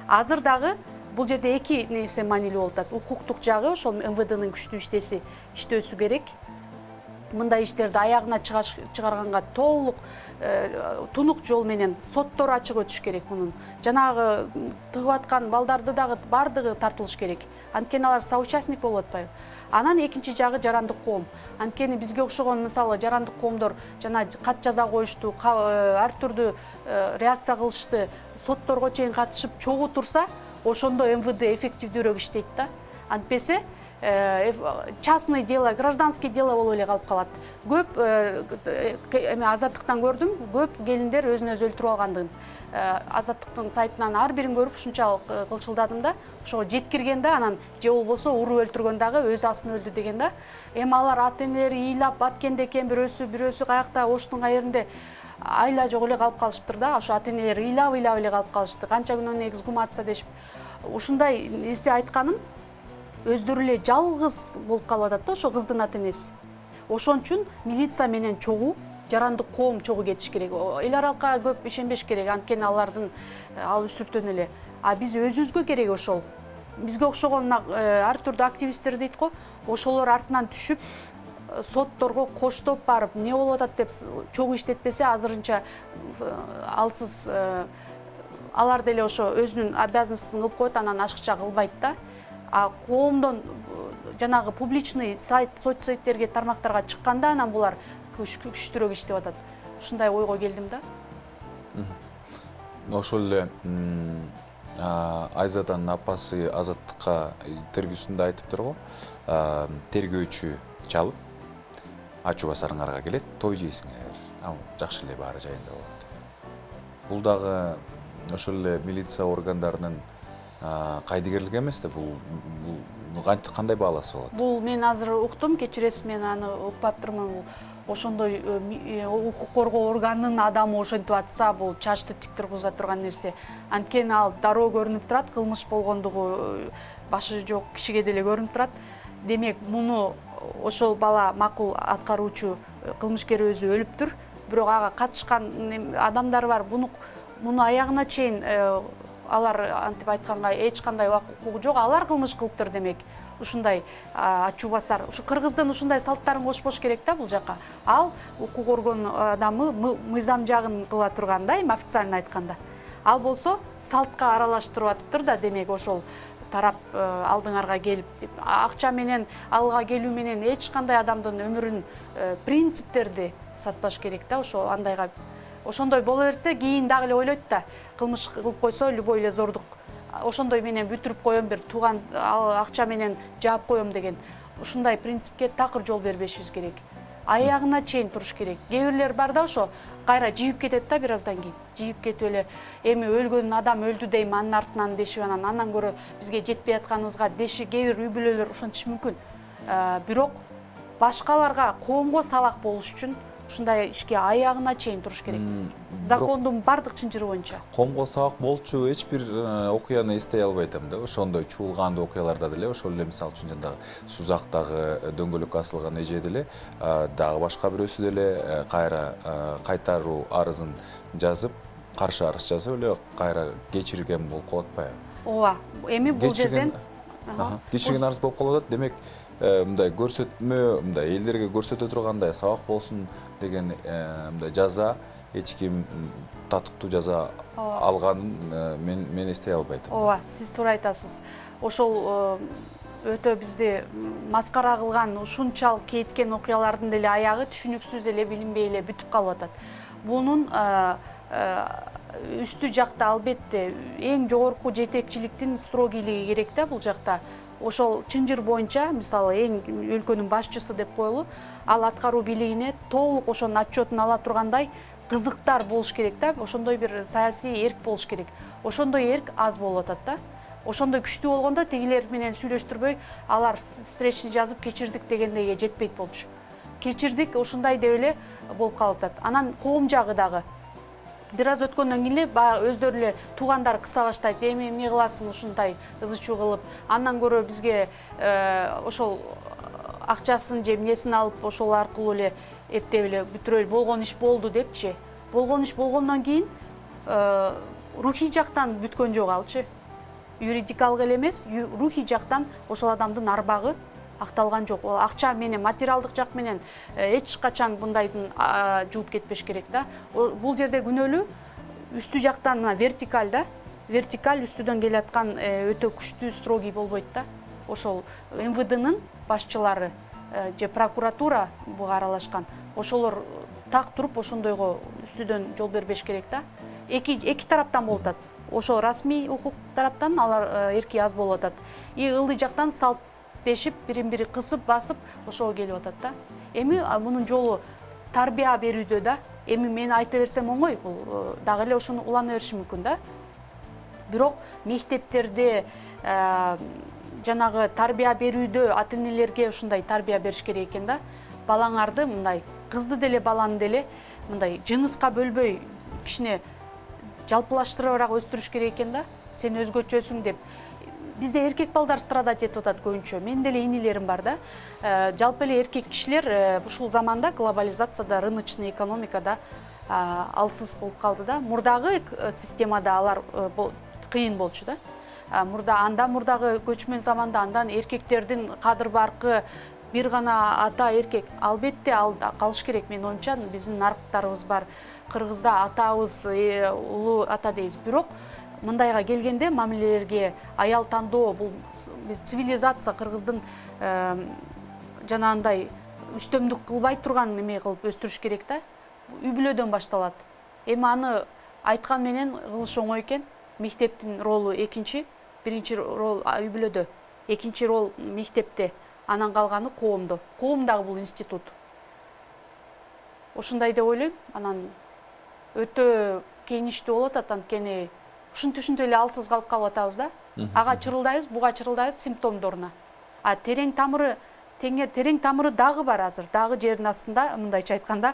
Азыр дагы бул жерде эки нерсе маанилүү болуп атат. Укуктук жагы ошол МВДнын күчтүү иштөөсү керек. мындай иштерди аягына чыгарганга толук тунук жол менен соттор ачык өтүш керек. Мунун жанагы тыгып аткан балдарды дагы бардыгы тартылыш керек. Анткени алар соучастник болуп атпайбы? Анан экинчи жагы жарандык коом. Анткени бизге окшогон мисалы жарандык коомдор жана кат жаза коюшту, ар түрдүү реакция кылышты, сотторго чейин катышып чогуу турса, ошондо МВД эффективдүүрөөк иштейт да. Антпесе частный дело, гражданский дело болуп эле калып калат. Көп азаттыктан көрдүм, көп келиндер өзүн өзү өлтүрүп алгандыгын. Азаттыктын сайтынан ар бирин көрүп ушунчалык кылчылдадым да. Ошого жеткиргенде анан же болбосо уруп өлтүргөн дагы өз асын өлдү деген да. Эми алар ата-энелери ыйлап баткенде экен, бирөөсү каякта оштун кайеринде айла жок эле калып калышыптыр да. Ошо ата-энелери ыйлап эле калып калышты. Канча күнөн эксгумация дешип. Ушундай нерсе айтканым өздөрү эле жалгыз болуп калып атат да ошо кыздын ата-энеси. Ошон үчүн милиция менен чогуу, жарандык коом чогуу кетиш керек. Эл аралыкка көп ишенбеш керек, анткени алардын ал үсүртөн эле. А биз өзүбүзгө керек ошол. Бизге окшогон ар түрдүү активисттер дейт го, ошолор артынан түшүп, сотторго коштоп барып, не болуп атат деп чогуу иштетпесе, азырынча алсыз алар деле ошо өзүнүн обязанностун кылып коет, анан ашыкча кылбайт да. А коомдон жанагы публичный соцсеттерге, тармактарга чыкканда анан булар күчтүүрөөк иштеп атат. Ушундай ойго келдим да. Ошол эле Айзаданын апасы Азаттыкка интервьюсунда айтыптыр го, тергөөчү чалып, ачуу басарыңарга келет, той жейсиңер. Жакшы эле баары жайында болот. Бул дагы ошол эле милиция органдарынын кайдыгерлиги эмес да, бул кандай бааласы болот? Бул мен азыр уктум, кечиресиз, мен аны укпаптырмын. Ошондой укук коргоо органынын адамы ошентип атса, бул чачты тик тургуза турган нерсе. Анткени ал дароо көрүнүп турат, кылмыш болгондугу башы жок кишиге деле көрүнүп турат. Демек, муну ошол бала макул аткаруучу кылмышкер өзү өлүптүр, бирок ага катышкан адамдар бар. Муну аягына чейин алар антип айтканга эч кандай укугу жок, алар кылмыш кылыптыр демек. Ушундай ачуу басар. Ушу кыргыздын ушундай салттарын кошпош керек да бул жака. Ал укук коргоо адамы мыйзам жагын кыла турган да, официально айтканда. Ал болсо салтка аралаштырып атыптыр да, демек ошол тарап алдыңарга келип, акча менен алга келүү менен эч кандай адамдын өмүрүн, принциптерди сатпаш керек да. Ошо андайга ошондой боло берсе, кийин дагы эле ойлойт да, кылмыш кылып койсо любой эле зордук ошондой менен бүтүрүп коем, бир тууган акча менен жаап коем деген. Ушундай принципке такыр жол бербешибиз керек. Аягына чейин туруш керек. Кээ бирлер бар да ошо кайра жийип кетет да, бир аздан кийин. Жийип кетип эле эми өлгөн адам өлдү дейм, анын артынан дешип, андан көрө бизге жетпей атканыбызга деши кээ бир үй бүлөлөр ушинтиш мүмкүн. Бирок башкаларга, коомго сабак болуш үчүн ушундай ишке аягына чейин туруш керек. Закондун бардык чынжыры боюнча. Коомго сабак болчу эч бир окуяны эстей албайтам да. Ошондой чуулгандуу окуяларда деле, ошол эле мисалы үчүн жандагы Сузактагы дөңгөлөккө асылган эже деле, дагы башка бирөөсү деле кайра кайтаруу арызын жазып, каршы арыз жазып эле кайра кечирген болуп калып атпайбы? Ооба. Эми бул жерден кечирген арыз болуп калып атат, демек мындай көрсөтмө, мындай элдерге көрсөтө тургандай сабак болсун деген мындай жаза эч ким татыктуу жаза алганын мен эстей албайтым. Ооба, сиз туура айтасыз. Ошол өтө бизди маскара кылган, ушунчалык кейиткен окуялардын деле аягы түшүнүксүз эле, билинбей эле бүтүп калып атат. Бунун үстү жакта албетте эң жогорку жетекчиликтин строгийлиги керек да бул жакта. Ошол чынжыр боюнча, мисалы, эң өлкөнүн башчысы деп коелу, ал аткаруу бийлигине толук ошонун отчетун ала тургандай кызыктар болуш керек да, ошондой бир саясий эрк болуш керек. Ошондой эрк аз болуп атат да. Ошондой күчтүү болгондо тигилер менен сүйлөштүрбөй, алар встречни жазып кечирдик дегендейге жетпейт болчу. Кечирдик, ушундай деп эле болуп калып атат. Анан коом жагы дагы бир аз өткөндөн кийин эле өздөрү эле туугандар кыса баштайт. Эми эмне кыласың ушундай ызы-чуу кылып? Андан көрө бизге ошол акчасын же эмнесин алып, ошол аркылуу эле эптеп эле бүтүрөлү, болгон иш болду депчи. Болгон иш болгондон кийин рухий жактан бүткөн жок алчы. Юридикалык эле эмес, рухий жактан ошол адамдын арбагы акталган жок. Акча менен, материалдык жак менен эч качан бундайдын жууп кетпеш керек да. Бул жерде күнөөлүү үстү жактан вертикаль да. Вертикаль үстүдөн келаткан өтө күчтүү строгий болбойт да. Ошол МВДнын башчылары же прокуратура буга аралашкан. Ошолор так туруп ошондойго үстүдөн жол бербеш керек да. Эки тараптан болуп атат. Ошо расмий укук тараптан алар эрки аз болуп атат. И ылдый жактан салт дешип, бирин-бири кысып, басып, ошого келип атат да. Эми мунун жолу тарбия берүүдө да. Эми мен айта берсем оңой, бул дагы эле ошону улана бериши мүмкүн да. Бирок мектептерде жанагы тарбия берүүдө ата-энелерге ушундай тарбия бериш керек экен да. Балаңарды мындай кызды деле, баланы деле мындай жыныска бөлбөй кичине жалпылаштырыбыраак өстүрүш керек экен да. Сен өзгөчөсүң деп. Бизде эркек балдар страдать этип атат көбүнчө. Мен деле инилерим бар да. Жалпы эле эркек кишилер ушул заманда глобализацияда, рыночный экономикада алсыз болуп калды да. Мурдагы системада алар кыйын болчу да. Мурдагы көчмөн заманда андан эркектердин кадыр баркы бир гана ата эркек албетте калыш керек. Мен оюмча биздин нарыктарыбыз бар. Кыргызда атабыз улуу ата дейбиз. Бирок мындайга келгенде мамилелерге аял тандоо бул биз цивилизация кыргыздын жанагындай үстөмдүк кылбай турган неме кылып өстүрүш керек да. Үй бүлөдөн башталат. Эми аны айткан менен кылыш оңой экен. Мектептин ролу экинчи, биринчи рол үй бүлөдө, экинчи рол мектепте, анан калганы коомдо. Коом дагы бул институт. Ошондой деп ойлойм. Анан өтө кейиништүү болот атат, анткени ушинтип эле алсыз калып атабыз да. Ага чырылдайбыз, буга чырылдайбыз симптомдоруна. Терең тамыры дагы бар азыр. Дагы жердин астында, мындайча айтканда,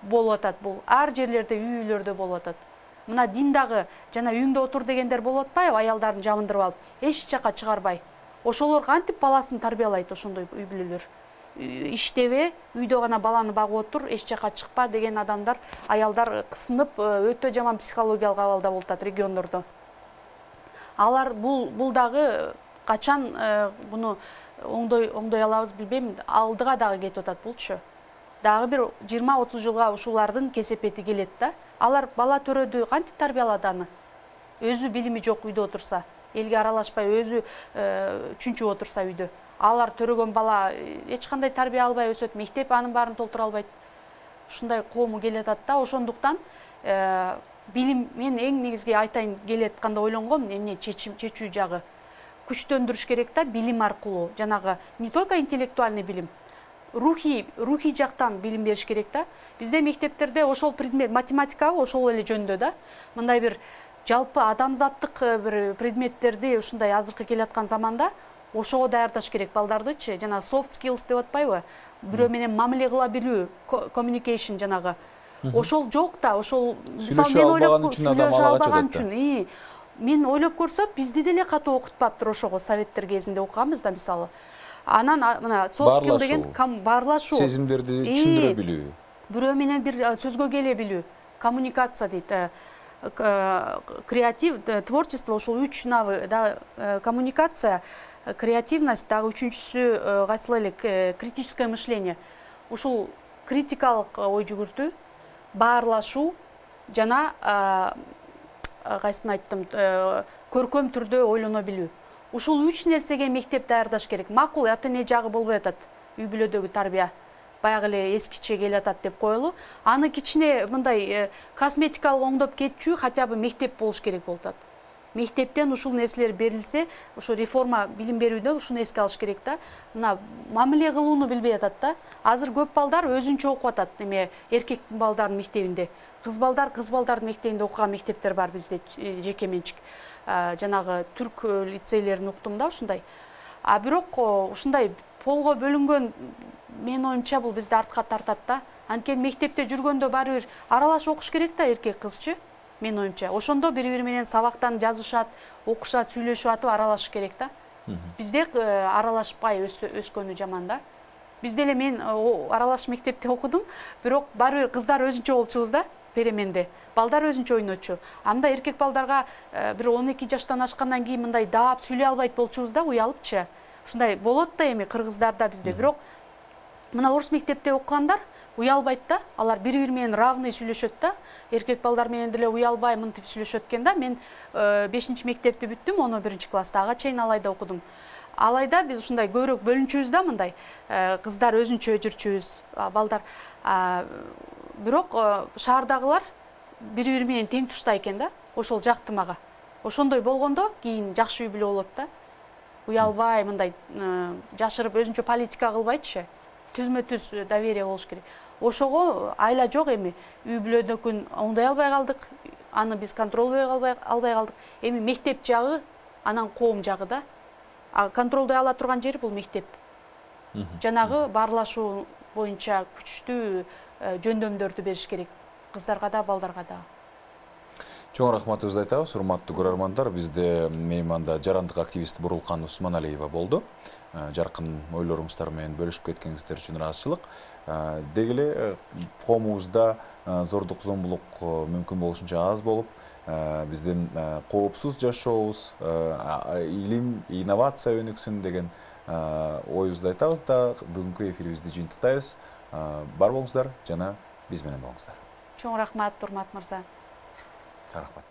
болуп атат. Бул ар жерлерде, үй-үйлөрдө болуп атат. Мына дин дагы жана үйүңдө отур дегендер болуп атпайбы, аялдарын жабындырып алып, эч жака чыгарбай. Ошолор кантип баласын тарбиялайт ошондой үй бүлөлөр? Иштебе, үйдө гана баланы багып отур, эч жака чыкпа деген адамдар, аялдар кысынып, өтө жаман психологиялык абалда болуп атат региондордо. Алар бул дагы качан буну оңдой алабыз билбейм, алдыга дагы кетип атат булчу. Дагы бир 20-30 жылга ушулардын кесепети келет да. Алар бала төрөдү кантип тарбиялады аны? Өзү билими жок үйдө отурса, элге аралашпай өзү чүнчүп отурса үйдө. Алар төрөгөн бала эч кандай тарбия албай өсөт, мектеп анын баарын толтура албайт. Ушундай коому келет атат да, ошондуктан билим мен эң негизги айтайын келетканда ойлонгом, эмне чечүү жагы. Күчтөндүрүш керек да, билим аркылуу, жанагы не только интеллектуальный билим, рухий жактан билим бериш керек да. Бизде мектептерде ошол предмет, математика ошол эле жөндө да. Мындай бир жалпы адамзаттык бир предметтерди ушундай азыркы келаткан заманда ошого даярдаш керек балдардычы. Жана soft skills деп атпайбы? Бирөө менен мамиле кыла билүү, communication жанагы. Ошол жок да, ошол мисалы мен ойлоп сүйлөшө албаган үчүн. Мен ойлоп көрсөм, бизди деле катуу окутпаптыр ошого советтер кезинде окуганбыз да мисалы. Анан мына soft skill деген баарлашуу, сезимдерди түшүндүрө билүү. Бирөө менен бир сөзгө келе билүү, коммуникация дейт. Креатив, творчество ошол 3 навы да, коммуникация, креативность, дагы үчүнчүсү кайсыл эле критическое мышление. Ушул критикалык ой жүгүртүү, баарлашуу жана кайсын айттым, көркөм түрдө ойлоно билүү. Ушул 3 нерсеге мектеп даярдаш керек. Макул ата-эне жагы болбой атат. Үй бүлөдөгү тарбия баягы эле эскиче келе атат деп коелу. Аны кичине мындай косметикалык оңдоп кетчү хотя бы мектеп болуш керек болуп атат. Мектептен ушул нерселер берилсе, ошо реформа билим берүүдө ушуну эске алыш керек да. Мына мамиле кылууну билбей атат да. Азыр көп балдар өзүнчө окуп атат, эме эркек балдардын мектебинде. Кыз балдардын мектебинде окуган мектептер бар бизде жеке менчик. Жанагы түрк лицейлерин уктум да ушундай. Бирок ушундай полго бөлүнгөн мен оюмча бул бизди артка тартат да. Анткени мектепте жүргөндө баары бир аралаш окуш керек да эркек кызчы. Мен оюмча. Ошондо бири-бири менен сабактан жазышат, окушат, сүйлөшүп атып аралашыш керек да. Бизде аралашпай өскөнү жаман да. Бизде эле мен аралаш мектепте окудум, бирок баары бир кыздар өзүнчө болчубуз да. Переменде. Балдар өзүнчө ойночу. Анда эркек балдарга бир 12 жаштан ашкандан кийин мындай даап сүйлөй албайт болчубуз да, уялыпчы. ушундай болот да эми кыргыздарда бизде. Бирок мына орус мектепте окугандар уялбайт да, алар бири-бири менен равный сүйлөшөт да. Эркек балдар менен деле уялбай мынтип сүйлөшөт экен да. Мен 5 мектепти бүттүм, 11 класста, ага чейин Алайда окудум. Алайда биз ушундай көбүрөөк бөлүнчүбүз да, мындай кыздар өзүнчө жүрчүбүз, балдар. Бирок шаардагылар бири-бири менен тең тушта экен да. Ошол жакты мага. Ошондой болгондо кийин жакшы үй бүлө болот да. Уялбай мындай жашырып өзүнчө политика кылбайтчы. Түзмө-түз доверие болуш керек. Ошого айла жок эми. Үй бүлөдөгүн оңдой албай калдык. Аны биз контролдой албай калдык. Эми мектеп жагы, анан коом жагы да. Контролдой ала турган жери бул мектеп. Жанагы баарлашуу боюнча күчтүү жөндөмдөрдү бериш керек. Кыздарга да, балдарга да. Чоң рахматыбызды айтабыз, урматтуу көрөрмандар. Бизде мейманда жарандык активист Бурулкан Усманалиева болду. Жаркын ойлоруңуздар менен бөлүшүп кеткениңиздер үчүн ыраазычылык. Деги эле коомубузда зордук зомбулук мүмкүн болушунча аз болуп, биздин коопсуз жашообуз, илим, инновация өнүксүн деген оюбузду айтабыз да, бүгүнкү эфирибизди жыйынтыктайбыз. Бар болуңуздар жана биз менен болуңуздар. Чоң рахмат, урмат мырза. Рахмат.